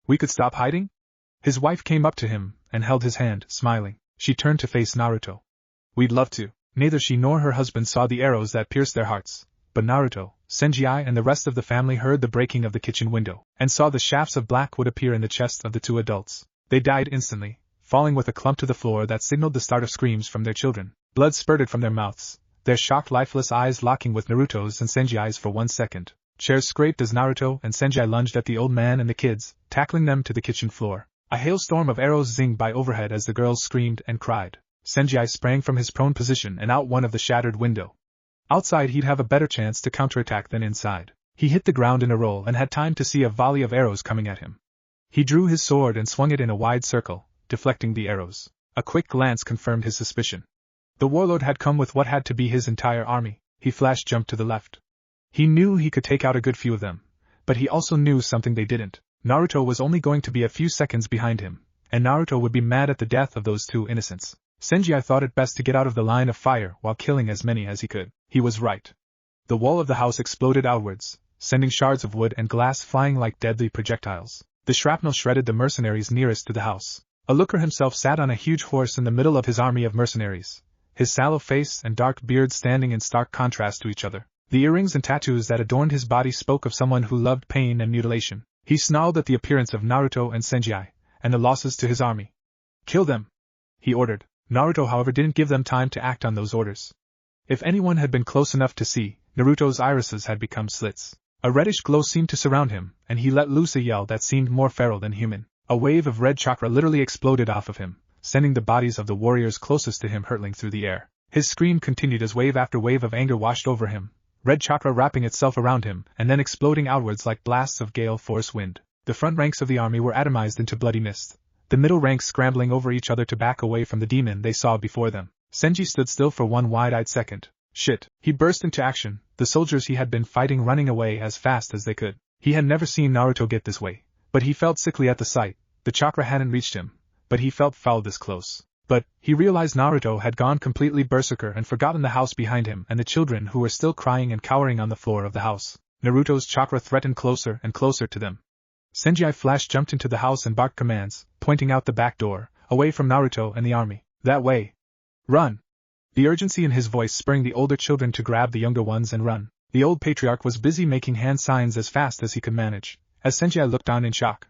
A: We could stop hiding? His wife came up to him, and held his hand, smiling. She turned to face Naruto. We'd love to. Neither she nor her husband saw the arrows that pierced their hearts, but Naruto, Sanji and the rest of the family heard the breaking of the kitchen window, and saw the shafts of black wood appear in the chests of the two adults. They died instantly, falling with a clump to the floor that signaled the start of screams from their children. Blood spurted from their mouths, their shocked lifeless eyes locking with Naruto's and Sanji's for 1 second. Chairs scraped as Naruto and Sanji lunged at the old man and the kids, tackling them to the kitchen floor. A hailstorm of arrows zinged by overhead as the girls screamed and cried. Sanji sprang from his prone position and out one of the shattered window. Outside he'd have a better chance to counterattack than inside. He hit the ground in a roll and had time to see a volley of arrows coming at him. He drew his sword and swung it in a wide circle, deflecting the arrows. A quick glance confirmed his suspicion. The warlord had come with what had to be his entire army. He flash-jumped to the left. He knew he could take out a good few of them, but he also knew something they didn't. Naruto was only going to be a few seconds behind him, and Naruto would be mad at the death of those two innocents. Sanji thought it best to get out of the line of fire while killing as many as he could. He was right. The wall of the house exploded outwards, sending shards of wood and glass flying like deadly projectiles. The shrapnel shredded the mercenaries nearest to the house. A looker himself sat on a huge horse in the middle of his army of mercenaries, his sallow face and dark beard standing in stark contrast to each other. The earrings and tattoos that adorned his body spoke of someone who loved pain and mutilation. He snarled at the appearance of Naruto and Sanji, and the losses to his army. Kill them, he ordered. Naruto, however, didn't give them time to act on those orders. If anyone had been close enough to see, Naruto's irises had become slits. A reddish glow seemed to surround him, and he let loose a yell that seemed more feral than human. A wave of red chakra literally exploded off of him, sending the bodies of the warriors closest to him hurtling through the air. His scream continued as wave after wave of anger washed over him, red chakra wrapping itself around him, and then exploding outwards like blasts of gale force wind. The front ranks of the army were atomized into bloody mist, the middle ranks scrambling over each other to back away from the demon they saw before them. Sanji stood still for one wide-eyed second. Shit! He burst into action, the soldiers he had been fighting running away as fast as they could. He had never seen Naruto get this way, but he felt sickly at the sight. The chakra hadn't reached him, but he felt foul this close. But he realized Naruto had gone completely berserker and forgotten the house behind him and the children who were still crying and cowering on the floor of the house. Naruto's chakra threatened closer and closer to them. Sanji flash jumped into the house and barked commands, pointing out the back door, away from Naruto and the army. That way. Run! The urgency in his voice spurring the older children to grab the younger ones and run. The old patriarch was busy making hand signs as fast as he could manage, as Sanji looked on in shock.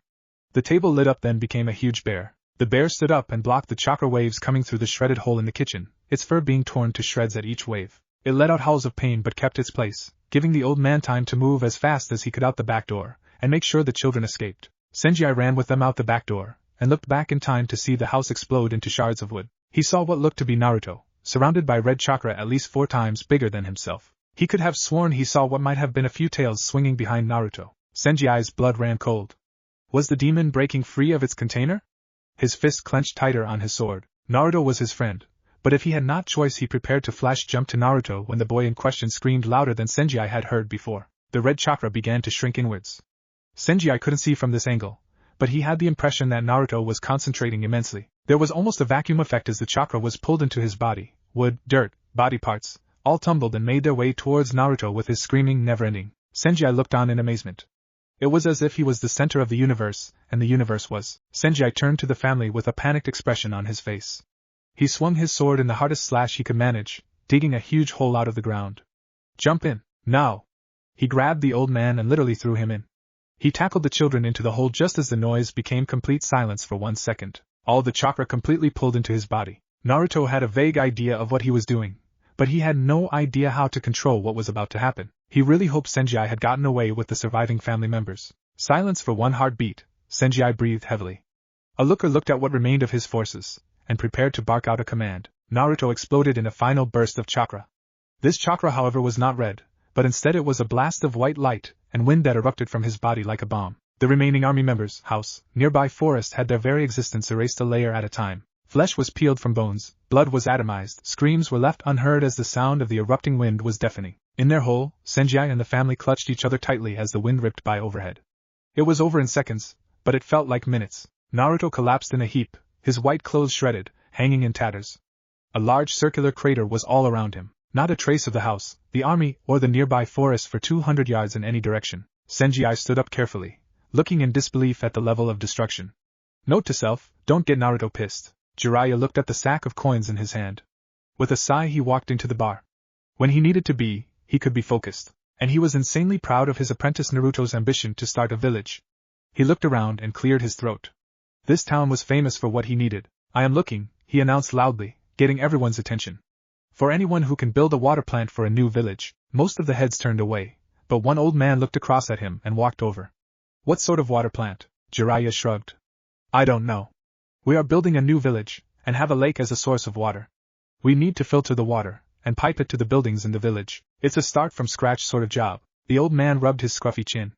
A: The table lit up then became a huge bear. The bear stood up and blocked the chakra waves coming through the shredded hole in the kitchen, its fur being torn to shreds at each wave. It let out howls of pain but kept its place, giving the old man time to move as fast as he could out the back door, and make sure the children escaped. Sanji ran with them out the back door, and looked back in time to see the house explode into shards of wood. He saw what looked to be Naruto, surrounded by red chakra at least 4 times bigger than himself. He could have sworn he saw what might have been a few tails swinging behind Naruto. Sanji's blood ran cold. Was the demon breaking free of its container? His fist clenched tighter on his sword. Naruto was his friend, but if he had not choice he prepared to flash jump to Naruto when the boy in question screamed louder than Sanji had heard before. The red chakra began to shrink inwards. Sanji couldn't see from this angle, but he had the impression that Naruto was concentrating immensely. There was almost a vacuum effect as the chakra was pulled into his body. Wood, dirt, body parts, all tumbled and made their way towards Naruto with his screaming never ending. Sanji looked on in amazement. It was as if he was the center of the universe, and the universe was. Sanji turned to the family with a panicked expression on his face. He swung his sword in the hardest slash he could manage, digging a huge hole out of the ground. Jump in, now! He grabbed the old man and literally threw him in. He tackled the children into the hole just as the noise became complete silence for 1 second. All the chakra completely pulled into his body. Naruto had a vague idea of what he was doing, but he had no idea how to control what was about to happen. He really hoped Sanji had gotten away with the surviving family members. Silence for 1 heartbeat. Sanji breathed heavily. A looker looked at what remained of his forces, and prepared to bark out a command. Naruto exploded in a final burst of chakra. This chakra, however, was not red, but instead it was a blast of white light and wind that erupted from his body like a bomb. The remaining army members' house, nearby forest had their very existence erased a layer at a time. Flesh was peeled from bones, blood was atomized, screams were left unheard as the sound of the erupting wind was deafening. In their hole, Sanji and the family clutched each other tightly as the wind ripped by overhead. It was over in seconds, but it felt like minutes. Naruto collapsed in a heap, his white clothes shredded, hanging in tatters. A large circular crater was all around him, not a trace of the house, the army, or the nearby forest for 200 yards in any direction. Sanji stood up carefully, looking in disbelief at the level of destruction. Note to self, don't get Naruto pissed. Jiraiya looked at the sack of coins in his hand. With a sigh he walked into the bar. When he needed to be, he could be focused, and he was insanely proud of his apprentice Naruto's ambition to start a village. He looked around and cleared his throat. This town was famous for what he needed. I am looking, he announced loudly, getting everyone's attention. For anyone who can build a water plant for a new village. Most of the heads turned away, but one old man looked across at him and walked over. What sort of water plant? Jiraiya shrugged. I don't know. We are building a new village, and have a lake as a source of water. We need to filter the water, and pipe it to the buildings in the village. It's a start from scratch sort of job. The old man rubbed his scruffy chin.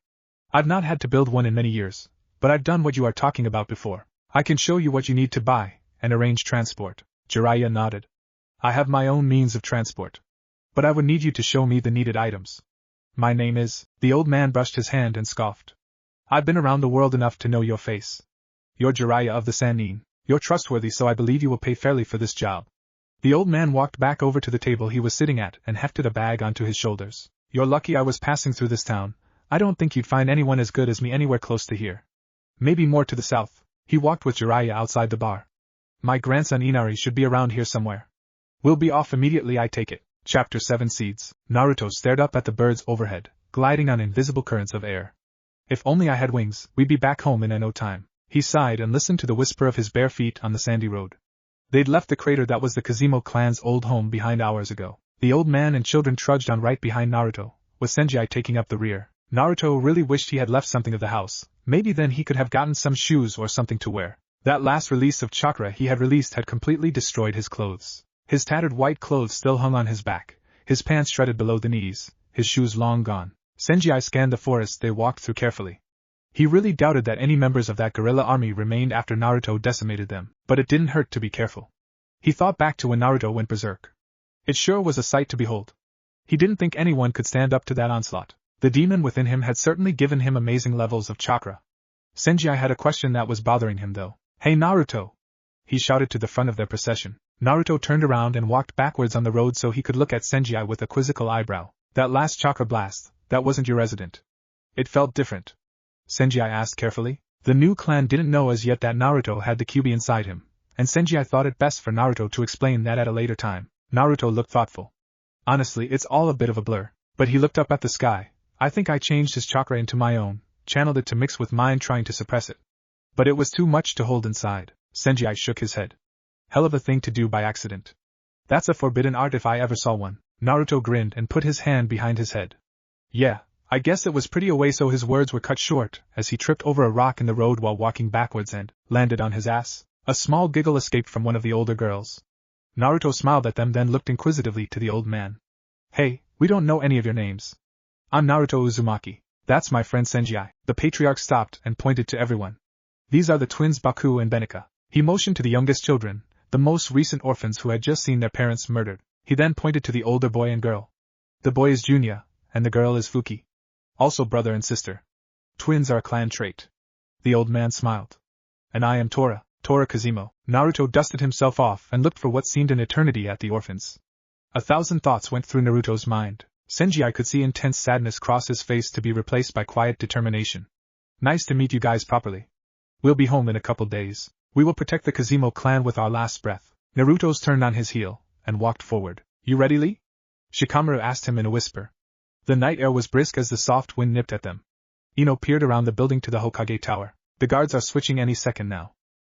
A: I've not had to build one in many years, but I've done what you are talking about before. I can show you what you need to buy, and arrange transport. Jiraiya nodded. I have my own means of transport. But I would need you to show me the needed items. My name is... The old man brushed his hand and scoffed. I've been around the world enough to know your face. You're Jiraiya of the Sannin. You're trustworthy, so I believe you will pay fairly for this job. The old man walked back over to the table he was sitting at and hefted a bag onto his shoulders. You're lucky I was passing through this town. I don't think you'd find anyone as good as me anywhere close to here. Maybe more to the south. He walked with Jiraiya outside the bar. My grandson Inari should be around here somewhere. We'll be off immediately, I take it. Chapter 7 Seeds. Naruto stared up at the birds overhead, gliding on invisible currents of air. If only I had wings, we'd be back home in no time. He sighed and listened to the whisper of his bare feet on the sandy road. They'd left the crater that was the Kazemo clan's old home behind hours ago. The old man and children trudged on right behind Naruto, with Sanji taking up the rear. Naruto really wished he had left something of the house. Maybe then he could have gotten some shoes or something to wear. That last release of chakra he had released had completely destroyed his clothes. His tattered white clothes still hung on his back, his pants shredded below the knees, his shoes long gone. Sanji scanned the forest they walked through carefully. He really doubted that any members of that guerrilla army remained after Naruto decimated them, but it didn't hurt to be careful. He thought back to when Naruto went berserk. It sure was a sight to behold. He didn't think anyone could stand up to that onslaught. The demon within him had certainly given him amazing levels of chakra. Sanji had a question that was bothering him though. Hey Naruto! He shouted to the front of their procession. Naruto turned around and walked backwards on the road so he could look at Sanji with a quizzical eyebrow. That last chakra blast, that wasn't your resident. It felt different. Sanji asked carefully. The new clan didn't know as yet that Naruto had the Kyuubi inside him, and Sanji thought it best for Naruto to explain that at a later time. Naruto looked thoughtful. Honestly, it's all a bit of a blur. But he looked up at the sky. I think I changed his chakra into my own, channeled it to mix with mine trying to suppress it. But it was too much to hold inside. Sanji shook his head. Hell of a thing to do by accident. That's a forbidden art if I ever saw one. Naruto grinned and put his hand behind his head. Yeah, I guess it was pretty away, so his words were cut short as he tripped over a rock in the road while walking backwards and landed on his ass. A small giggle escaped from one of the older girls. Naruto smiled at them, then looked inquisitively to the old man. Hey, we don't know any of your names. I'm Naruto Uzumaki. That's my friend Sanji. The patriarch stopped and pointed to everyone. These are the twins Baku and Benika. He motioned to the youngest children, the most recent orphans who had just seen their parents murdered. He then pointed to the older boy and girl. The boy is Junya, and the girl is Fuki. Also brother and sister. Twins are a clan trait. The old man smiled. And I am Tora Kazemo. Naruto dusted himself off and looked for what seemed an eternity at the orphans. 1,000 thoughts went through Naruto's mind. Sanji could see intense sadness cross his face to be replaced by quiet determination. Nice to meet you guys properly. We'll be home in a couple days. We will protect the Kazemo clan with our last breath. Naruto's turned on his heel and walked forward. You ready, Lee? Shikamaru asked him in a whisper. The night air was brisk as the soft wind nipped at them. Ino peered around the building to the Hokage tower. The guards are switching any second now.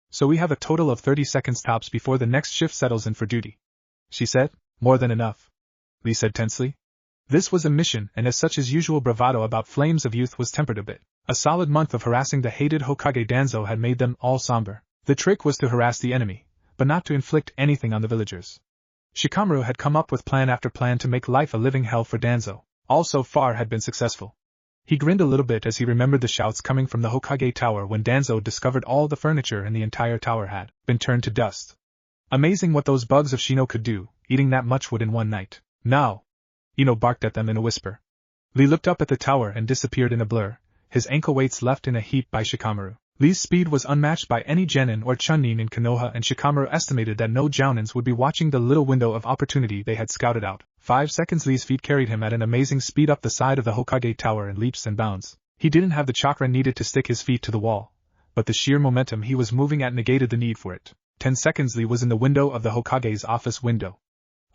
A: So we have a total of 30 seconds tops before the next shift settles in for duty. She said. More than enough. Lee said tensely. This was a mission, and as such his usual bravado about flames of youth was tempered a bit. A solid month of harassing the hated Hokage Danzo had made them all somber. The trick was to harass the enemy, but not to inflict anything on the villagers. Shikamaru had come up with plan after plan to make life a living hell for Danzo. All so far had been successful. He grinned a little bit as he remembered the shouts coming from the Hokage Tower when Danzo discovered all the furniture in the entire tower had been turned to dust. Amazing what those bugs of Shino could do, eating that much wood in one night. Now! Ino barked at them in a whisper. Lee looked up at the tower and disappeared in a blur, his ankle weights left in a heap by Shikamaru. Lee's speed was unmatched by any Genin or Chunin in Konoha, and Shikamaru estimated that no Jounins would be watching the little window of opportunity they had scouted out. 5 seconds Lee's feet carried him at an amazing speed up the side of the Hokage Tower in leaps and bounds. He didn't have the chakra needed to stick his feet to the wall, but the sheer momentum he was moving at negated the need for it. 10 seconds Lee was in the window of the Hokage's office window.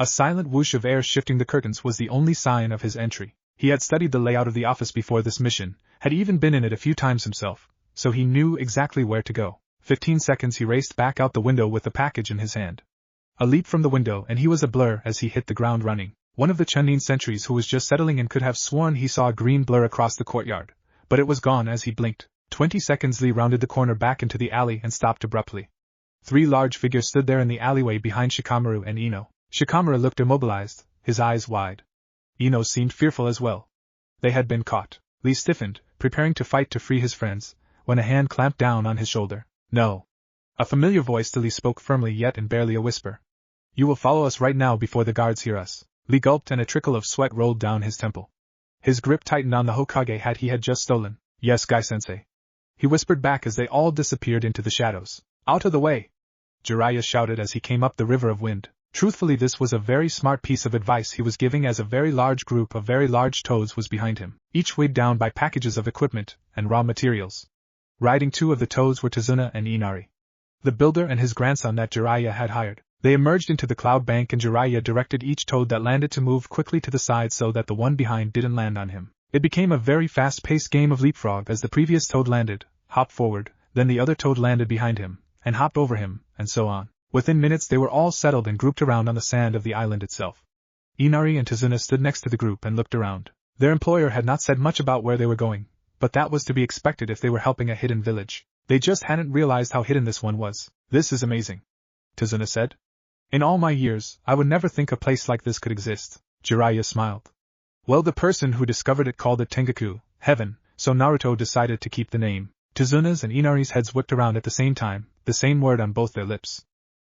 A: A silent whoosh of air shifting the curtains was the only sign of his entry. He had studied the layout of the office before this mission, had even been in it a few times himself, so he knew exactly where to go. 15 seconds he raced back out the window with the package in his hand. A leap from the window and he was a blur as he hit the ground running. One of the Chunin sentries who was just settling in could have sworn he saw a green blur across the courtyard, but it was gone as he blinked. 20 seconds Lee rounded the corner back into the alley and stopped abruptly. 3 large figures stood there in the alleyway behind Shikamaru and Ino. Shikamaru looked immobilized, his eyes wide. Ino seemed fearful as well. They had been caught. Lee stiffened, preparing to fight to free his friends, when a hand clamped down on his shoulder. No. A familiar voice to Lee spoke firmly yet in barely a whisper. You will follow us right now before the guards hear us. Lee gulped and a trickle of sweat rolled down his temple. His grip tightened on the Hokage hat he had just stolen. Yes, Gai-sensei. He whispered back as they all disappeared into the shadows. Out of the way! Jiraiya shouted as he came up the river of wind. Truthfully, this was a very smart piece of advice he was giving, as a very large group of very large toads was behind him, each weighed down by packages of equipment and raw materials. Riding 2 of the toads were Tazuna and Inari, the builder and his grandson that Jiraiya had hired. They emerged into the cloud bank and Jiraiya directed each toad that landed to move quickly to the side so that the one behind didn't land on him. It became a very fast-paced game of leapfrog as the previous toad landed, hopped forward, then the other toad landed behind him, and hopped over him, and so on. Within minutes they were all settled and grouped around on the sand of the island itself. Inari and Tazuna stood next to the group and looked around. Their employer had not said much about where they were going, but that was to be expected if they were helping a hidden village. They just hadn't realized how hidden this one was. This is amazing, Tazuna said. In all my years, I would never think a place like this could exist. Jiraiya smiled. Well, the person who discovered it called it Tengoku, heaven, so Naruto decided to keep the name. Tazuna's and Inari's heads whipped around at the same time, the same word on both their lips.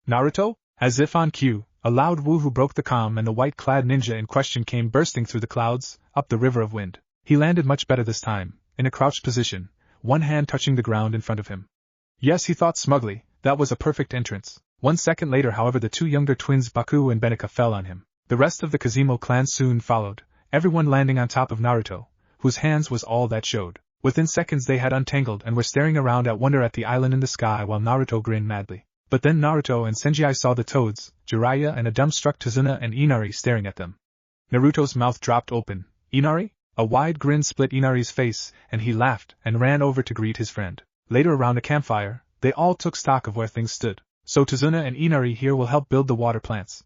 A: Naruto? As if on cue, a loud woohoo broke the calm and the white-clad ninja in question came bursting through the clouds, up the river of wind. He landed much better this time, in a crouched position, one hand touching the ground in front of him. Yes, he thought smugly, that was a perfect entrance. 1 second later, however, the 2 younger twins Baku and Benika fell on him. The rest of the Kazemo clan soon followed, everyone landing on top of Naruto, whose hands was all that showed. Within seconds they had untangled and were staring around at wonder at the island in the sky while Naruto grinned madly. But then Naruto and Sanji saw the toads, Jiraiya and a dumbstruck Tazuna and Inari staring at them. Naruto's mouth dropped open. Inari? A wide grin split Inari's face, and he laughed and ran over to greet his friend. Later, around a campfire, they all took stock of where things stood. So Tazuna and Inari here will help build the water plants.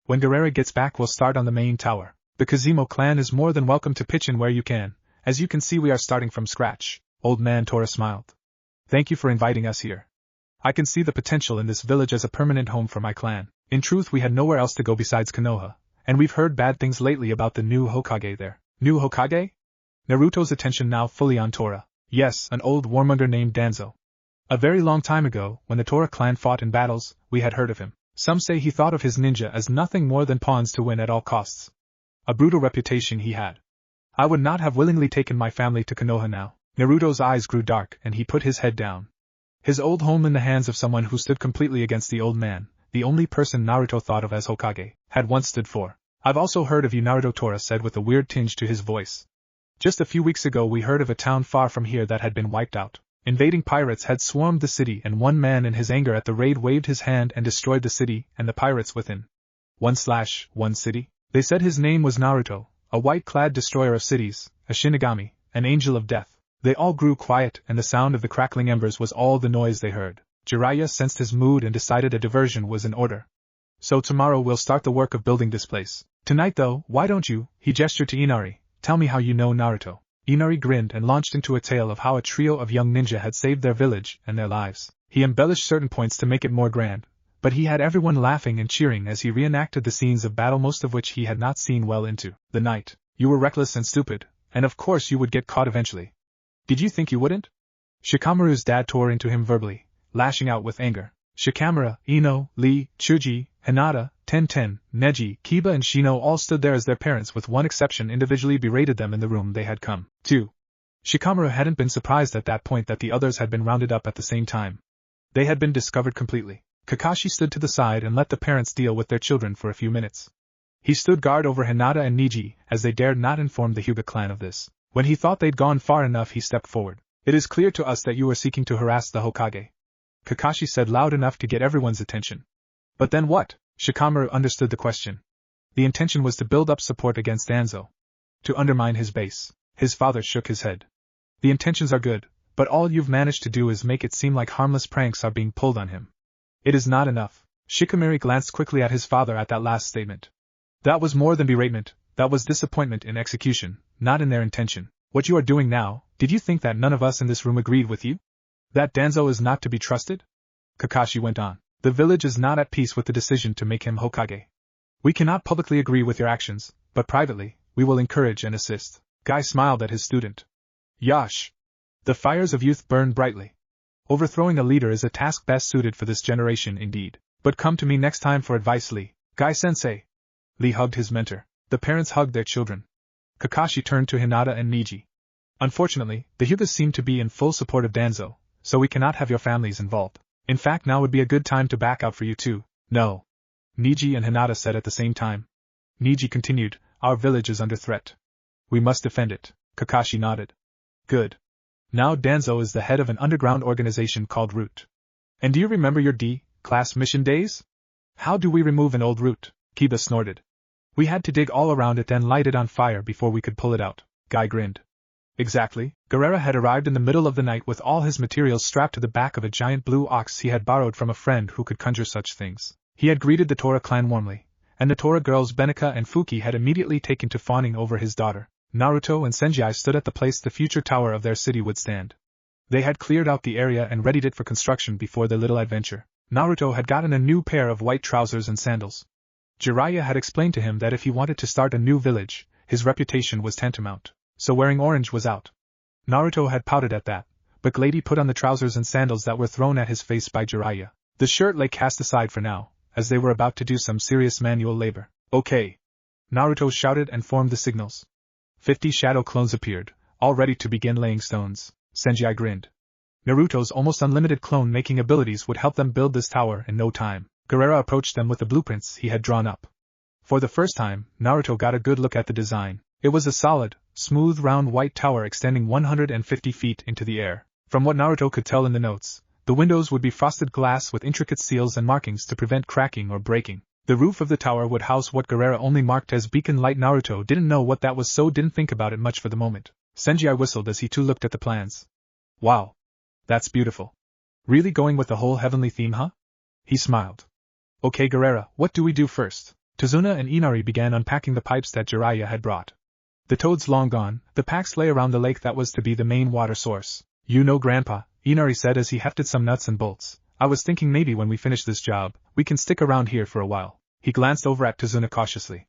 A: When Gaara gets back, we'll start on the main tower. The Kazemo clan is more than welcome to pitch in where you can. As you can see, we are starting from scratch. Old man Tora smiled. Thank you for inviting us here. I can see the potential in this village as a permanent home for my clan. In truth, we had nowhere else to go besides Konoha, and we've heard bad things lately about the new Hokage there. New Hokage? Naruto's attention now fully on Tora. Yes, an old warmonger named Danzo. A very long time ago, when the Tora clan fought in battles, we had heard of him. Some say he thought of his ninja as nothing more than pawns to win at all costs. A brutal reputation he had. I would not have willingly taken my family to Konoha now. Naruto's eyes grew dark and he put his head down. His old home in the hands of someone who stood completely against the old man, the only person Naruto thought of as Hokage, had once stood for. I've also heard of you, Naruto, Tora said with a weird tinge to his voice. Just a few weeks ago we heard of a town far from here that had been wiped out. Invading pirates had swarmed the city and one man in his anger at the raid waved his hand and destroyed the city and the pirates within. 1/1 city? They said his name was Naruto, a white-clad destroyer of cities, a Shinigami, an angel of death. They all grew quiet and the sound of the crackling embers was all the noise they heard. Jiraiya sensed his mood and decided a diversion was in order. So tomorrow we'll start the work of building this place. Tonight though, why don't you, he gestured to Inari, tell me how you know Naruto. Inari grinned and launched into a tale of how a trio of young ninja had saved their village and their lives. He embellished certain points to make it more grand, but he had everyone laughing and cheering as he reenacted the scenes of battle, most of which he had not seen well into the night. You were reckless and stupid, and of course you would get caught eventually. Did you think you wouldn't? Shikamaru's dad tore into him verbally, lashing out with anger. Shikamaru, Ino, Lee, Chuji, Hinata, Tenten, Neji, Kiba and Shino all stood there as their parents with one exception individually berated them in the room they had come to. Shikamaru hadn't been surprised at that point that the others had been rounded up at the same time. They had been discovered completely. Kakashi stood to the side and let the parents deal with their children for a few minutes. He stood guard over Hinata and Neji, as they dared not inform the Hyuga clan of this. When he thought they'd gone far enough, he stepped forward. It is clear to us that you are seeking to harass the Hokage, Kakashi said loud enough to get everyone's attention. But then what? Shikamaru understood the question. The intention was to build up support against Danzo. To undermine his base. His father shook his head. The intentions are good, but all you've managed to do is make it seem like harmless pranks are being pulled on him. It is not enough. Shikamaru glanced quickly at his father at that last statement. That was more than beratement, that was disappointment in execution, not in their intention. What you are doing now, did you think that none of us in this room agreed with you? That Danzo is not to be trusted? Kakashi went on. The village is not at peace with the decision to make him Hokage. We cannot publicly agree with your actions, but privately, we will encourage and assist. Guy smiled at his student. Yash! The fires of youth burn brightly. Overthrowing a leader is a task best suited for this generation indeed. But come to me next time for advice, Lee. Guy-sensei. Lee hugged his mentor. The parents hugged their children. Kakashi turned to Hinata and Neji. Unfortunately, the Hyugas seem to be in full support of Danzo, so we cannot have your families involved. In fact, now would be a good time to back out for you too. No. Neji and Hinata said at the same time. Neji continued, our village is under threat. We must defend it. Kakashi nodded. Good. Now Danzo is the head of an underground organization called Root. And do you remember your D-class mission days? How do we remove an old root? Kiba snorted. We had to dig all around it then light it on fire before we could pull it out. Guy grinned. Exactly. Gaara had arrived in the middle of the night with all his materials strapped to the back of a giant blue ox he had borrowed from a friend who could conjure such things. He had greeted the Tora clan warmly, and the Tora girls Benika and Fuki had immediately taken to fawning over his daughter. Naruto and Sanji stood at the place the future tower of their city would stand. They had cleared out the area and readied it for construction before their little adventure. Naruto had gotten a new pair of white trousers and sandals. Jiraiya had explained to him that if he wanted to start a new village, his reputation was tantamount. So wearing orange was out. Naruto had pouted at that, but Glady put on the trousers and sandals that were thrown at his face by Jiraiya. The shirt lay cast aside for now, as they were about to do some serious manual labor. Okay. Naruto shouted and formed the signals. 50 shadow clones appeared, all ready to begin laying stones. Sanji grinned. Naruto's almost unlimited clone-making abilities would help them build this tower in no time. Gaara approached them with the blueprints he had drawn up. For the first time, Naruto got a good look at the design. It was a solid, smooth round white tower extending 150 feet into the air. From what Naruto could tell in the notes, the windows would be frosted glass with intricate seals and markings to prevent cracking or breaking. The roof of the tower would house what Gaara only marked as beacon light. Naruto didn't know what that was, so didn't think about it much for the moment. Sanji whistled as he too looked at the plans. Wow. That's beautiful. Really going with the whole heavenly theme, huh? He smiled. Okay Gaara, what do we do first? Tazuna and Inari began unpacking the pipes that Jiraiya had brought. The toads long gone, the packs lay around the lake that was to be the main water source. You know Grandpa, Inari said as he hefted some nuts and bolts. I was thinking maybe when we finish this job, we can stick around here for a while. He glanced over at Tazuna cautiously.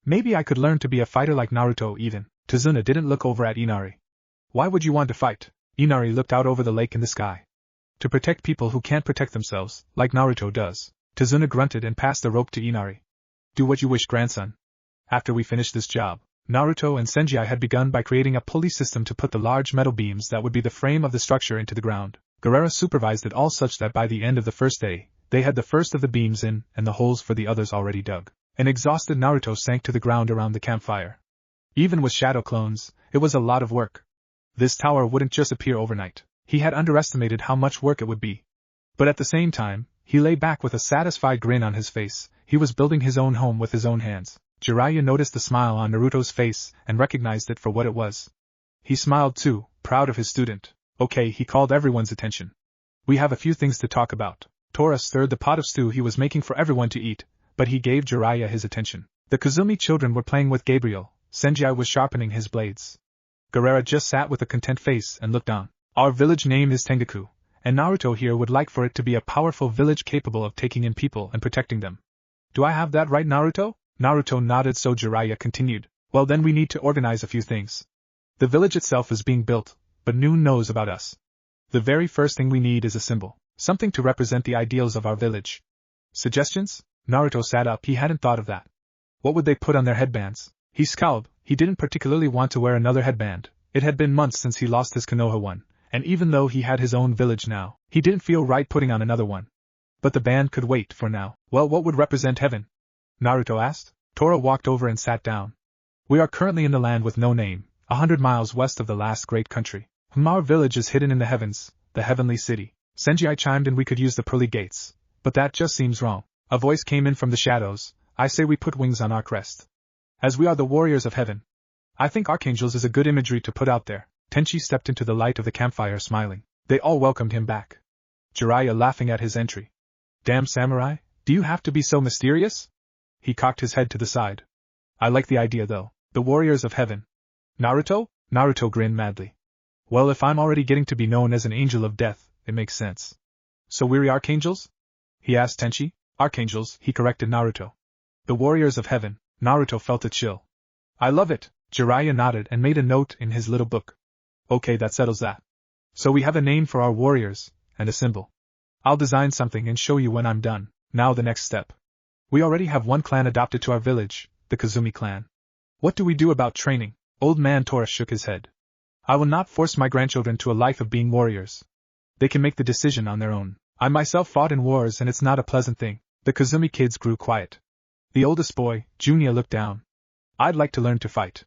A: Maybe I could learn to be a fighter like Naruto even. Tazuna didn't look over at Inari. Why would you want to fight? Inari looked out over the lake in the sky. To protect people who can't protect themselves, like Naruto does. Tazuna grunted and passed the rope to Inari. Do what you wish, grandson. After we finish this job. Naruto and Sanji had begun by creating a pulley system to put the large metal beams that would be the frame of the structure into the ground. Gaara supervised it all such that by the end of the first day, they had the first of the beams in and the holes for the others already dug. An exhausted Naruto sank to the ground around the campfire. Even with shadow clones, it was a lot of work. This tower wouldn't just appear overnight. He had underestimated how much work it would be. But at the same time, he lay back with a satisfied grin on his face. He was building his own home with his own hands. Jiraiya noticed the smile on Naruto's face and recognized it for what it was. He smiled too, proud of his student. Okay, he called everyone's attention. We have a few things to talk about. Tora stirred the pot of stew he was making for everyone to eat, but he gave Jiraiya his attention. The Kazumi children were playing with Gabriel. Sanji was sharpening his blades. Gaara just sat with a content face and looked on. Our village name is Tangoku, and Naruto here would like for it to be a powerful village capable of taking in people and protecting them. Do I have that right, Naruto? Naruto nodded, so Jiraiya continued. Well, then we need to organize a few things. The village itself is being built, but Noon knows about us. The very first thing we need is a symbol, something to represent the ideals of our village. Suggestions? Naruto sat up, he hadn't thought of that. What would they put on their headbands? He scowled, he didn't particularly want to wear another headband. It had been months since he lost his Konoha one, and even though he had his own village now, he didn't feel right putting on another one. But the band could wait for now. Well, what would represent heaven? Naruto asked. Tora walked over and sat down. We are currently in the land with no name, 100 miles west of the last great country. Our village is hidden in the heavens, the heavenly city. Sanji, I chimed in, we could use the pearly gates. But that just seems wrong. A voice came in from the shadows. I say we put wings on our crest. As we are the warriors of heaven. I think archangels is a good imagery to put out there. Tenchi stepped into the light of the campfire smiling. They all welcomed him back. Jiraiya laughing at his entry. Damn samurai, do you have to be so mysterious? He cocked his head to the side. I like the idea though. The warriors of heaven. Naruto? Naruto grinned madly. Well, if I'm already getting to be known as an angel of death, it makes sense. So we're archangels? He asked Tenchi. Archangels, he corrected Naruto. The warriors of heaven. Naruto felt a chill. I love it. Jiraiya nodded and made a note in his little book. Okay, that settles that. So we have a name for our warriors, and a symbol. I'll design something and show you when I'm done. Now the next step. We already have one clan adopted to our village, the Kazumi clan. What do we do about training? Old man Tora shook his head. I will not force my grandchildren to a life of being warriors. They can make the decision on their own. I myself fought in wars and it's not a pleasant thing. The Kazumi kids grew quiet. The oldest boy, Junya, looked down. I'd like to learn to fight.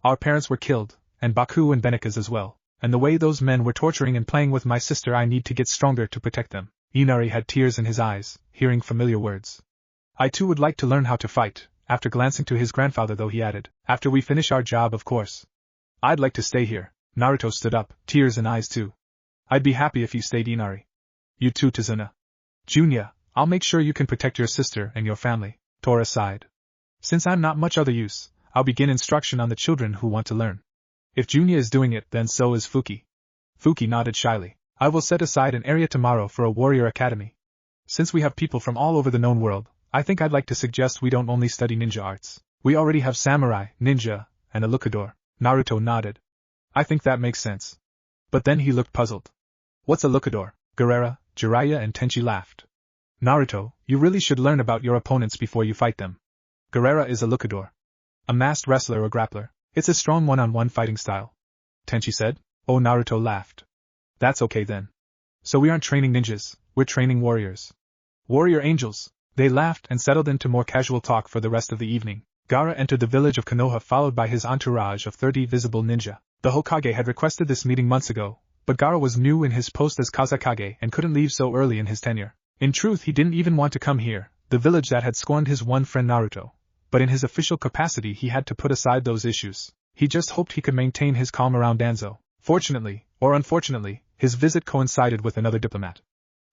A: Our parents were killed, and Baku and Benika's as well, and the way those men were torturing and playing with my sister, I need to get stronger to protect them. Inari had tears in his eyes, hearing familiar words. I too would like to learn how to fight. After glancing to his grandfather though, he added, after we finish our job, of course. I'd like to stay here. Naruto stood up, tears in eyes too. I'd be happy if you stayed, Inari. You too, Tazuna. Junya, I'll make sure you can protect your sister and your family. Tora sighed. Since I'm not much other use, I'll begin instruction on the children who want to learn. If Junya is doing it, then so is Fuki. Fuki nodded shyly. I will set aside an area tomorrow for a warrior academy. Since we have people from all over the known world, I think I'd like to suggest we don't only study ninja arts. We already have samurai, ninja, and a luchador. Naruto nodded. I think that makes sense. But then he looked puzzled. What's a luchador? Gaara, Jiraiya and Tenchi laughed. Naruto, you really should learn about your opponents before you fight them. Gaara is a luchador. A masked wrestler or grappler. It's a strong one-on-one fighting style. Tenchi said. Oh, Naruto laughed. That's okay then. So we aren't training ninjas, we're training warriors. Warrior angels. They laughed and settled into more casual talk for the rest of the evening. Gaara entered the village of Konoha followed by his entourage of 30 visible ninja. The Hokage had requested this meeting months ago, but Gaara was new in his post as Kazekage and couldn't leave so early in his tenure. In truth, he didn't even want to come here, the village that had scorned his one friend Naruto. But in his official capacity he had to put aside those issues. He just hoped he could maintain his calm around Danzo. Fortunately, or unfortunately, his visit coincided with another diplomat.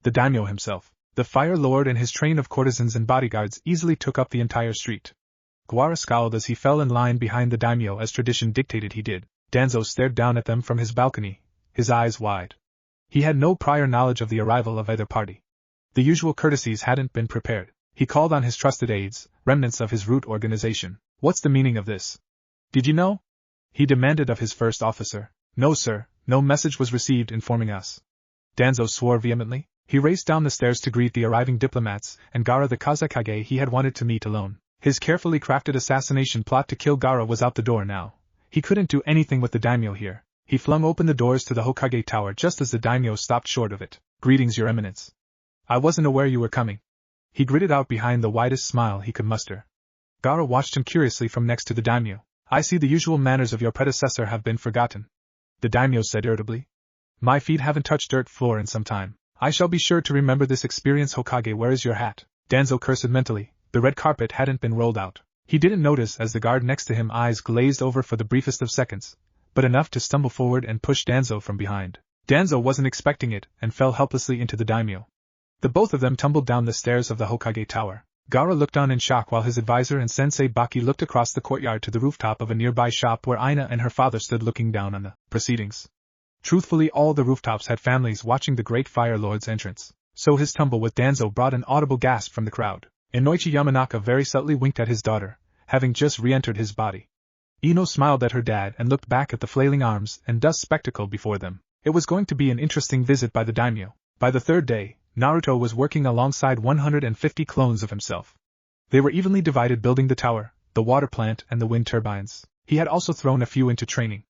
A: The daimyo himself. The Fire Lord and his train of courtesans and bodyguards easily took up the entire street. Gaara scowled as he fell in line behind the daimyo as tradition dictated he did. Danzo stared down at them from his balcony, his eyes wide. He had no prior knowledge of the arrival of either party. The usual courtesies hadn't been prepared. He called on his trusted aides, remnants of his root organization. What's the meaning of this? Did you know? He demanded of his first officer. No sir, no message was received informing us. Danzo swore vehemently. He raced down the stairs to greet the arriving diplomats, and Gaara the Kazekage he had wanted to meet alone. His carefully crafted assassination plot to kill Gaara was out the door now. He couldn't do anything with the daimyo here. He flung open the doors to the Hokage tower just as the daimyo stopped short of it. Greetings, your eminence. I wasn't aware you were coming. He gritted out behind the widest smile he could muster. Gaara watched him curiously from next to the daimyo. I see the usual manners of your predecessor have been forgotten. The daimyo said irritably. My feet haven't touched dirt floor in some time. I shall be sure to remember this experience. Hokage, where is your hat? Danzo cursed mentally. The red carpet hadn't been rolled out. He didn't notice as the guard next to him eyes glazed over for the briefest of seconds, but enough to stumble forward and push Danzo from behind. Danzo wasn't expecting it and fell helplessly into the daimyo. The both of them tumbled down the stairs of the Hokage tower. Gaara looked on in shock while his advisor and Sensei Baki looked across the courtyard to the rooftop of a nearby shop where Aina and her father stood looking down on the proceedings. Truthfully, all the rooftops had families watching the great Fire Lord's entrance, so his tumble with Danzo brought an audible gasp from the crowd. Inoichi Yamanaka very subtly winked at his daughter, having just re-entered his body. Ino smiled at her dad and looked back at the flailing arms and dust spectacle before them. It was going to be an interesting visit by the daimyo. By the third day, Naruto was working alongside 150 clones of himself. They were evenly divided building the tower, the water plant and the wind turbines. He had also thrown a few into training.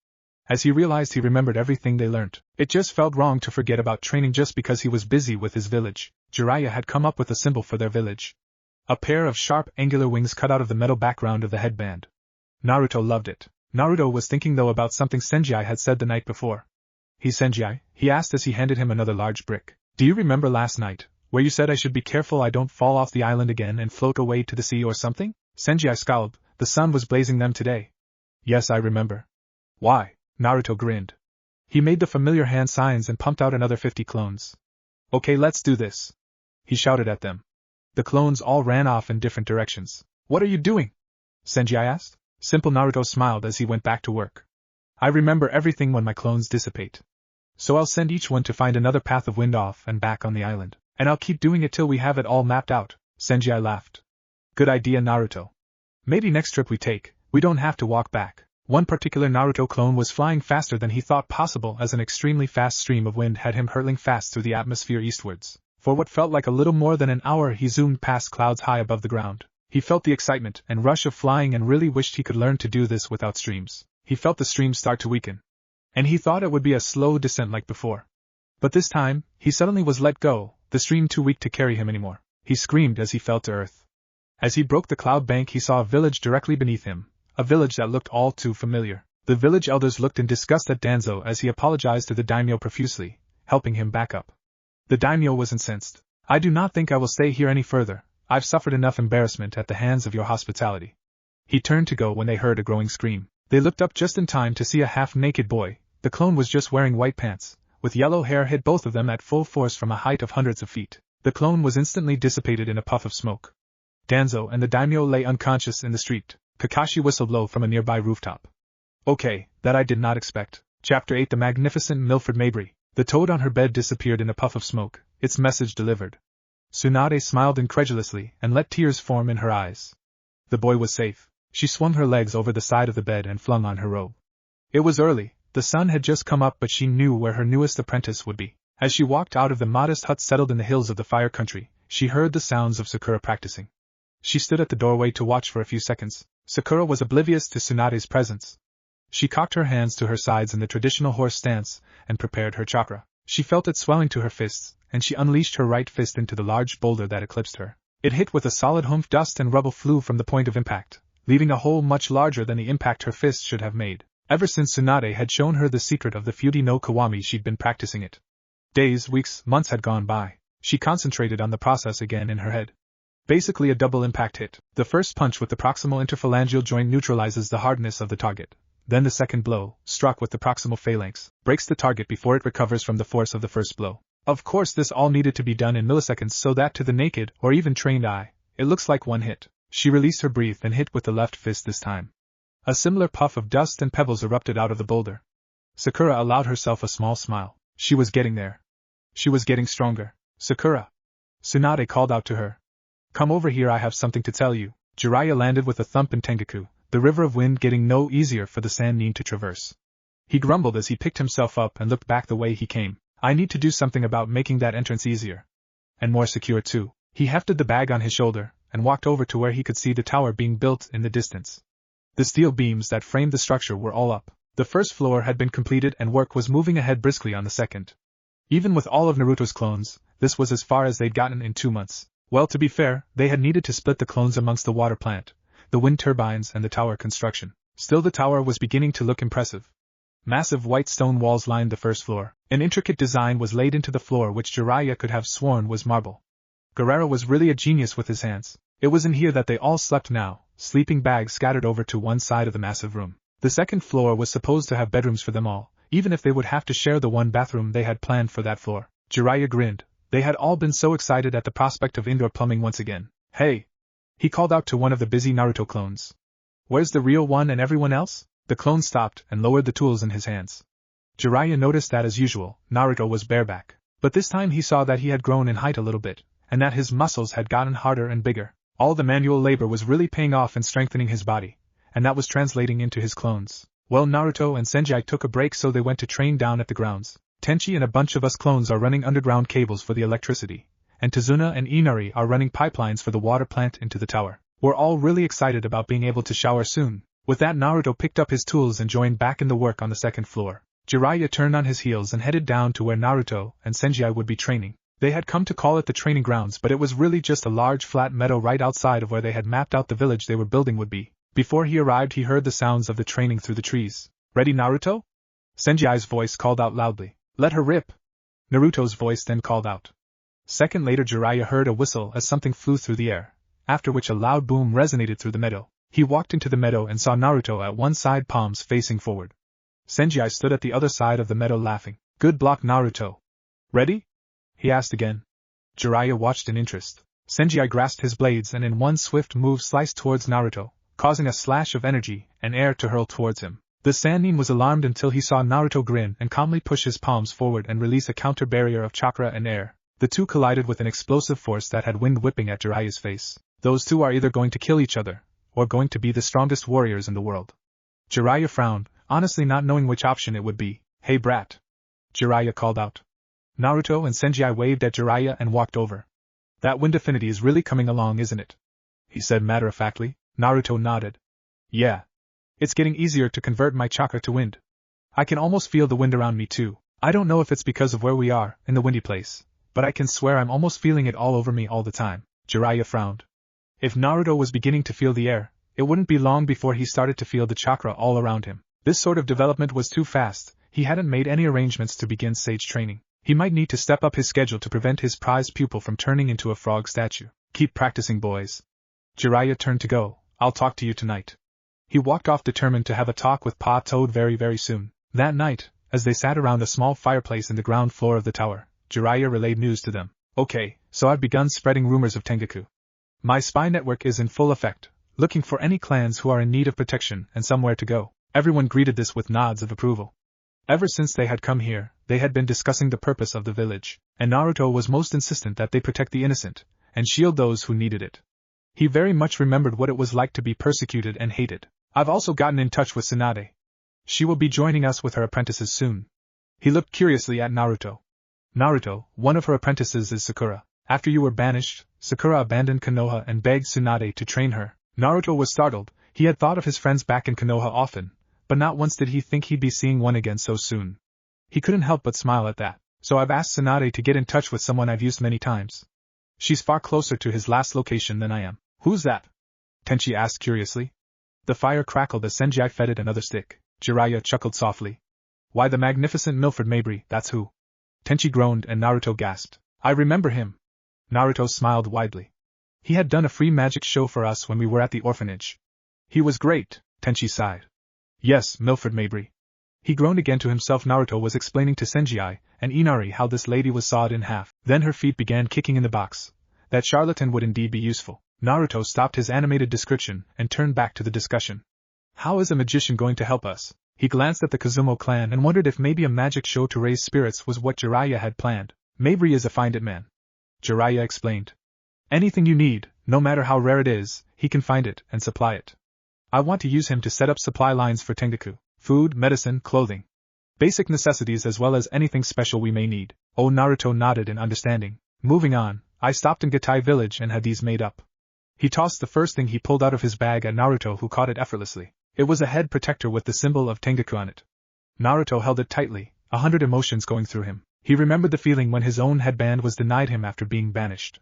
A: As he realized, he remembered everything they learnt. It just felt wrong to forget about training just because he was busy with his village. Jiraiya had come up with a symbol for their village. A pair of sharp, angular wings cut out of the metal background of the headband. Naruto loved it. Naruto was thinking though about something Sanji had said the night before. Sanji, he asked as he handed him another large brick. Do you remember last night, where you said I should be careful I don't fall off the island again and float away to the sea or something? Sanji scowled. The sun was blazing them today. Yes, I remember. Why? Naruto grinned. He made the familiar hand signs and pumped out another 50 clones. Okay, let's do this. He shouted at them. The clones all ran off in different directions. What are you doing? Sanji asked. Simple. Naruto smiled as he went back to work. I remember everything when my clones dissipate. So I'll send each one to find another path of wind off and back on the island. And I'll keep doing it till we have it all mapped out. Sanji laughed. Good idea, Naruto. Maybe next trip we take, we don't have to walk back. One particular Naruto clone was flying faster than he thought possible as an extremely fast stream of wind had him hurtling fast through the atmosphere eastwards. For what felt like a little more than an hour he zoomed past clouds high above the ground. He felt the excitement and rush of flying and really wished he could learn to do this without streams. He felt the streams start to weaken. And he thought it would be a slow descent like before. But this time, he suddenly was let go, the stream too weak to carry him anymore. He screamed as he fell to earth. As he broke the cloud bank he saw a village directly beneath him, a village that looked all too familiar. The village elders looked in disgust at Danzo as he apologized to the daimyo profusely, helping him back up. The daimyo was incensed. I do not think I will stay here any further. I've suffered enough embarrassment at the hands of your hospitality. He turned to go when they heard a growing scream. They looked up just in time to see a half-naked boy. The clone was just wearing white pants, with yellow hair hit both of them at full force from a height of hundreds of feet. The clone was instantly dissipated in a puff of smoke. Danzo and the daimyo lay unconscious in the street. Kakashi whistled low from a nearby rooftop. Okay, that I did not expect. Chapter 8. The Magnificent Milford Mabry. The toad on her bed disappeared in a puff of smoke, its message delivered. Tsunade smiled incredulously and let tears form in her eyes. The boy was safe. She swung her legs over the side of the bed and flung on her robe. It was early, the sun had just come up, but she knew where her newest apprentice would be. As she walked out of the modest hut settled in the hills of the fire country, she heard the sounds of Sakura practicing. She stood at the doorway to watch for a few seconds. Sakura was oblivious to Tsunade's presence. She cocked her hands to her sides in the traditional horse stance and prepared her chakra. She felt it swelling to her fists, and she unleashed her right fist into the large boulder that eclipsed her. It hit with a solid humph. Dust and rubble flew from the point of impact, leaving a hole much larger than the impact her fist should have made. Ever since Tsunade had shown her the secret of the Futi no Kawami, she'd been practicing it. Days, weeks, months had gone by. She concentrated on the process again in her head. Basically a double impact hit. The first punch with the proximal interphalangeal joint neutralizes the hardness of the target. Then the second blow, struck with the proximal phalanx, breaks the target before it recovers from the force of the first blow. Of course, this all needed to be done in milliseconds so that to the naked, or even trained eye, it looks like one hit. She released her breath and hit with the left fist this time. A similar puff of dust and pebbles erupted out of the boulder. Sakura allowed herself a small smile. She was getting there. She was getting stronger. Sakura! Tsunade called out to her. Come over here, I have something to tell you. Jiraiya landed with a thump in Tangoku, the river of wind getting no easier for the Sannin to traverse. He grumbled as he picked himself up and looked back the way he came. I need to do something about making that entrance easier. And more secure too. He hefted the bag on his shoulder and walked over to where he could see the tower being built in the distance. The steel beams that framed the structure were all up. The first floor had been completed and work was moving ahead briskly on the second. Even with all of Naruto's clones, this was as far as they'd gotten in 2 months. Well, to be fair, they had needed to split the clones amongst the water plant, the wind turbines and the tower construction. Still, the tower was beginning to look impressive. Massive white stone walls lined the first floor. An intricate design was laid into the floor which Jiraiya could have sworn was marble. Gaara was really a genius with his hands. It was in here that they all slept now, sleeping bags scattered over to one side of the massive room. The second floor was supposed to have bedrooms for them all, even if they would have to share the one bathroom they had planned for that floor. Jiraiya grinned. They had all been so excited at the prospect of indoor plumbing once again. Hey! He called out to one of the busy Naruto clones. Where's the real one and everyone else? The clone stopped and lowered the tools in his hands. Jiraiya noticed that as usual, Naruto was bareback. But this time he saw that he had grown in height a little bit, and that his muscles had gotten harder and bigger. All the manual labor was really paying off and strengthening his body, and that was translating into his clones. Well, Naruto and Sanji took a break, so they went to train down at the grounds. Tenchi and a bunch of us clones are running underground cables for the electricity, and Tazuna and Inari are running pipelines for the water plant into the tower. We're all really excited about being able to shower soon. With that, Naruto picked up his tools and joined back in the work on the second floor. Jiraiya turned on his heels and headed down to where Naruto and Sanji would be training. They had come to call it the training grounds, but it was really just a large flat meadow right outside of where they had mapped out the village they were building would be. Before he arrived, he heard the sounds of the training through the trees. "Ready, Naruto?" Sanji's voice called out loudly. "Let her rip." Naruto's voice then called out. Second later, Jiraiya heard a whistle as something flew through the air, after which a loud boom resonated through the meadow. He walked into the meadow and saw Naruto at one side, palms facing forward. Sanji stood at the other side of the meadow laughing. "Good block, Naruto." "Ready?" he asked again. Jiraiya watched in interest. Sanji grasped his blades and in one swift move sliced towards Naruto, causing a slash of energy and air to hurl towards him. The Sannin was alarmed until he saw Naruto grin and calmly push his palms forward and release a counter barrier of chakra and air. The two collided with an explosive force that had wind whipping at Jiraiya's face. Those two are either going to kill each other, or going to be the strongest warriors in the world. Jiraiya frowned, honestly not knowing which option it would be. "Hey brat!" Jiraiya called out. Naruto and Sanji waved at Jiraiya and walked over. "That wind affinity is really coming along, isn't it?" he said matter-of-factly. Naruto nodded. "Yeah. It's getting easier to convert my chakra to wind. I can almost feel the wind around me too. I don't know if it's because of where we are, in the windy place, but I can swear I'm almost feeling it all over me all the time." Jiraiya frowned. If Naruto was beginning to feel the air, it wouldn't be long before he started to feel the chakra all around him. This sort of development was too fast. He hadn't made any arrangements to begin sage training. He might need to step up his schedule to prevent his prized pupil from turning into a frog statue. "Keep practicing, boys." Jiraiya turned to go. "I'll talk to you tonight." He walked off, determined to have a talk with Pa Toad very soon. That night, as they sat around a small fireplace in the ground floor of the tower, Jiraiya relayed news to them. "Okay, so I've begun spreading rumors of Tangoku. My spy network is in full effect, looking for any clans who are in need of protection and somewhere to go." Everyone greeted this with nods of approval. Ever since they had come here, they had been discussing the purpose of the village, and Naruto was most insistent that they protect the innocent, and shield those who needed it. He very much remembered what it was like to be persecuted and hated. "I've also gotten in touch with Tsunade. She will be joining us with her apprentices soon." He looked curiously at Naruto. "Naruto, one of her apprentices is Sakura. After you were banished, Sakura abandoned Konoha and begged Tsunade to train her." Naruto was startled. He had thought of his friends back in Konoha often, but not once did he think he'd be seeing one again so soon. He couldn't help but smile at that. "So I've asked Tsunade to get in touch with someone I've used many times. She's far closer to his last location than I am." "Who's that?" Tenchi asked curiously. The fire crackled as Sanji fed it another stick. Jiraiya chuckled softly. "Why, the magnificent Milford Mabry, that's who." Tenchi groaned and Naruto gasped. "I remember him." Naruto smiled widely. "He had done a free magic show for us when we were at the orphanage. He was great," Tenchi sighed. "Yes, Milford Mabry." He groaned again to himself. Naruto was explaining to Sanji and Inari how this lady was sawed in half. Then her feet began kicking in the box. That charlatan would indeed be useful. Naruto stopped his animated description and turned back to the discussion. "How is a magician going to help us?" He glanced at the Kazumo clan and wondered if maybe a magic show to raise spirits was what Jiraiya had planned. "Mabry is a find-it man," Jiraiya explained. "Anything you need, no matter how rare it is, he can find it and supply it. I want to use him to set up supply lines for Tengoku. Food, medicine, clothing. Basic necessities as well as anything special we may need." Oh, Naruto nodded in understanding. "Moving on, I stopped in Gatai village and had these made up." He tossed the first thing he pulled out of his bag at Naruto, who caught it effortlessly. It was a head protector with the symbol of Tengoku on it. Naruto held it tightly, 100 emotions going through him. He remembered the feeling when his own headband was denied him after being banished.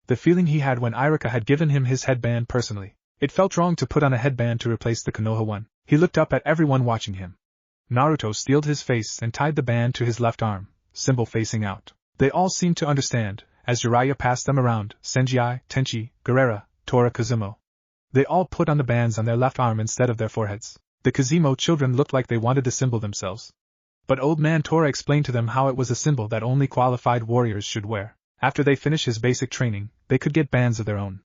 A: The feeling he had when Irika had given him his headband personally. It felt wrong to put on a headband to replace the Konoha one. He looked up at everyone watching him. Naruto steeled his face and tied the band to his left arm, symbol facing out. They all seemed to understand, as Jiraiya passed them around, Sanji, Tenchi, Gaara, Tora, Kazumo. They all put on the bands on their left arm instead of their foreheads. The Kazumo children looked like they wanted the symbol themselves. But Old Man Tora explained to them how it was a symbol that only qualified warriors should wear. After they finished his basic training, they could get bands of their own.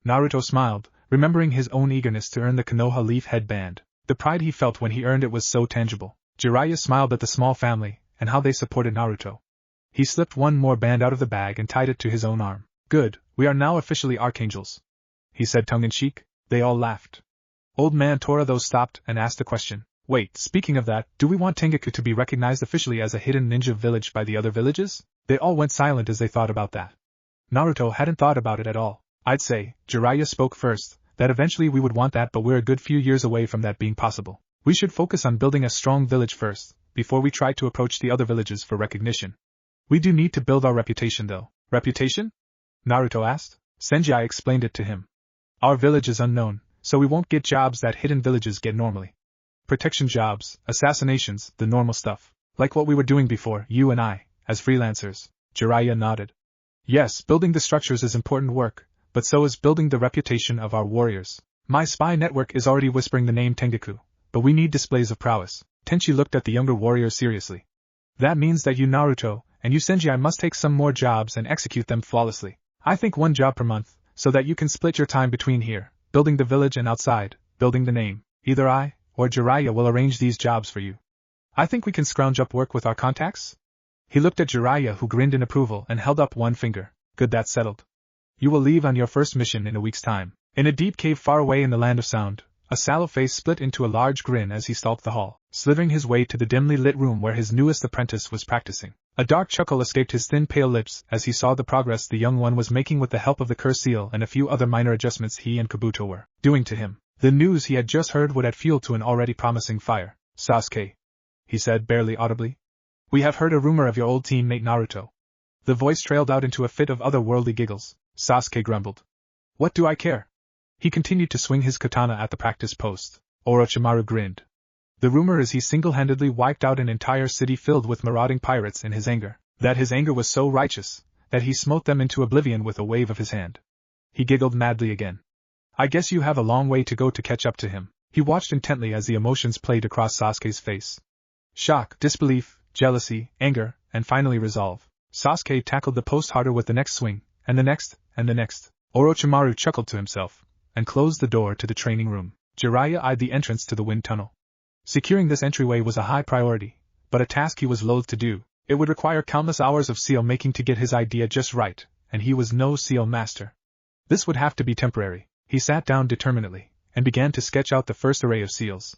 A: Naruto smiled, remembering his own eagerness to earn the Konoha leaf headband. The pride he felt when he earned it was so tangible. Jiraiya smiled at the small family, and how they supported Naruto. He slipped one more band out of the bag and tied it to his own arm. Good, we are now officially archangels, he said tongue-in-cheek. They all laughed. Old man Tora though stopped and asked a question. Wait, speaking of that, do we want Tengoku to be recognized officially as a hidden ninja village by the other villages? They all went silent as they thought about that. Naruto hadn't thought about it at all. I'd say, Jiraiya spoke first, that eventually we would want that, but we're a good few years away from that being possible. We should focus on building a strong village first, before we try to approach the other villages for recognition. We do need to build our reputation though. Reputation? Naruto asked. Sanji explained it to him. Our village is unknown, so we won't get jobs that hidden villages get normally. Protection jobs, assassinations, the normal stuff. Like what we were doing before, you and I, as freelancers. Jiraiya nodded. Yes, building the structures is important work, but so is building the reputation of our warriors. My spy network is already whispering the name Tengoku, but we need displays of prowess. Tenchi looked at the younger warrior seriously. That means that you Naruto, and you Sanji must take some more jobs and execute them flawlessly. I think one job per month, so that you can split your time between here, building the village, and outside, building the name. Either I, or Jiraiya will arrange these jobs for you. I think we can scrounge up work with our contacts? He looked at Jiraiya, who grinned in approval and held up one finger. Good, that's settled. You will leave on your first mission in a week's time. In a deep cave far away in the land of sound, a sallow face split into a large grin as he stalked the hall, slithering his way to the dimly lit room where his newest apprentice was practicing. A dark chuckle escaped his thin pale lips as he saw the progress the young one was making with the help of the curse seal and a few other minor adjustments he and Kabuto were doing to him. The news he had just heard would add fuel to an already promising fire. Sasuke, he said barely audibly. We have heard a rumor of your old teammate Naruto. The voice trailed out into a fit of otherworldly giggles. Sasuke grumbled. What do I care? He continued to swing his katana at the practice post. Orochimaru grinned. The rumor is he single-handedly wiped out an entire city filled with marauding pirates in his anger. That his anger was so righteous that he smote them into oblivion with a wave of his hand. He giggled madly again. I guess you have a long way to go to catch up to him. He watched intently as the emotions played across Sasuke's face. Shock, disbelief, jealousy, anger, and finally resolve. Sasuke tackled the post harder with the next swing, and the next, and the next. Orochimaru chuckled to himself, and closed the door to the training room. Jiraiya eyed the entrance to the wind tunnel. Securing this entryway was a high priority, but a task he was loath to do. It would require countless hours of seal making to get his idea just right, and he was no seal master. This would have to be temporary. He sat down determinedly, and began to sketch out the first array of seals.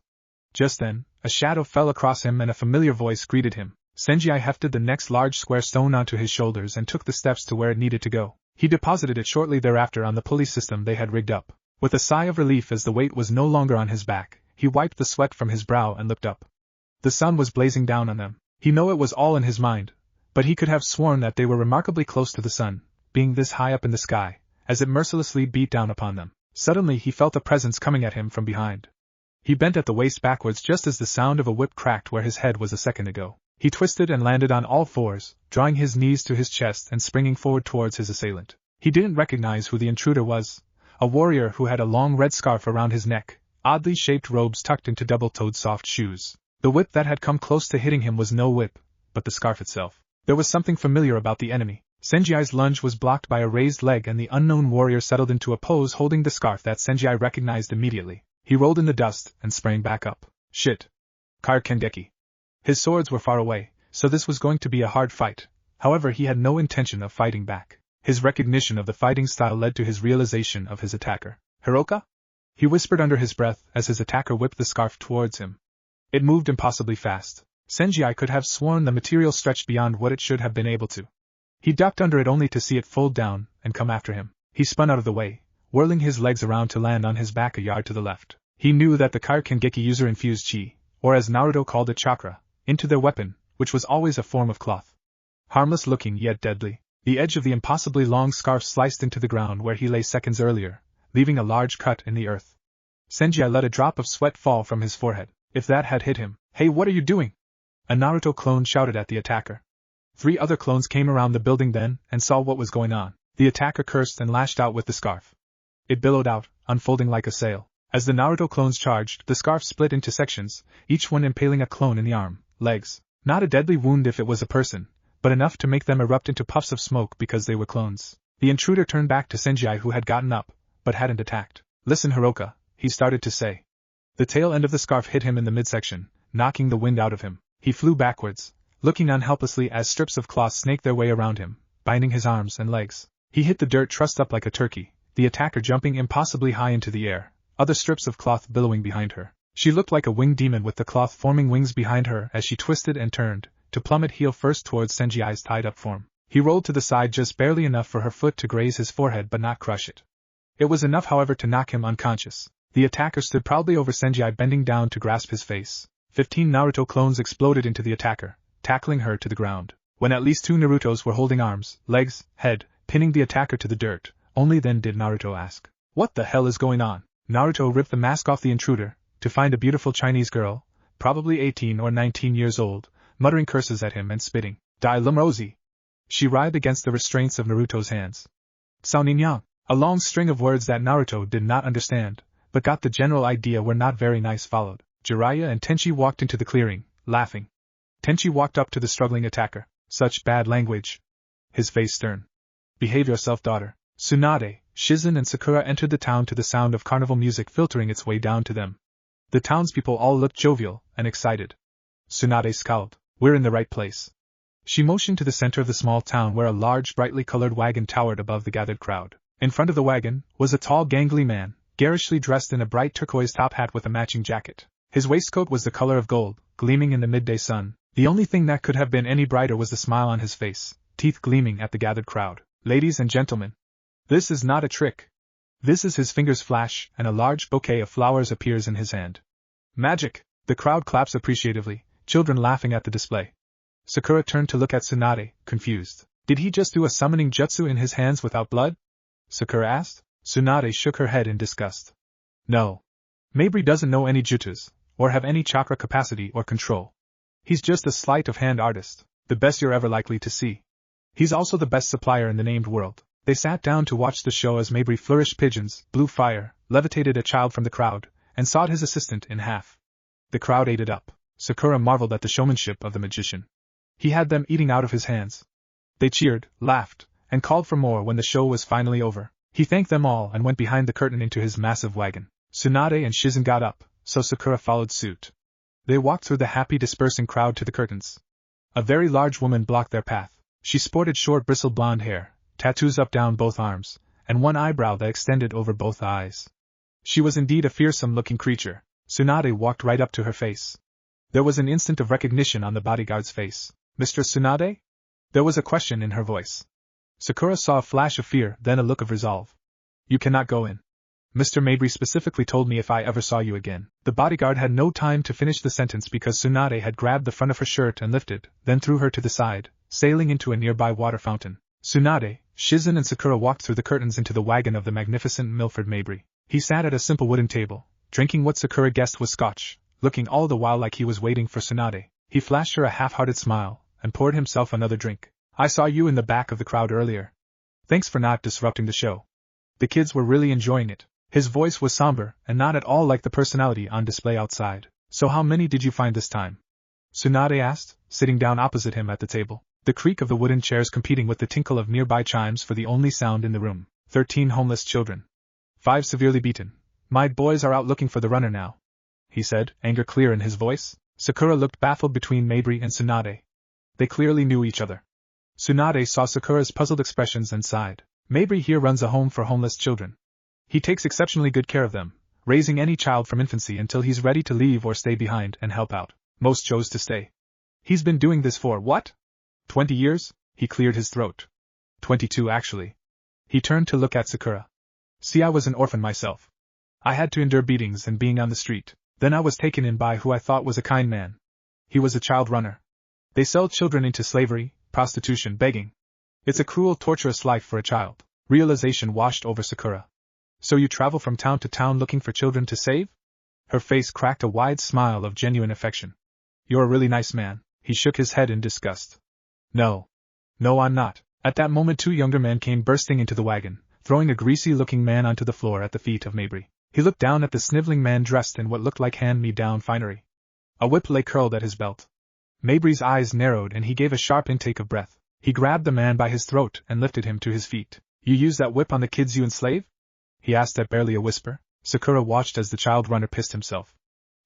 A: Just then, a shadow fell across him and a familiar voice greeted him. Sanji hefted the next large square stone onto his shoulders and took the steps to where it needed to go. He deposited it shortly thereafter on the pulley system they had rigged up. With a sigh of relief as the weight was no longer on his back, he wiped the sweat from his brow and looked up. The sun was blazing down on them. He knew it was all in his mind, but he could have sworn that they were remarkably close to the sun, being this high up in the sky, as it mercilessly beat down upon them. Suddenly he felt a presence coming at him from behind. He bent at the waist backwards just as the sound of a whip cracked where his head was a second ago. He twisted and landed on all fours, drawing his knees to his chest and springing forward towards his assailant. He didn't recognize who the intruder was. A warrior who had a long red scarf around his neck, oddly shaped robes tucked into double-toed soft shoes. The whip that had come close to hitting him was no whip, but the scarf itself. There was something familiar about the enemy. Sanji's lunge was blocked by a raised leg and the unknown warrior settled into a pose holding the scarf that Sanji recognized immediately. He rolled in the dust and sprang back up. Shit. Kengeki. His swords were far away, so this was going to be a hard fight. However, he had no intention of fighting back. His recognition of the fighting style led to his realization of his attacker. Hiroka? He whispered under his breath as his attacker whipped the scarf towards him. It moved impossibly fast. Sanji could have sworn the material stretched beyond what it should have been able to. He ducked under it only to see it fold down and come after him. He spun out of the way, whirling his legs around to land on his back a yard to the left. He knew that the Kengeki user infused chi, or as Naruto called it chakra, into their weapon, which was always a form of cloth. Harmless looking yet deadly. The edge of the impossibly long scarf sliced into the ground where he lay seconds earlier, leaving a large cut in the earth. Sanji let a drop of sweat fall from his forehead. If that had hit him. Hey, what are you doing? A Naruto clone shouted at the attacker. 3 other clones came around the building then and saw what was going on. The attacker cursed and lashed out with the scarf. It billowed out, unfolding like a sail. As the Naruto clones charged, the scarf split into sections, each one impaling a clone in the arm, legs. Not a deadly wound if it was a person, but enough to make them erupt into puffs of smoke because they were clones. The intruder turned back to Sanji who had gotten up, but hadn't attacked. Listen Hiroka, he started to say. The tail end of the scarf hit him in the midsection, knocking the wind out of him. He flew backwards, looking on helplessly as strips of cloth snaked their way around him, binding his arms and legs. He hit the dirt trussed up like a turkey, the attacker jumping impossibly high into the air, other strips of cloth billowing behind her. She looked like a winged demon with the cloth forming wings behind her as she twisted and turned, to plummet heel first towards Sanji's tied-up form. He rolled to the side just barely enough for her foot to graze his forehead but not crush it. It was enough, however, to knock him unconscious. The attacker stood proudly over Sanji, bending down to grasp his face. 15 Naruto clones exploded into the attacker, tackling her to the ground. When at least 2 Narutos were holding arms, legs, head, pinning the attacker to the dirt, only then did Naruto ask, "What the hell is going on?" Naruto ripped the mask off the intruder, to find a beautiful Chinese girl, probably 18 or 19 years old, muttering curses at him and spitting. "Dai Lumrosi!" She writhed against the restraints of Naruto's hands. "Sao Ninyang!" A long string of words that Naruto did not understand, but got the general idea were not very nice followed. Jiraiya and Tenchi walked into the clearing, laughing. Tenchi walked up to the struggling attacker. "Such bad language." His face stern. "Behave yourself, daughter." Tsunade, Shizen and Sakura entered the town to the sound of carnival music filtering its way down to them. The townspeople all looked jovial and excited. Tsunade scowled. "We're in the right place." She motioned to the center of the small town where a large brightly colored wagon towered above the gathered crowd. In front of the wagon was a tall gangly man, garishly dressed in a bright turquoise top hat with a matching jacket. His waistcoat was the color of gold, gleaming in the midday sun. The only thing that could have been any brighter was the smile on his face, teeth gleaming at the gathered crowd. "Ladies and gentlemen, this is not a trick. This is." His fingers flash, and a large bouquet of flowers appears in his hand. "Magic!" The crowd claps appreciatively, children laughing at the display. Sakura turned to look at Tsunade, confused. Did he just do a summoning jutsu in his hands without blood? Sakura asked. Tsunade shook her head in disgust. "No. Mabry doesn't know any jutsus, or have any chakra capacity or control. He's just a sleight-of-hand artist, the best you're ever likely to see. He's also the best supplier in the named world." They sat down to watch the show as Mabry flourished pigeons, blew fire, levitated a child from the crowd, and sawed his assistant in half. The crowd ate it up. Sakura marveled at the showmanship of the magician. He had them eating out of his hands. They cheered, laughed, and called for more when the show was finally over. He thanked them all and went behind the curtain into his massive wagon. Tsunade and Shizen got up, so Sakura followed suit. They walked through the happy dispersing crowd to the curtains. A very large woman blocked their path. She sported short bristled blonde hair, tattoos up down both arms, and one eyebrow that extended over both eyes. She was indeed a fearsome-looking creature. Tsunade walked right up to her face. There was an instant of recognition on the bodyguard's face. "Mr. Tsunade?" There was a question in her voice. Sakura saw a flash of fear, then a look of resolve. "You cannot go in. Mr. Mabry specifically told me if I ever saw you again." The bodyguard had no time to finish the sentence because Tsunade had grabbed the front of her shirt and lifted, then threw her to the side, sailing into a nearby water fountain. Tsunade, Shizen and Sakura walked through the curtains into the wagon of the magnificent Milford Mabry. He sat at a simple wooden table, drinking what Sakura guessed was scotch, looking all the while like he was waiting for Tsunade. He flashed her a half-hearted smile, and poured himself another drink. "I saw you in the back of the crowd earlier. Thanks for not disrupting the show. The kids were really enjoying it." His voice was somber, and not at all like the personality on display outside. "So how many did you find this time?" Tsunade asked, sitting down opposite him at the table. The creak of the wooden chairs competing with the tinkle of nearby chimes for the only sound in the room. 13 homeless children. 5 severely beaten. My boys are out looking for the runner now," he said, anger clear in his voice. Sakura looked baffled between Mabry and Tsunade. They clearly knew each other. Tsunade saw Sakura's puzzled expressions and sighed. "Mabry here runs a home for homeless children. He takes exceptionally good care of them, raising any child from infancy until he's ready to leave or stay behind and help out. Most chose to stay. He's been doing this for, what? 20 years? He cleared his throat. 22 actually." He turned to look at Sakura. "See, I was an orphan myself. I had to endure beatings and being on the street. Then I was taken in by who I thought was a kind man. He was a child runner. They sell children into slavery, prostitution, begging. It's a cruel, torturous life for a child." Realization washed over Sakura. "So you travel from town to town looking for children to save?" Her face cracked a wide smile of genuine affection. "You're a really nice man." He shook his head in disgust. No, I'm not." At that moment 2 younger men came bursting into the wagon, throwing a greasy-looking man onto the floor at the feet of Mabry. He looked down at the sniveling man dressed in what looked like hand-me-down finery. A whip lay curled at his belt. Mabry's eyes narrowed and he gave a sharp intake of breath. He grabbed the man by his throat and lifted him to his feet. "You use that whip on the kids you enslave?" he asked at barely a whisper. Sakura watched as the child runner pissed himself.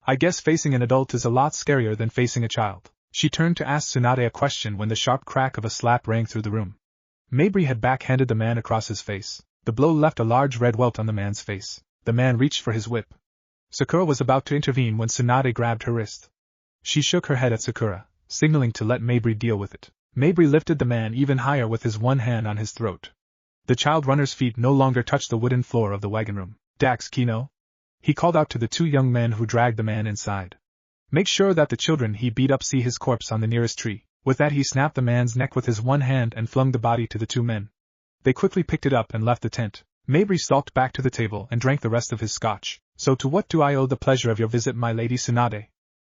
A: I guess facing an adult is a lot scarier than facing a child. She turned to ask Tsunade a question when the sharp crack of a slap rang through the room. Mabry had backhanded the man across his face. The blow left a large red welt on the man's face. The man reached for his whip. Sakura was about to intervene when Tsunade grabbed her wrist. She shook her head at Sakura, signaling to let Mabry deal with it. Mabry lifted the man even higher with his one hand on his throat. The child runner's feet no longer touched the wooden floor of the wagon room. Dax Kino? He called out to the two young men who dragged the man inside. Make sure that the children he beat up see his corpse on the nearest tree. With that he snapped the man's neck with his one hand and flung the body to the two men. They quickly picked it up and left the tent. Mabry stalked back to the table and drank the rest of his scotch. So to what do I owe the pleasure of your visit, my lady Tsunade?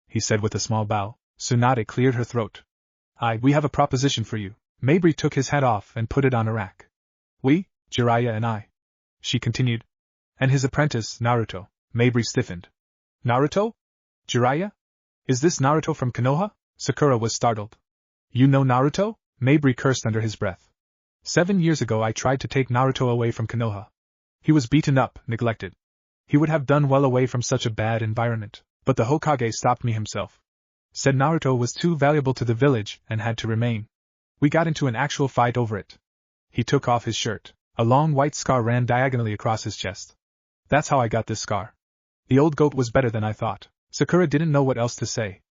A: He said with a small bow. Tsunade cleared her throat. We have a proposition for you. Mabry took his hat off and put it on a rack. We, Jiraiya and I. She continued. And his apprentice, Naruto. Mabry stiffened. Naruto? Jiraiya? Is this Naruto from Konoha? Sakura was startled. You know Naruto? Mabry cursed under his breath. 7 years ago I tried to take Naruto away from Konoha. He was beaten up, neglected. He would have done well away from such a bad environment, but the Hokage stopped me himself. Said Naruto was too valuable to the village and had to remain. We got into an actual fight over it. He took off his shirt. A long white scar ran diagonally across his chest. That's how I got this scar. The old goat was better than I thought. Sakura didn't know what else to say.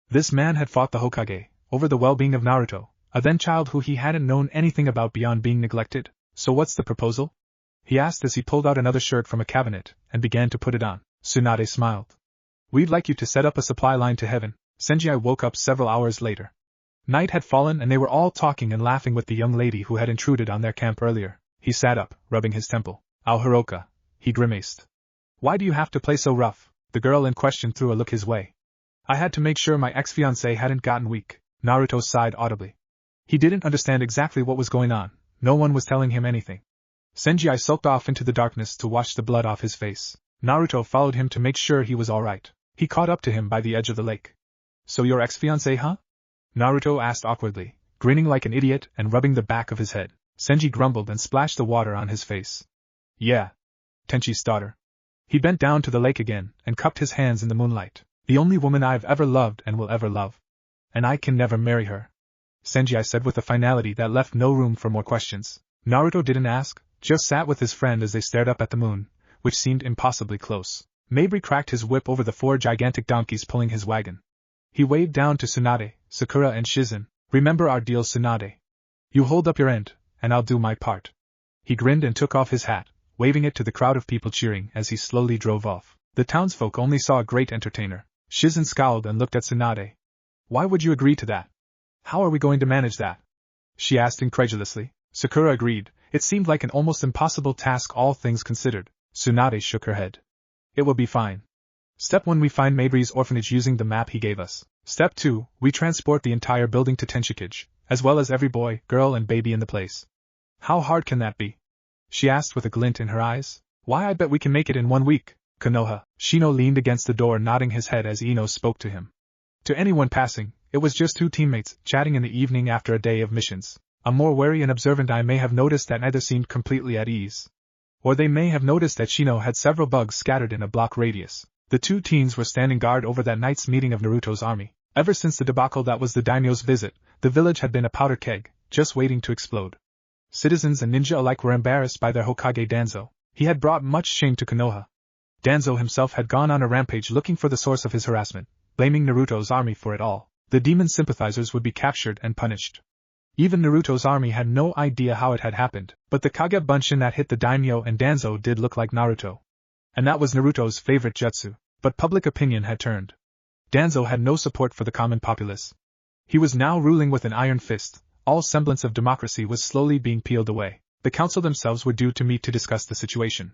A: This man had fought the Hokage, over the well-being of Naruto, a then-child who he hadn't known anything about beyond being neglected. So what's the proposal? He asked as he pulled out another shirt from a cabinet and began to put it on. Tsunade smiled. We'd like you to set up a supply line to heaven. Sanji woke up several hours later. Night had fallen and they were all talking and laughing with the young lady who had intruded on their camp earlier. He sat up, rubbing his temple. Ao Hiroka, he grimaced. Why do you have to play so rough? The girl in question threw a look his way. I had to make sure my ex-fiancé hadn't gotten weak. Naruto sighed audibly. He didn't understand exactly what was going on. No one was telling him anything. Sanji sulked off into the darkness to wash the blood off his face. Naruto followed him to make sure he was all right. He caught up to him by the edge of the lake. So your ex-fiancé, huh? Naruto asked awkwardly, grinning like an idiot and rubbing the back of his head. Sanji grumbled and splashed the water on his face. Yeah. Tenchi's daughter. He bent down to the lake again and cupped his hands in the moonlight. The only woman I've ever loved and will ever love. And I can never marry her. Sanji said with a finality that left no room for more questions. Naruto didn't ask, just sat with his friend as they stared up at the moon, which seemed impossibly close. Mabry cracked his whip over the 4 gigantic donkeys pulling his wagon. He waved down to Tsunade, Sakura and Shizen. Remember our deal, Tsunade. You hold up your end, and I'll do my part. He grinned and took off his hat, waving it to the crowd of people cheering as he slowly drove off. The townsfolk only saw a great entertainer. Shizen scowled and looked at Tsunade. Why would you agree to that? How are we going to manage that? She asked incredulously. Sakura agreed. It seemed like an almost impossible task all things considered. Tsunade shook her head. It will be fine. Step 1, we find Mabry's orphanage using the map he gave us. Step 2, we transport the entire building to Tenshikage, as well as every boy, girl and baby in the place. How hard can that be? She asked with a glint in her eyes. Why, I bet we can make it in 1 week. Konoha. Shino leaned against the door nodding his head as Ino spoke to him. To anyone passing, it was just 2 teammates, chatting in the evening after a day of missions. A more wary and observant eye may have noticed that neither seemed completely at ease. Or they may have noticed that Shino had several bugs scattered in a block radius. The 2 teens were standing guard over that night's meeting of Naruto's army. Ever since the debacle that was the daimyo's visit, the village had been a powder keg, just waiting to explode. Citizens and ninja alike were embarrassed by their Hokage Danzo. He had brought much shame to Konoha. Danzo himself had gone on a rampage looking for the source of his harassment, blaming Naruto's army for it all. The demon sympathizers would be captured and punished. Even Naruto's army had no idea how it had happened, but the Kage Bunshin that hit the daimyo and Danzo did look like Naruto. And that was Naruto's favorite jutsu. But public opinion had turned. Danzo had no support for the common populace. He was now ruling with an iron fist. All semblance of democracy was slowly being peeled away. The council themselves were due to meet to discuss the situation.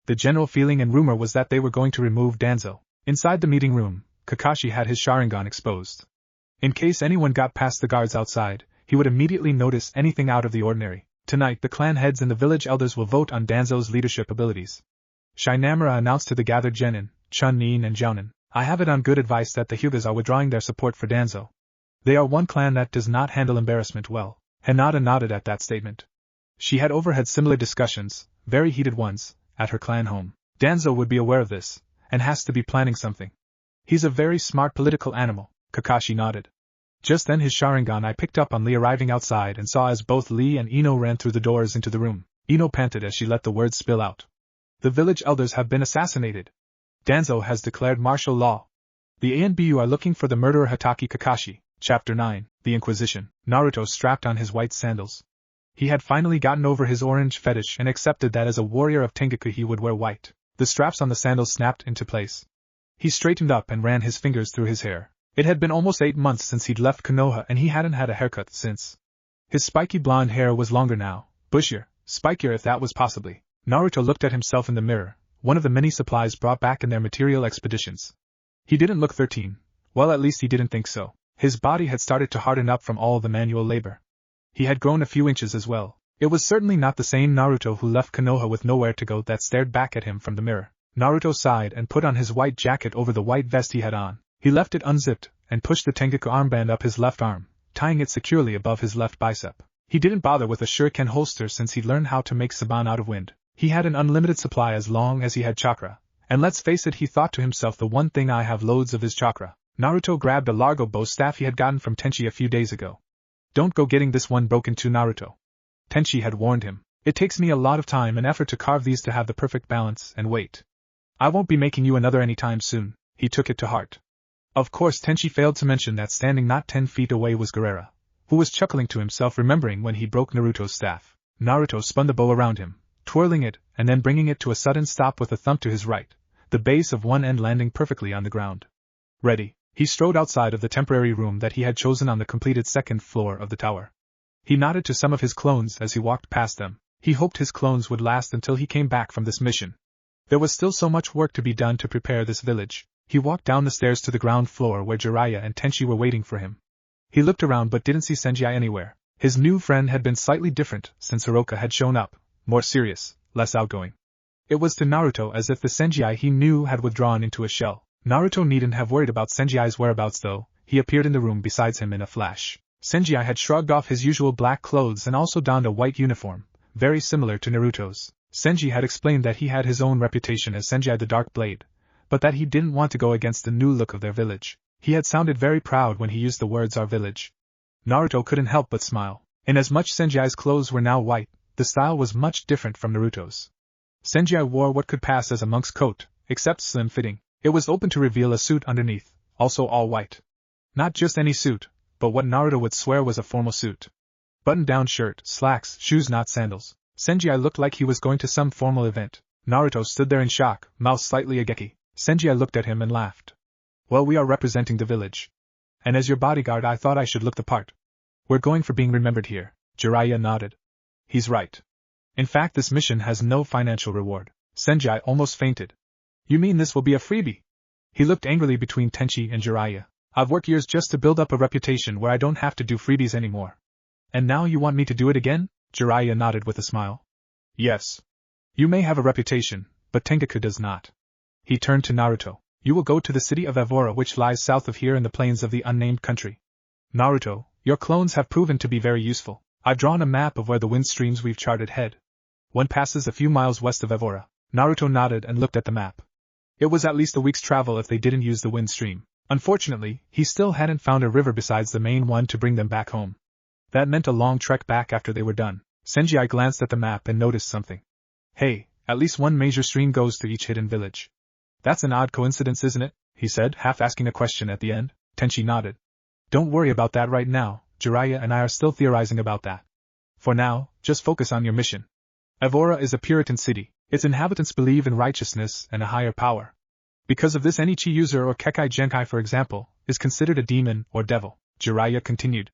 A: The general feeling and rumor was that they were going to remove Danzo. Inside the meeting room, Kakashi had his Sharingan exposed. In case anyone got past the guards outside, he would immediately notice anything out of the ordinary. Tonight the clan heads and the village elders will vote on Danzo's leadership abilities. Shinamura announced to the gathered genin, Chun-Nin and Jounin, I have it on good advice that the Hyugas are withdrawing their support for Danzo. They are one clan that does not handle embarrassment well. Hinata nodded at that statement. She had overheard similar discussions, very heated ones, at her clan home. Danzo would be aware of this, and has to be planning something. He's a very smart political animal, Kakashi nodded. Just then his Sharingan eye picked up on Lee arriving outside and saw as both Lee and Ino ran through the doors into the room. Ino panted as she let the words spill out. The village elders have been assassinated. Danzo has declared martial law. The ANBU are looking for the murderer Hatake Kakashi. Chapter 9, The Inquisition. Naruto strapped on his white sandals. He had finally gotten over his orange fetish and accepted that as a warrior of Tengoku he would wear white. The straps on the sandals snapped into place. He straightened up and ran his fingers through his hair. It had been almost 8 months since he'd left Konoha and he hadn't had a haircut since. His spiky blonde hair was longer now, bushier, spikier if that was possibly. Naruto looked at himself in the mirror, one of the many supplies brought back in their material expeditions. He didn't look 13. Well, at least he didn't think so. His body had started to harden up from all the manual labor. He had grown a few inches as well. It was certainly not the same Naruto who left Konoha with nowhere to go that stared back at him from the mirror. Naruto sighed and put on his white jacket over the white vest he had on. He left it unzipped and pushed the Tengoku armband up his left arm, tying it securely above his left bicep. He didn't bother with a shuriken holster since he'd learned how to make saban out of wind. He had an unlimited supply as long as he had chakra. And let's face it, he thought to himself, the one thing I have loads of is chakra. Naruto grabbed a largo bow staff he had gotten from Tenchi a few days ago. Don't go getting this one broken too, Naruto. Tenchi had warned him. It takes me a lot of time and effort to carve these to have the perfect balance and weight. I won't be making you another anytime soon. He took it to heart. Of course, Tenchi failed to mention that standing not 10 feet away was Gaara, who was chuckling to himself remembering when he broke Naruto's staff. Naruto spun the bow around him, twirling it and then bringing it to a sudden stop with a thump to his right, the base of one end landing perfectly on the ground. Ready. He strode outside of the temporary room that he had chosen on the completed second floor of the tower. He nodded to some of his clones as he walked past them. He hoped his clones would last until he came back from this mission. There was still so much work to be done to prepare this village. He walked down the stairs to the ground floor where Jiraiya and Tenchi were waiting for him. He looked around but didn't see Sanji anywhere. His new friend had been slightly different since Hiroka had shown up, more serious, less outgoing. It was to Naruto as if the Sanji he knew had withdrawn into a shell. Naruto needn't have worried about Sanji's whereabouts though. He appeared in the room beside him in a flash. Sanji had shrugged off his usual black clothes and also donned a white uniform, very similar to Naruto's. Sanji had explained that he had his own reputation as Sanji the Dark Blade, but that he didn't want to go against the new look of their village. He had sounded very proud when he used the words our village. Naruto couldn't help but smile. Inasmuch Sanji's clothes were now white, the style was much different from Naruto's. Sanji wore what could pass as a monk's coat, except slim-fitting. It was open to reveal a suit underneath, also all white. Not just any suit, but what Naruto would swear was a formal suit. Button-down shirt, slacks, shoes not sandals. Sanji looked like he was going to some formal event. Naruto stood there in shock, mouth slightly ageki. Sanji looked at him and laughed. Well, we are representing the village. And as your bodyguard I thought I should look the part. We're going for being remembered here. Jiraiya nodded. He's right. In fact, this mission has no financial reward. Sanji almost fainted. You mean this will be a freebie? He looked angrily between Tenchi and Jiraiya. I've worked years just to build up a reputation where I don't have to do freebies anymore. And now you want me to do it again? Jiraiya nodded with a smile. Yes. You may have a reputation, but Tengoku does not. He turned to Naruto. You will go to the city of Evora, which lies south of here in the plains of the unnamed country. Naruto, your clones have proven to be very useful. I've drawn a map of where the wind streams we've charted head. One passes a few miles west of Evora. Naruto nodded and looked at the map. It was at least a week's travel if they didn't use the wind stream. Unfortunately, he still hadn't found a river besides the main one to bring them back home. That meant a long trek back after they were done. Sanji glanced at the map and noticed something. Hey, at least one major stream goes through each hidden village. That's an odd coincidence, isn't it? He said, half asking a question at the end. Tenchi nodded. Don't worry about that right now. Jiraiya and I are still theorizing about that. For now, just focus on your mission. Evora is a Puritan city. Its inhabitants believe in righteousness and a higher power. Because of this, any chi user or Kekai Genkai, for example, is considered a demon or devil. Jiraiya continued.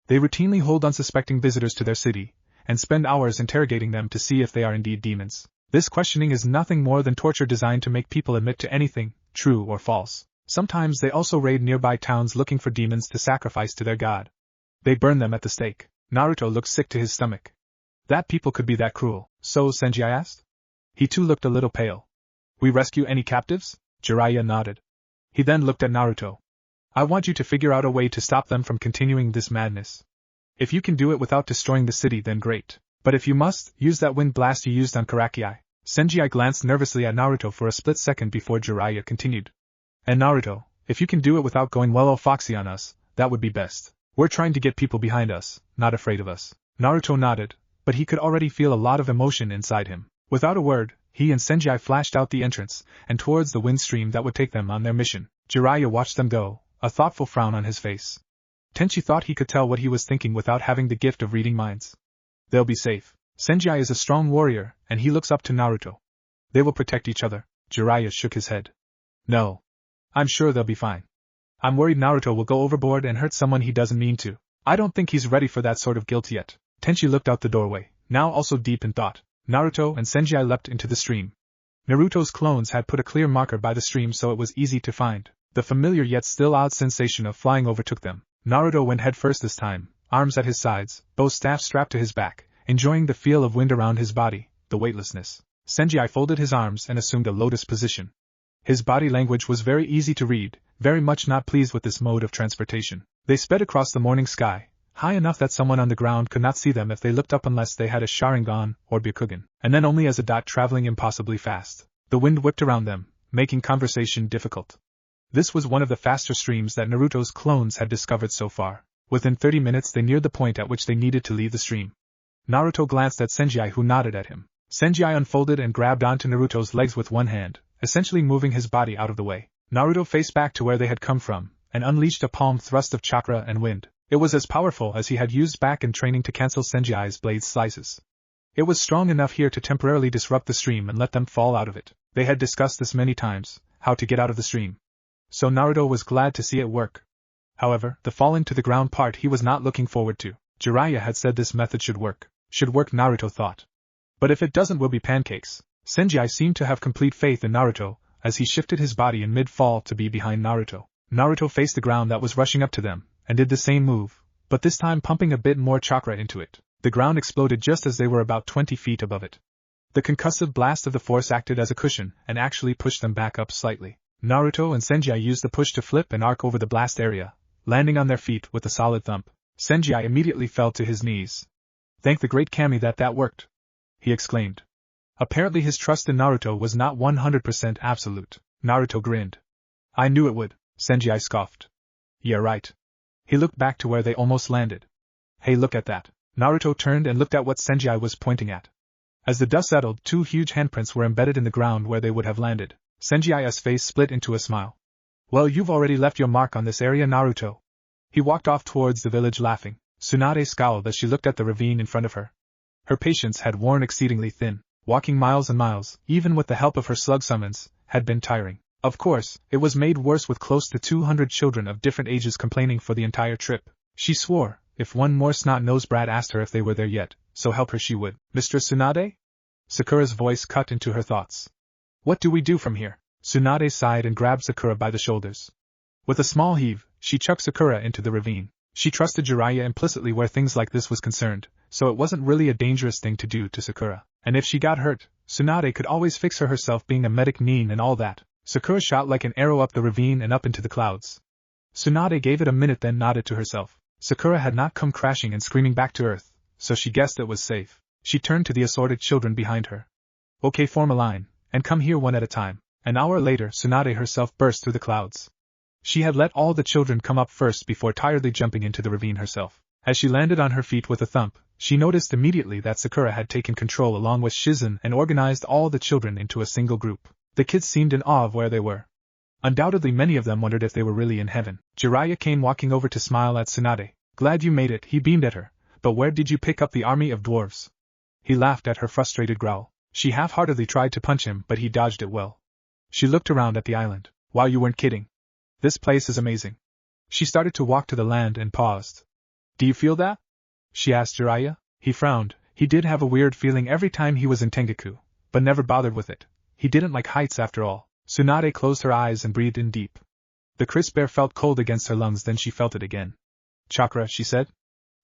A: They routinely hold unsuspecting visitors to their city, and spend hours interrogating them to see if they are indeed demons. This questioning is nothing more than torture designed to make people admit to anything, true or false. Sometimes they also raid nearby towns looking for demons to sacrifice to their god. They burn them at the stake. Naruto looked sick to his stomach. That people could be that cruel. So, Sanji asked? He too looked a little pale. We rescue any captives? Jiraiya nodded. He then looked at Naruto. I want you to figure out a way to stop them from continuing this madness. If you can do it without destroying the city, then great. But if you must, use that wind blast you used on Karaki. Sanji glanced nervously at Naruto for a split second before Jiraiya continued. And Naruto, if you can do it without going well all foxy on us, that would be best. We're trying to get people behind us, not afraid of us. Naruto nodded, but he could already feel a lot of emotion inside him. Without a word, he and Sanji flashed out the entrance, and towards the wind stream that would take them on their mission. Jiraiya watched them go, a thoughtful frown on his face. Tenchi thought he could tell what he was thinking without having the gift of reading minds. They'll be safe. Sanji is a strong warrior, and he looks up to Naruto. They will protect each other. Jiraiya shook his head. No. I'm sure they'll be fine. I'm worried Naruto will go overboard and hurt someone he doesn't mean to. I don't think he's ready for that sort of guilt yet. Tenchi looked out the doorway, now also deep in thought. Naruto and Sanji leapt into the stream. Naruto's clones had put a clear marker by the stream so it was easy to find. The familiar yet still odd sensation of flying overtook them. Naruto went headfirst this time, arms at his sides, bow staff strapped to his back, enjoying the feel of wind around his body, the weightlessness. Sanji folded his arms and assumed a lotus position. His body language was very easy to read, very much not pleased with this mode of transportation. They sped across the morning sky, high enough that someone on the ground could not see them if they looked up unless they had a Sharingan or Byakugan, and then only as a dot traveling impossibly fast. The wind whipped around them, making conversation difficult. This was one of the faster streams that Naruto's clones had discovered so far. Within 30 minutes they neared the point at which they needed to leave the stream. Naruto glanced at Sanji who nodded at him. Sanji unfolded and grabbed onto Naruto's legs with one hand, essentially moving his body out of the way. Naruto faced back to where they had come from, and unleashed a palm thrust of chakra and wind. It was as powerful as he had used back in training to cancel Sanji's blade slices. It was strong enough here to temporarily disrupt the stream and let them fall out of it. They had discussed this many times, how to get out of the stream. So Naruto was glad to see it work. However, the falling to the ground part he was not looking forward to. Jiraiya had said this method should work. Naruto thought. But if it doesn't, we'll be pancakes. Sanji seemed to have complete faith in Naruto, as he shifted his body in mid-fall to be behind Naruto. Naruto faced the ground that was rushing up to them, and did the same move, but this time pumping a bit more chakra into it. The ground exploded just as they were about 20 feet above it. The concussive blast of the force acted as a cushion, and actually pushed them back up slightly. Naruto and Sanji used the push to flip and arc over the blast area, landing on their feet with a solid thump. Sanji immediately fell to his knees. Thank the great Kami that worked, he exclaimed. Apparently his trust in Naruto was not 100% absolute. Naruto grinned. I knew it would, Sanji scoffed. Yeah, right. He looked back to where they almost landed. Hey, look at that. Naruto turned and looked at what Sanji was pointing at. As the dust settled, two huge handprints were embedded in the ground where they would have landed. Sanji's face split into a smile. Well, you've already left your mark on this area, Naruto. He walked off towards the village laughing. Tsunade scowled as she looked at the ravine in front of her. Her patience had worn exceedingly thin. Walking miles and miles, even with the help of her slug summons, had been tiring. Of course, it was made worse with close to 200 children of different ages complaining for the entire trip. She swore, if one more snot-nosed brat asked her if they were there yet, so help her she would. Mistress Tsunade? Sakura's voice cut into her thoughts. What do we do from here? Tsunade sighed and grabbed Sakura by the shoulders. With a small heave, she chucked Sakura into the ravine. She trusted Jiraiya implicitly where things like this was concerned, so it wasn't really a dangerous thing to do to Sakura. And if she got hurt, Tsunade could always fix her herself, being a medic nin and all that. Sakura shot like an arrow up the ravine and up into the clouds. Tsunade gave it a minute then nodded to herself. Sakura had not come crashing and screaming back to earth, so she guessed it was safe. She turned to the assorted children behind her. Okay, form a line, and come here one at a time. An hour later, Tsunade herself burst through the clouds. She had let all the children come up first before tiredly jumping into the ravine herself. As she landed on her feet with a thump, she noticed immediately that Sakura had taken control along with Shizen and organized all the children into a single group. The kids seemed in awe of where they were. Undoubtedly many of them wondered if they were really in heaven. Jiraiya came walking over to smile at Tsunade. Glad you made it, he beamed at her. But where did you pick up the army of dwarves? He laughed at her frustrated growl. She half-heartedly tried to punch him, but he dodged it well. She looked around at the island. Wow, you weren't kidding. This place is amazing. She started to walk to the land and paused. Do you feel that? She asked Jiraiya. He frowned. He did have a weird feeling every time he was in Tangoku, but never bothered with it. He didn't like heights after all. Tsunade closed her eyes and breathed in deep. The crisp air felt cold against her lungs, then she felt it again. Chakra, she said.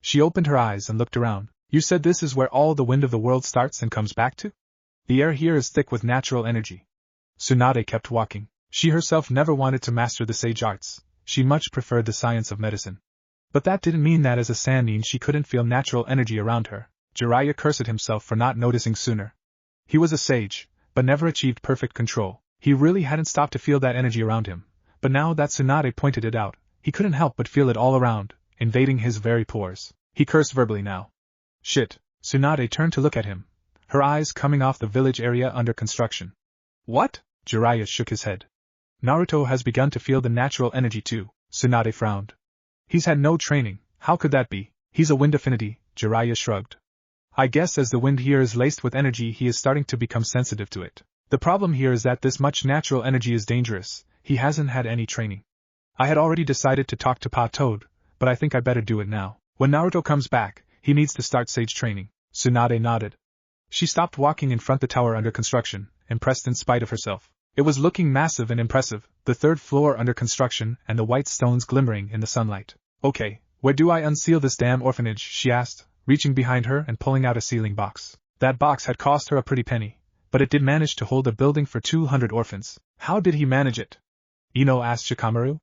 A: She opened her eyes and looked around. You said this is where all the wind of the world starts and comes back to? The air here is thick with natural energy. Tsunade kept walking. She herself never wanted to master the sage arts. She much preferred the science of medicine. But that didn't mean that as a Sannin she couldn't feel natural energy around her. Jiraiya cursed himself for not noticing sooner. He was a sage, but never achieved perfect control. He really hadn't stopped to feel that energy around him, but now that Tsunade pointed it out, he couldn't help but feel it all around, invading his very pores. He cursed verbally now. Shit. Tsunade turned to look at him, her eyes coming off the village area under construction. What? Jiraiya shook his head. Naruto has begun to feel the natural energy too. Tsunade frowned. He's had no training, how could that be? He's a wind affinity, Jiraiya shrugged. I guess as the wind here is laced with energy he is starting to become sensitive to it. The problem here is that this much natural energy is dangerous, he hasn't had any training. I had already decided to talk to Pa Toad, but I think I better do it now. When Naruto comes back, he needs to start sage training. Tsunade nodded. She stopped walking in front the tower under construction, impressed in spite of herself. It was looking massive and impressive, the third floor under construction and the white stones glimmering in the sunlight. Okay, where do I unseal this damn orphanage, she asked, reaching behind her and pulling out a sealing box. That box had cost her a pretty penny, but it did manage to hold a building for 200 orphans. How did he manage it? Ino asked Shikamaru.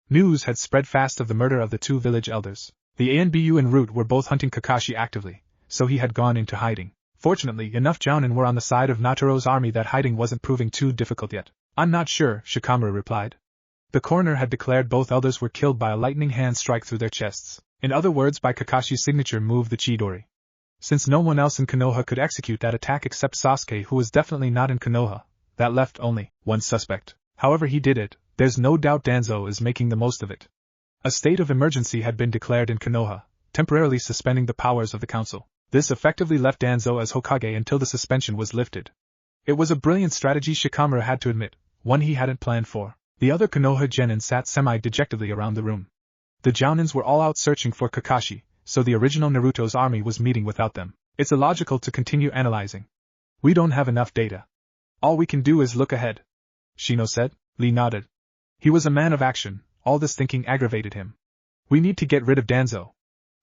A: News had spread fast of the murder of the 2 village elders. The Anbu and Root were both hunting Kakashi actively, so he had gone into hiding. Fortunately, enough Jounin were on the side of Naturo's army that hiding wasn't proving too difficult yet. I'm not sure, Shikamaru replied. The coroner had declared both elders were killed by a lightning hand strike through their chests. In other words, by Kakashi's signature move, the Chidori. Since no one else in Konoha could execute that attack except Sasuke, who was definitely not in Konoha, that left only one suspect. However he did it, there's no doubt Danzo is making the most of it. A state of emergency had been declared in Konoha, temporarily suspending the powers of the council. This effectively left Danzo as Hokage until the suspension was lifted. It was a brilliant strategy, Shikamaru had to admit, one he hadn't planned for. The other Konoha genin sat semi-dejectedly around the room. The Jounins were all out searching for Kakashi, so the original Naruto's army was meeting without them. It's illogical to continue analyzing. We don't have enough data. All we can do is look ahead. Shino said. Lee nodded. He was a man of action, all this thinking aggravated him. We need to get rid of Danzo.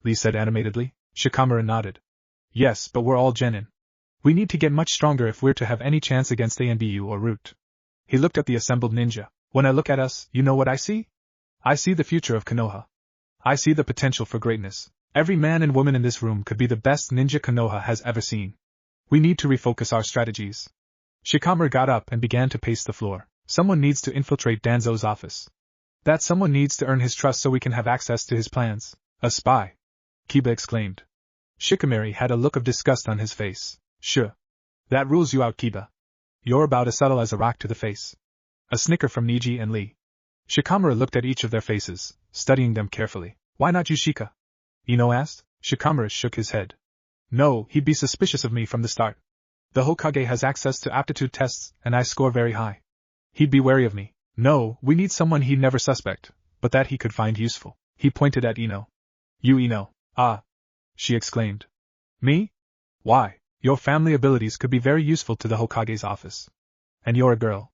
A: Lee said animatedly. Shikamaru nodded. Yes, but we're all genin. We need to get much stronger if we're to have any chance against Anbu or Root. He looked at the assembled ninja. When I look at us, you know what I see? I see the future of Konoha. I see the potential for greatness. Every man and woman in this room could be the best ninja Konoha has ever seen. We need to refocus our strategies. Shikamaru got up and began to pace the floor. Someone needs to infiltrate Danzo's office. That someone needs to earn his trust so we can have access to his plans. A spy! Kiba exclaimed. Shikamaru had a look of disgust on his face. Sure. That rules you out, Kiba. You're about as subtle as a rock to the face. A snicker from Niji and Lee. Shikamaru looked at each of their faces, studying them carefully. Why not you, Shika? Ino asked. Shikamaru shook his head. No, he'd be suspicious of me from the start. The Hokage has access to aptitude tests, and I score very high. He'd be wary of me. No, we need someone he'd never suspect, but that he could find useful. He pointed at Ino. You Ino. Ah! She exclaimed. Me? Why? Your family abilities could be very useful to the Hokage's office. And you're a girl.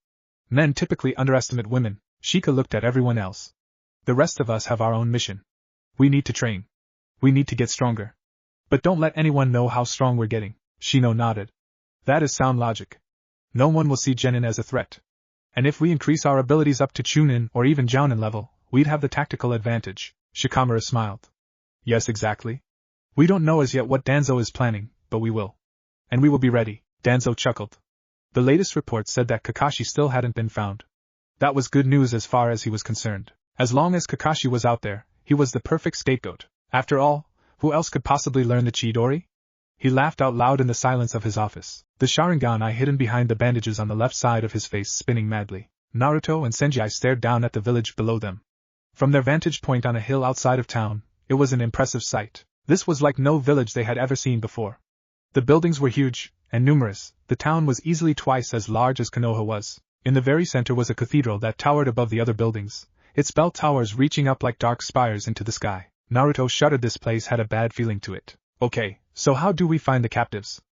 A: Men typically underestimate women. Shika looked at everyone else. The rest of us have our own mission. We need to train. We need to get stronger. But don't let anyone know how strong we're getting. Shino nodded. That is sound logic. No one will see Genin as a threat. And if we increase our abilities up to Chunin or even Jounin level, we'd have the tactical advantage. Shikamaru smiled. Yes, exactly. We don't know as yet what Danzo is planning, but we will. And we will be ready. Danzo chuckled. The latest report said that Kakashi still hadn't been found. That was good news as far as he was concerned. As long as Kakashi was out there, he was the perfect scapegoat. After all, who else could possibly learn the Chidori? He laughed out loud in the silence of his office, the Sharingan eye hidden behind the bandages on the left side of his face spinning madly. Naruto and Sanji stared down at the village below them. From their vantage point on a hill outside of town, it was an impressive sight. This was like no village they had ever seen before. The buildings were huge and numerous. The town was easily twice as large as Konoha was. In the very center was a cathedral that towered above the other buildings, its bell towers reaching up like dark spires into the sky. Naruto shuddered. This place had a bad feeling to it. Okay, so how do we find the captives?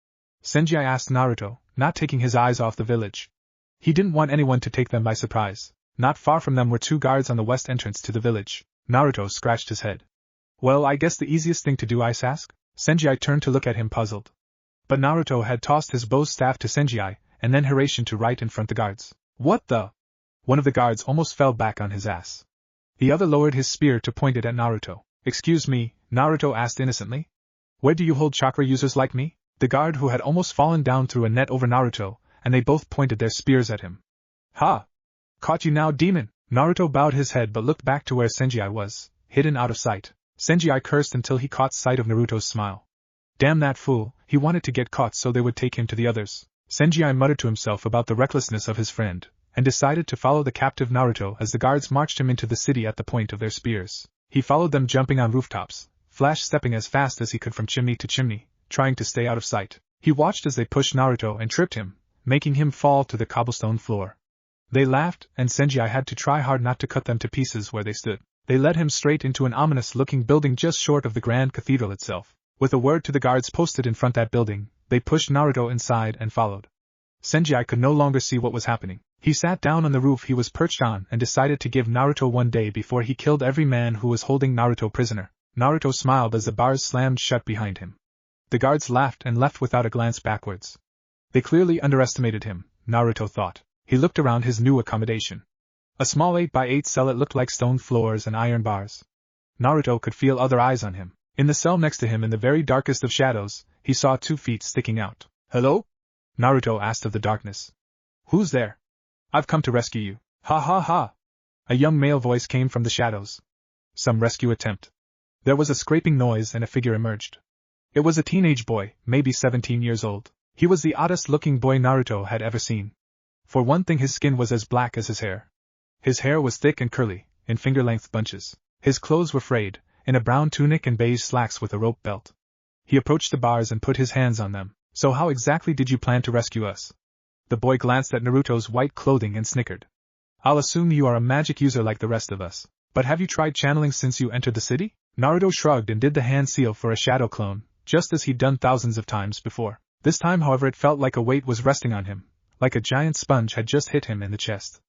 A: Sanji asked Naruto, not taking his eyes off the village. He didn't want anyone to take them by surprise. Not far from them were 2 guards on the west entrance to the village. Naruto scratched his head. Well, I guess the easiest thing to do is ask. Sanji turned to look at him puzzled. But Naruto had tossed his bow staff to Sanji, and then Hiraition to right in front the guards. What the? One of the guards almost fell back on his ass. The other lowered his spear to point it at Naruto. Excuse me, Naruto asked innocently. Where do you hold chakra users like me? The guard who had almost fallen down threw a net over Naruto, and they both pointed their spears at him. Ha! Caught you now, demon! Naruto bowed his head but looked back to where Sanji was, hidden out of sight. Sanji cursed until he caught sight of Naruto's smile. Damn that fool, he wanted to get caught so they would take him to the others. Sanji muttered to himself about the recklessness of his friend, and decided to follow the captive Naruto as the guards marched him into the city at the point of their spears. He followed them jumping on rooftops, flash-stepping as fast as he could from chimney to chimney, trying to stay out of sight. He watched as they pushed Naruto and tripped him, making him fall to the cobblestone floor. They laughed, and Sanji had to try hard not to cut them to pieces where they stood. They led him straight into an ominous-looking building just short of the grand cathedral itself. With a word to the guards posted in front that building, they pushed Naruto inside and followed. Sanji could no longer see what was happening. He sat down on the roof he was perched on and decided to give Naruto one day before he killed every man who was holding Naruto prisoner. Naruto smiled as the bars slammed shut behind him. The guards laughed and left without a glance backwards. They clearly underestimated him, Naruto thought. He looked around his new accommodation. A small 8x8 cell. It looked like stone floors and iron bars. Naruto could feel other eyes on him. In the cell next to him, in the very darkest of shadows, he saw 2 feet sticking out. "Hello?" Naruto asked of the darkness. "Who's there?" "I've come to rescue you." "Ha ha ha!" A young male voice came from the shadows. "Some rescue attempt." There was a scraping noise and a figure emerged. It was a teenage boy, maybe 17 years old. He was the oddest-looking boy Naruto had ever seen. For one thing, his skin was as black as his hair. His hair was thick and curly, in finger-length bunches. His clothes were frayed, in a brown tunic and beige slacks with a rope belt. He approached the bars and put his hands on them. "So how exactly did you plan to rescue us?" The boy glanced at Naruto's white clothing and snickered. "I'll assume you are a magic user like the rest of us. But have you tried channeling since you entered the city?" Naruto shrugged and did the hand seal for a shadow clone, just as he'd done thousands of times before. This time, however, it felt like a weight was resting on him, like a giant sponge had just hit him in the chest.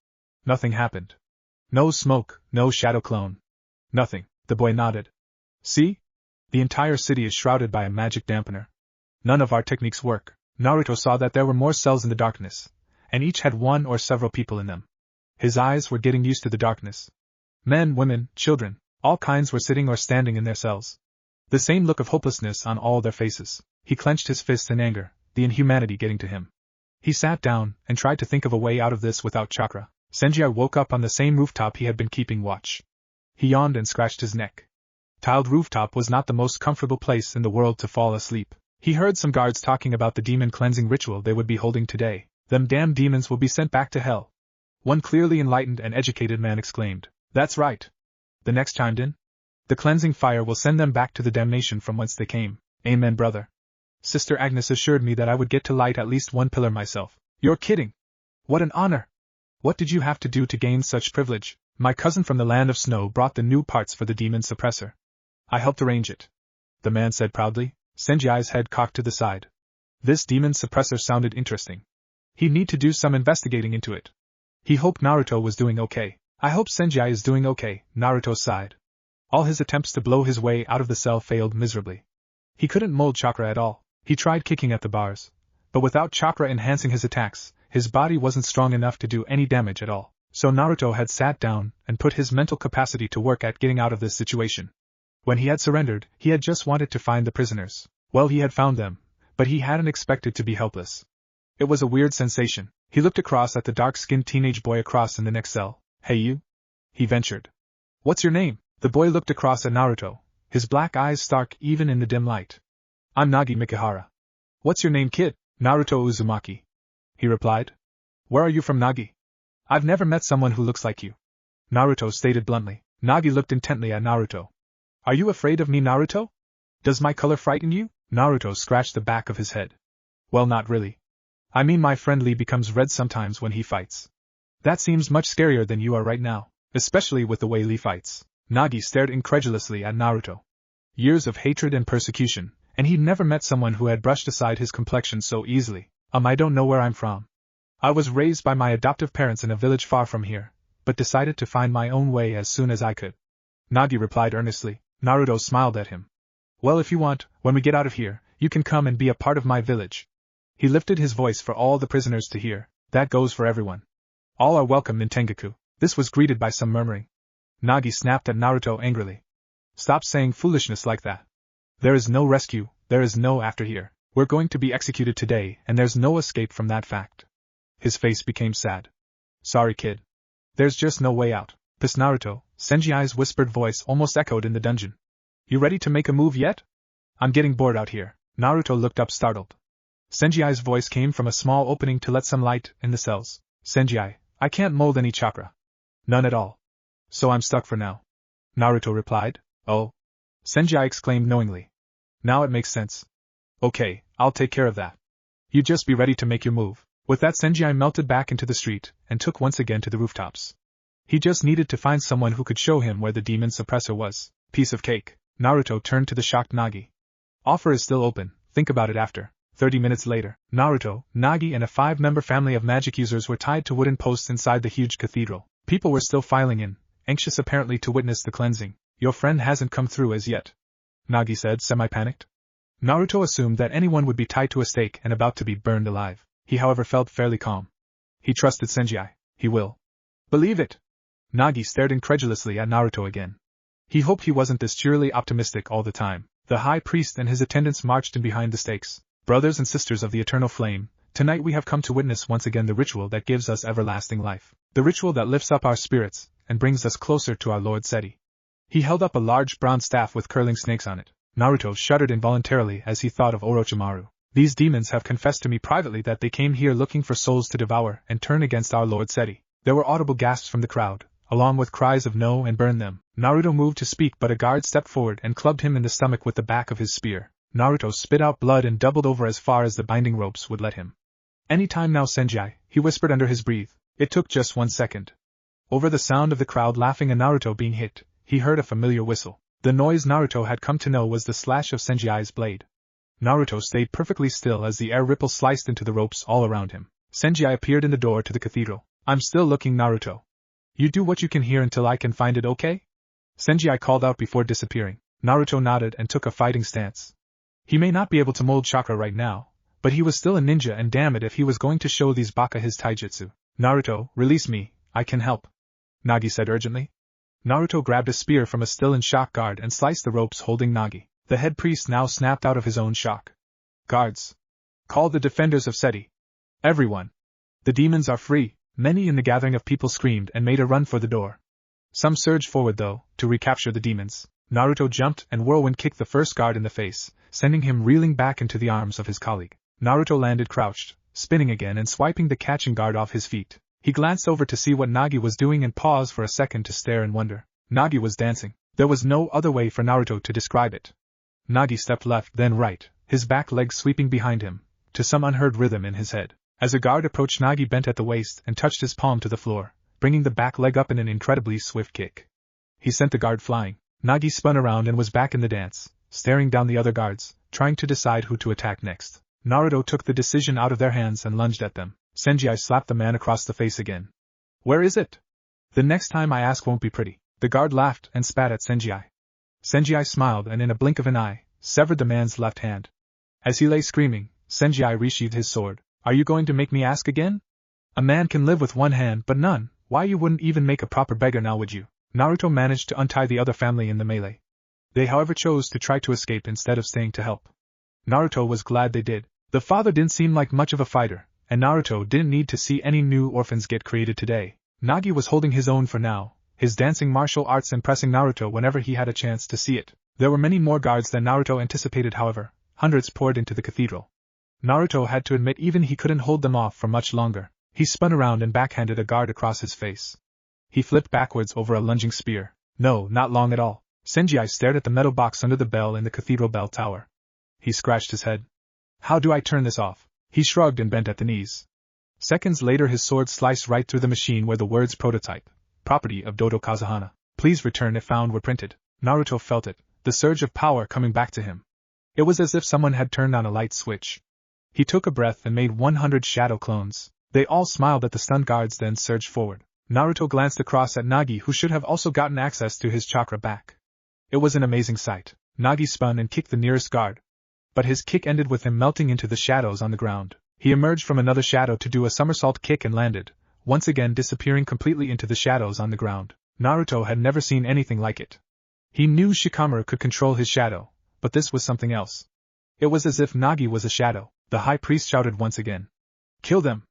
A: Nothing happened. No smoke, no shadow clone. Nothing. The boy nodded. "See? The entire city is shrouded by a magic dampener. None of our techniques work." Naruto saw that there were more cells in the darkness, and each had one or several people in them. His eyes were getting used to the darkness. Men, women, children, all kinds were sitting or standing in their cells. The same look of hopelessness on all their faces. He clenched his fists in anger, the inhumanity getting to him. He sat down and tried to think of a way out of this without chakra. Sanji woke up on the same rooftop he had been keeping watch. He yawned and scratched his neck. Tiled rooftop was not the most comfortable place in the world to fall asleep. He heard some guards talking about the demon cleansing ritual they would be holding today. "Them damn demons will be sent back to hell," one clearly enlightened and educated man exclaimed. "That's right," the next chimed in. "The cleansing fire will send them back to the damnation from whence they came." "Amen, brother. Sister Agnes assured me that I would get to light at least one pillar myself." "You're kidding. What an honor. What did you have to do to gain such privilege?" "My cousin from the land of snow brought the new parts for the demon suppressor. I helped arrange it," the man said proudly, Sanji's head cocked to the side. This demon suppressor sounded interesting. He'd need to do some investigating into it. He hoped Naruto was doing okay. "I hope Sanji is doing okay," Naruto sighed. All his attempts to blow his way out of the cell failed miserably. He couldn't mold chakra at all. He tried kicking at the bars, but without chakra enhancing his attacks, his body wasn't strong enough to do any damage at all. So Naruto had sat down and put his mental capacity to work at getting out of this situation. When he had surrendered, he had just wanted to find the prisoners. Well, he had found them, but he hadn't expected to be helpless. It was a weird sensation. He looked across at the dark-skinned teenage boy across in the next cell. "Hey you?" he ventured. "What's your name?" The boy looked across at Naruto, his black eyes stark even in the dim light. "I'm Nagi Mikihara." "What's your name, kid?" "Naruto Uzumaki," he replied. "Where are you from, Nagi?" "I've never met someone who looks like you," Naruto stated bluntly. Nagi looked intently at Naruto. "Are you afraid of me, Naruto? Does my color frighten you?" Naruto scratched the back of his head. "Well, not really. I mean, my friend Lee becomes red sometimes when he fights. That seems much scarier than you are right now, especially with the way Lee fights." Nagi stared incredulously at Naruto. Years of hatred and persecution, and he'd never met someone who had brushed aside his complexion so easily. I don't know where I'm from. I was raised by my adoptive parents in a village far from here, but decided to find my own way as soon as I could," Nagi replied earnestly. Naruto smiled at him. "Well, if you want, when we get out of here, you can come and be a part of my village." He lifted his voice for all the prisoners to hear. "That goes for everyone. All are welcome in Tengoku." This was greeted by some murmuring. Nagi snapped at Naruto angrily. "Stop saying foolishness like that. There is no rescue, there is no after here. We're going to be executed today, and there's no escape from that fact." His face became sad. "Sorry, kid. There's just no way out. Pissed Naruto, Senji's whispered voice almost echoed in the dungeon. You ready to make a move yet? I'm getting bored out here. Naruto looked up startled. Senji's voice came from a small opening to let some light in the cells. Senji, I can't mold any chakra. None at all. So I'm stuck for now. Naruto replied. Oh. Senji exclaimed knowingly. Now it makes sense. Okay, I'll take care of that. You just be ready to make your move. With that, Senji melted back into the street and took once again to the rooftops. He just needed to find someone who could show him where the demon suppressor was. Piece of cake. Naruto turned to the shocked Nagi. Offer is still open, think about it after. 30 minutes later, Naruto, Nagi and a 5-member family of magic users were tied to wooden posts inside the huge cathedral. People were still filing in, anxious apparently to witness the cleansing. Your friend hasn't come through as yet, Nagi said, semi-panicked. Naruto assumed that anyone would be tied to a stake and about to be burned alive. He however felt fairly calm. He trusted Senji. He will believe it. Nagi stared incredulously at Naruto again. He hoped he wasn't this cheerily optimistic all the time. The high priest and his attendants marched in behind the stakes. Brothers and sisters of the eternal flame, tonight we have come to witness once again the ritual that gives us everlasting life. The ritual that lifts up our spirits and brings us closer to our Lord Seti. He held up a large brown staff with curling snakes on it. Naruto shuddered involuntarily as he thought of Orochimaru. These demons have confessed to me privately that they came here looking for souls to devour and turn against our Lord Seti. There were audible gasps from the crowd, along with cries of no and burn them. Naruto moved to speak, but a guard stepped forward and clubbed him in the stomach with the back of his spear. Naruto spit out blood and doubled over as far as the binding ropes would let him. Any time now, Senji, he whispered under his breath. It took just 1 second. Over the sound of the crowd laughing and Naruto being hit, he heard a familiar whistle. The noise Naruto had come to know was the slash of Senji's blade. Naruto stayed perfectly still as the air ripple sliced into the ropes all around him. Senji appeared in the door to the cathedral. I'm still looking, Naruto. You do what you can here until I can find it, okay? Senji called out before disappearing. Naruto nodded and took a fighting stance. He may not be able to mold chakra right now, but he was still a ninja, and damn it if he was going to show these baka his taijutsu. Naruto, release me, I can help, Nagi said urgently. Naruto grabbed a spear from a still in shock guard and sliced the ropes holding Nagi. The head priest now snapped out of his own shock. Guards! Call the defenders of Seti. Everyone! The demons are free! Many in the gathering of people screamed and made a run for the door. Some surged forward though, to recapture the demons. Naruto jumped and whirlwind kicked the first guard in the face, sending him reeling back into the arms of his colleague. Naruto landed crouched, spinning again and swiping the catching guard off his feet. He glanced over to see what Nagi was doing and paused for a second to stare and wonder. Nagi was dancing. There was no other way for Naruto to describe it. Nagi stepped left, then right, his back leg sweeping behind him, to some unheard rhythm in his head. As a guard approached, Nagi bent at the waist and touched his palm to the floor, bringing the back leg up in an incredibly swift kick. He sent the guard flying. Nagi spun around and was back in the dance, staring down the other guards, trying to decide who to attack next. Naruto took the decision out of their hands and lunged at them. Senji slapped the man across the face again. Where is it? The next time I ask won't be pretty. The guard laughed and spat at Senji. Senji smiled and in a blink of an eye, severed the man's left hand. As he lay screaming, Senji resheathed his sword. Are you going to make me ask again? A man can live with one hand but none. Why, you wouldn't even make a proper beggar now, would you? Naruto managed to untie the other family in the melee. They however chose to try to escape instead of staying to help. Naruto was glad they did. The father didn't seem like much of a fighter, and Naruto didn't need to see any new orphans get created today. Nagi was holding his own for now, his dancing martial arts impressing Naruto whenever he had a chance to see it. There were many more guards than Naruto anticipated, however. Hundreds poured into the cathedral. Naruto had to admit even he couldn't hold them off for much longer. He spun around and backhanded a guard across his face. He flipped backwards over a lunging spear. No, not long at all. Senji stared at the metal box under the bell in the cathedral bell tower. He scratched his head. How do I turn this off? He shrugged and bent at the knees. Seconds later his sword sliced right through the machine where the words prototype, property of Dodo Kazuhana, please return if found were printed. Naruto felt it, the surge of power coming back to him. It was as if someone had turned on a light switch. He took a breath and made 100 shadow clones. They all smiled at the stunned guards, then surged forward. Naruto glanced across at Nagi, who should have also gotten access to his chakra back. It was an amazing sight. Nagi spun and kicked the nearest guard. But his kick ended with him melting into the shadows on the ground. He emerged from another shadow to do a somersault kick and landed, once again disappearing completely into the shadows on the ground. Naruto had never seen anything like it. He knew Shikamaru could control his shadow, but this was something else. It was as if Nagi was a shadow. The high priest shouted once again. Kill them!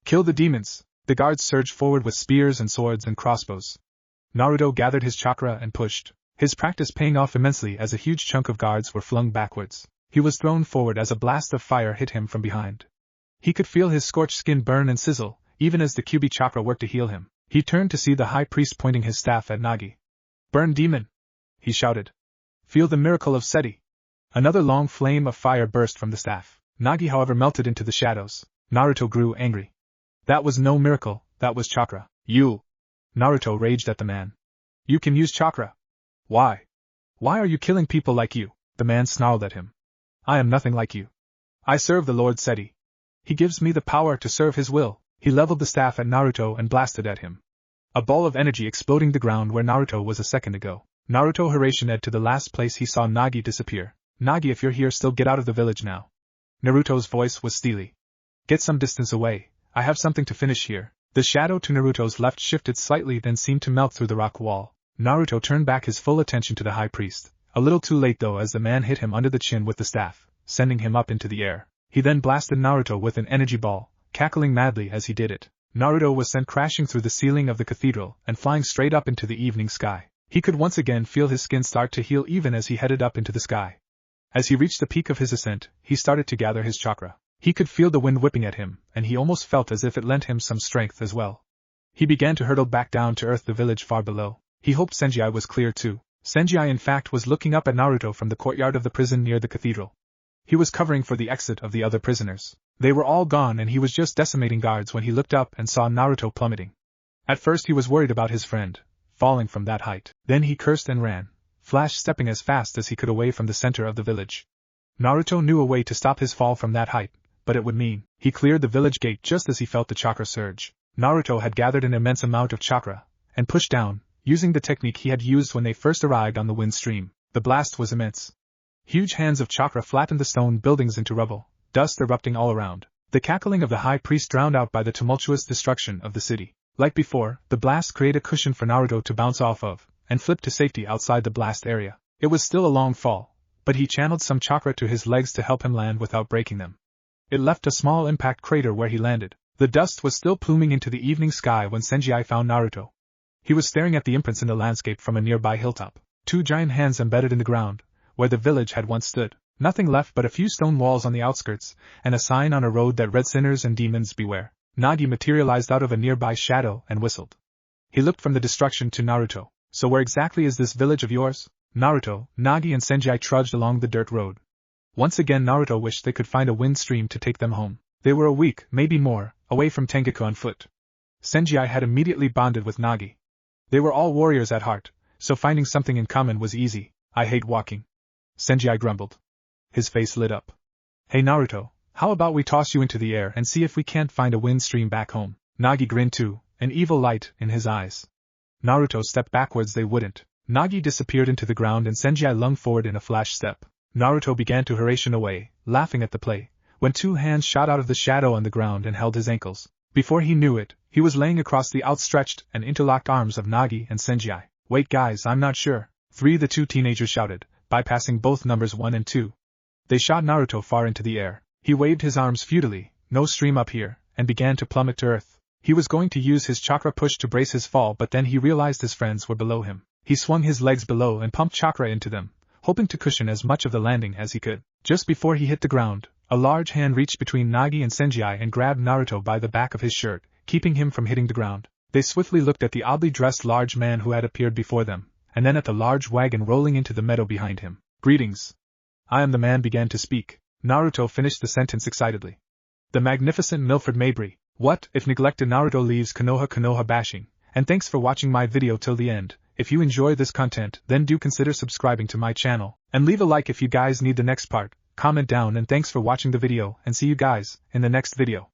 A: Kill the demons! The guards surged forward with spears and swords and crossbows. Naruto gathered his chakra and pushed, his practice paying off immensely as a huge chunk of guards were flung backwards. He was thrown forward as a blast of fire hit him from behind. He could feel his scorched skin burn and sizzle, even as the Kyuubi chakra worked to heal him. He turned to see the high priest pointing his staff at Nagi. "Burn, demon!" he shouted. "Feel the miracle of Seti!" Another long flame of fire burst from the staff. Nagi, however, melted into the shadows. Naruto grew angry. "That was no miracle, that was chakra. You!" Naruto raged at the man. "You can use chakra. Why? Why are you killing people like you?" The man snarled at him. "I am nothing like you. I serve the Lord Seti. He gives me the power to serve his will." He leveled the staff at Naruto and blasted at him. A ball of energy exploding the ground where Naruto was a second ago. Naruto Hiraishined to the last place he saw Nagi disappear. "Nagi, if you're here, still get out of the village now." Naruto's voice was steely. "Get some distance away, I have something to finish here." The shadow to Naruto's left shifted slightly, then seemed to melt through the rock wall. Naruto turned back his full attention to the high priest. A little too late though, as the man hit him under the chin with the staff, sending him up into the air. He then blasted Naruto with an energy ball, cackling madly as he did it. Naruto was sent crashing through the ceiling of the cathedral and flying straight up into the evening sky. He could once again feel his skin start to heal even as he headed up into the sky. As he reached the peak of his ascent, he started to gather his chakra. He could feel the wind whipping at him, and he almost felt as if it lent him some strength as well. He began to hurtle back down to earth, the village far below. He hoped Sanji was clear too. Sanji in fact was looking up at Naruto from the courtyard of the prison near the cathedral. He was covering for the exit of the other prisoners. They were all gone and he was just decimating guards when he looked up and saw Naruto plummeting. At first he was worried about his friend, falling from that height. Then he cursed and ran, flash stepping as fast as he could away from the center of the village. Naruto knew a way to stop his fall from that height, but it would mean he cleared the village gate just as he felt the chakra surge. Naruto had gathered an immense amount of chakra, and pushed down, using the technique he had used when they first arrived on the wind stream. The blast was immense. Huge hands of chakra flattened the stone buildings into rubble, dust erupting all around. The cackling of the high priest drowned out by the tumultuous destruction of the city. Like before, the blast created a cushion for Naruto to bounce off of, and flip to safety outside the blast area. It was still a long fall, but he channeled some chakra to his legs to help him land without breaking them. It left a small impact crater where he landed. The dust was still pluming into the evening sky when Sanji found Naruto. He was staring at the imprints in the landscape from a nearby hilltop. 2 giant hands embedded in the ground, where the village had once stood. Nothing left but a few stone walls on the outskirts, and a sign on a road that read "Sinners and Demons Beware." Nagi materialized out of a nearby shadow and whistled. He looked from the destruction to Naruto. "So where exactly is this village of yours?" Naruto, Nagi and Sanji trudged along the dirt road. Once again Naruto wished they could find a wind stream to take them home. They were a week, maybe more, away from Tangoku on foot. Sanji had immediately bonded with Nagi. They were all warriors at heart, so finding something in common was easy. "I hate walking," Sanji grumbled. His face lit up. "Hey Naruto, how about we toss you into the air and see if we can't find a wind stream back home?" Nagi grinned too, an evil light in his eyes. Naruto stepped backwards. They wouldn't. Nagi disappeared into the ground and Sanji lunged forward in a flash step. Naruto began to Hiraishin away, laughing at the play, when 2 hands shot out of the shadow on the ground and held his ankles. Before he knew it, he was laying across the outstretched and interlocked arms of Nagi and Sanji. "Wait guys, I'm not sure." The 2 teenagers shouted, bypassing both numbers 1 and 2. They shot Naruto far into the air. He waved his arms futilely, "No stream up here," and began to plummet to earth. He was going to use his chakra push to brace his fall, but then he realized his friends were below him. He swung his legs below and pumped chakra into them, hoping to cushion as much of the landing as he could. Just before he hit the ground, a large hand reached between Nagi and Sanji and grabbed Naruto by the back of his shirt, keeping him from hitting the ground. They swiftly looked at the oddly dressed large man who had appeared before them, and then at the large wagon rolling into the meadow behind him. "Greetings. I am the man," began to speak. Naruto finished the sentence excitedly. "The magnificent Milford Mabry. What if neglected Naruto leaves Konoha Konoha bashing? And thanks for watching my video till the end. If you enjoy this content, then do consider subscribing to my channel, and leave a like if you guys need the next part. Comment down, and thanks for watching the video, and see you guys in the next video."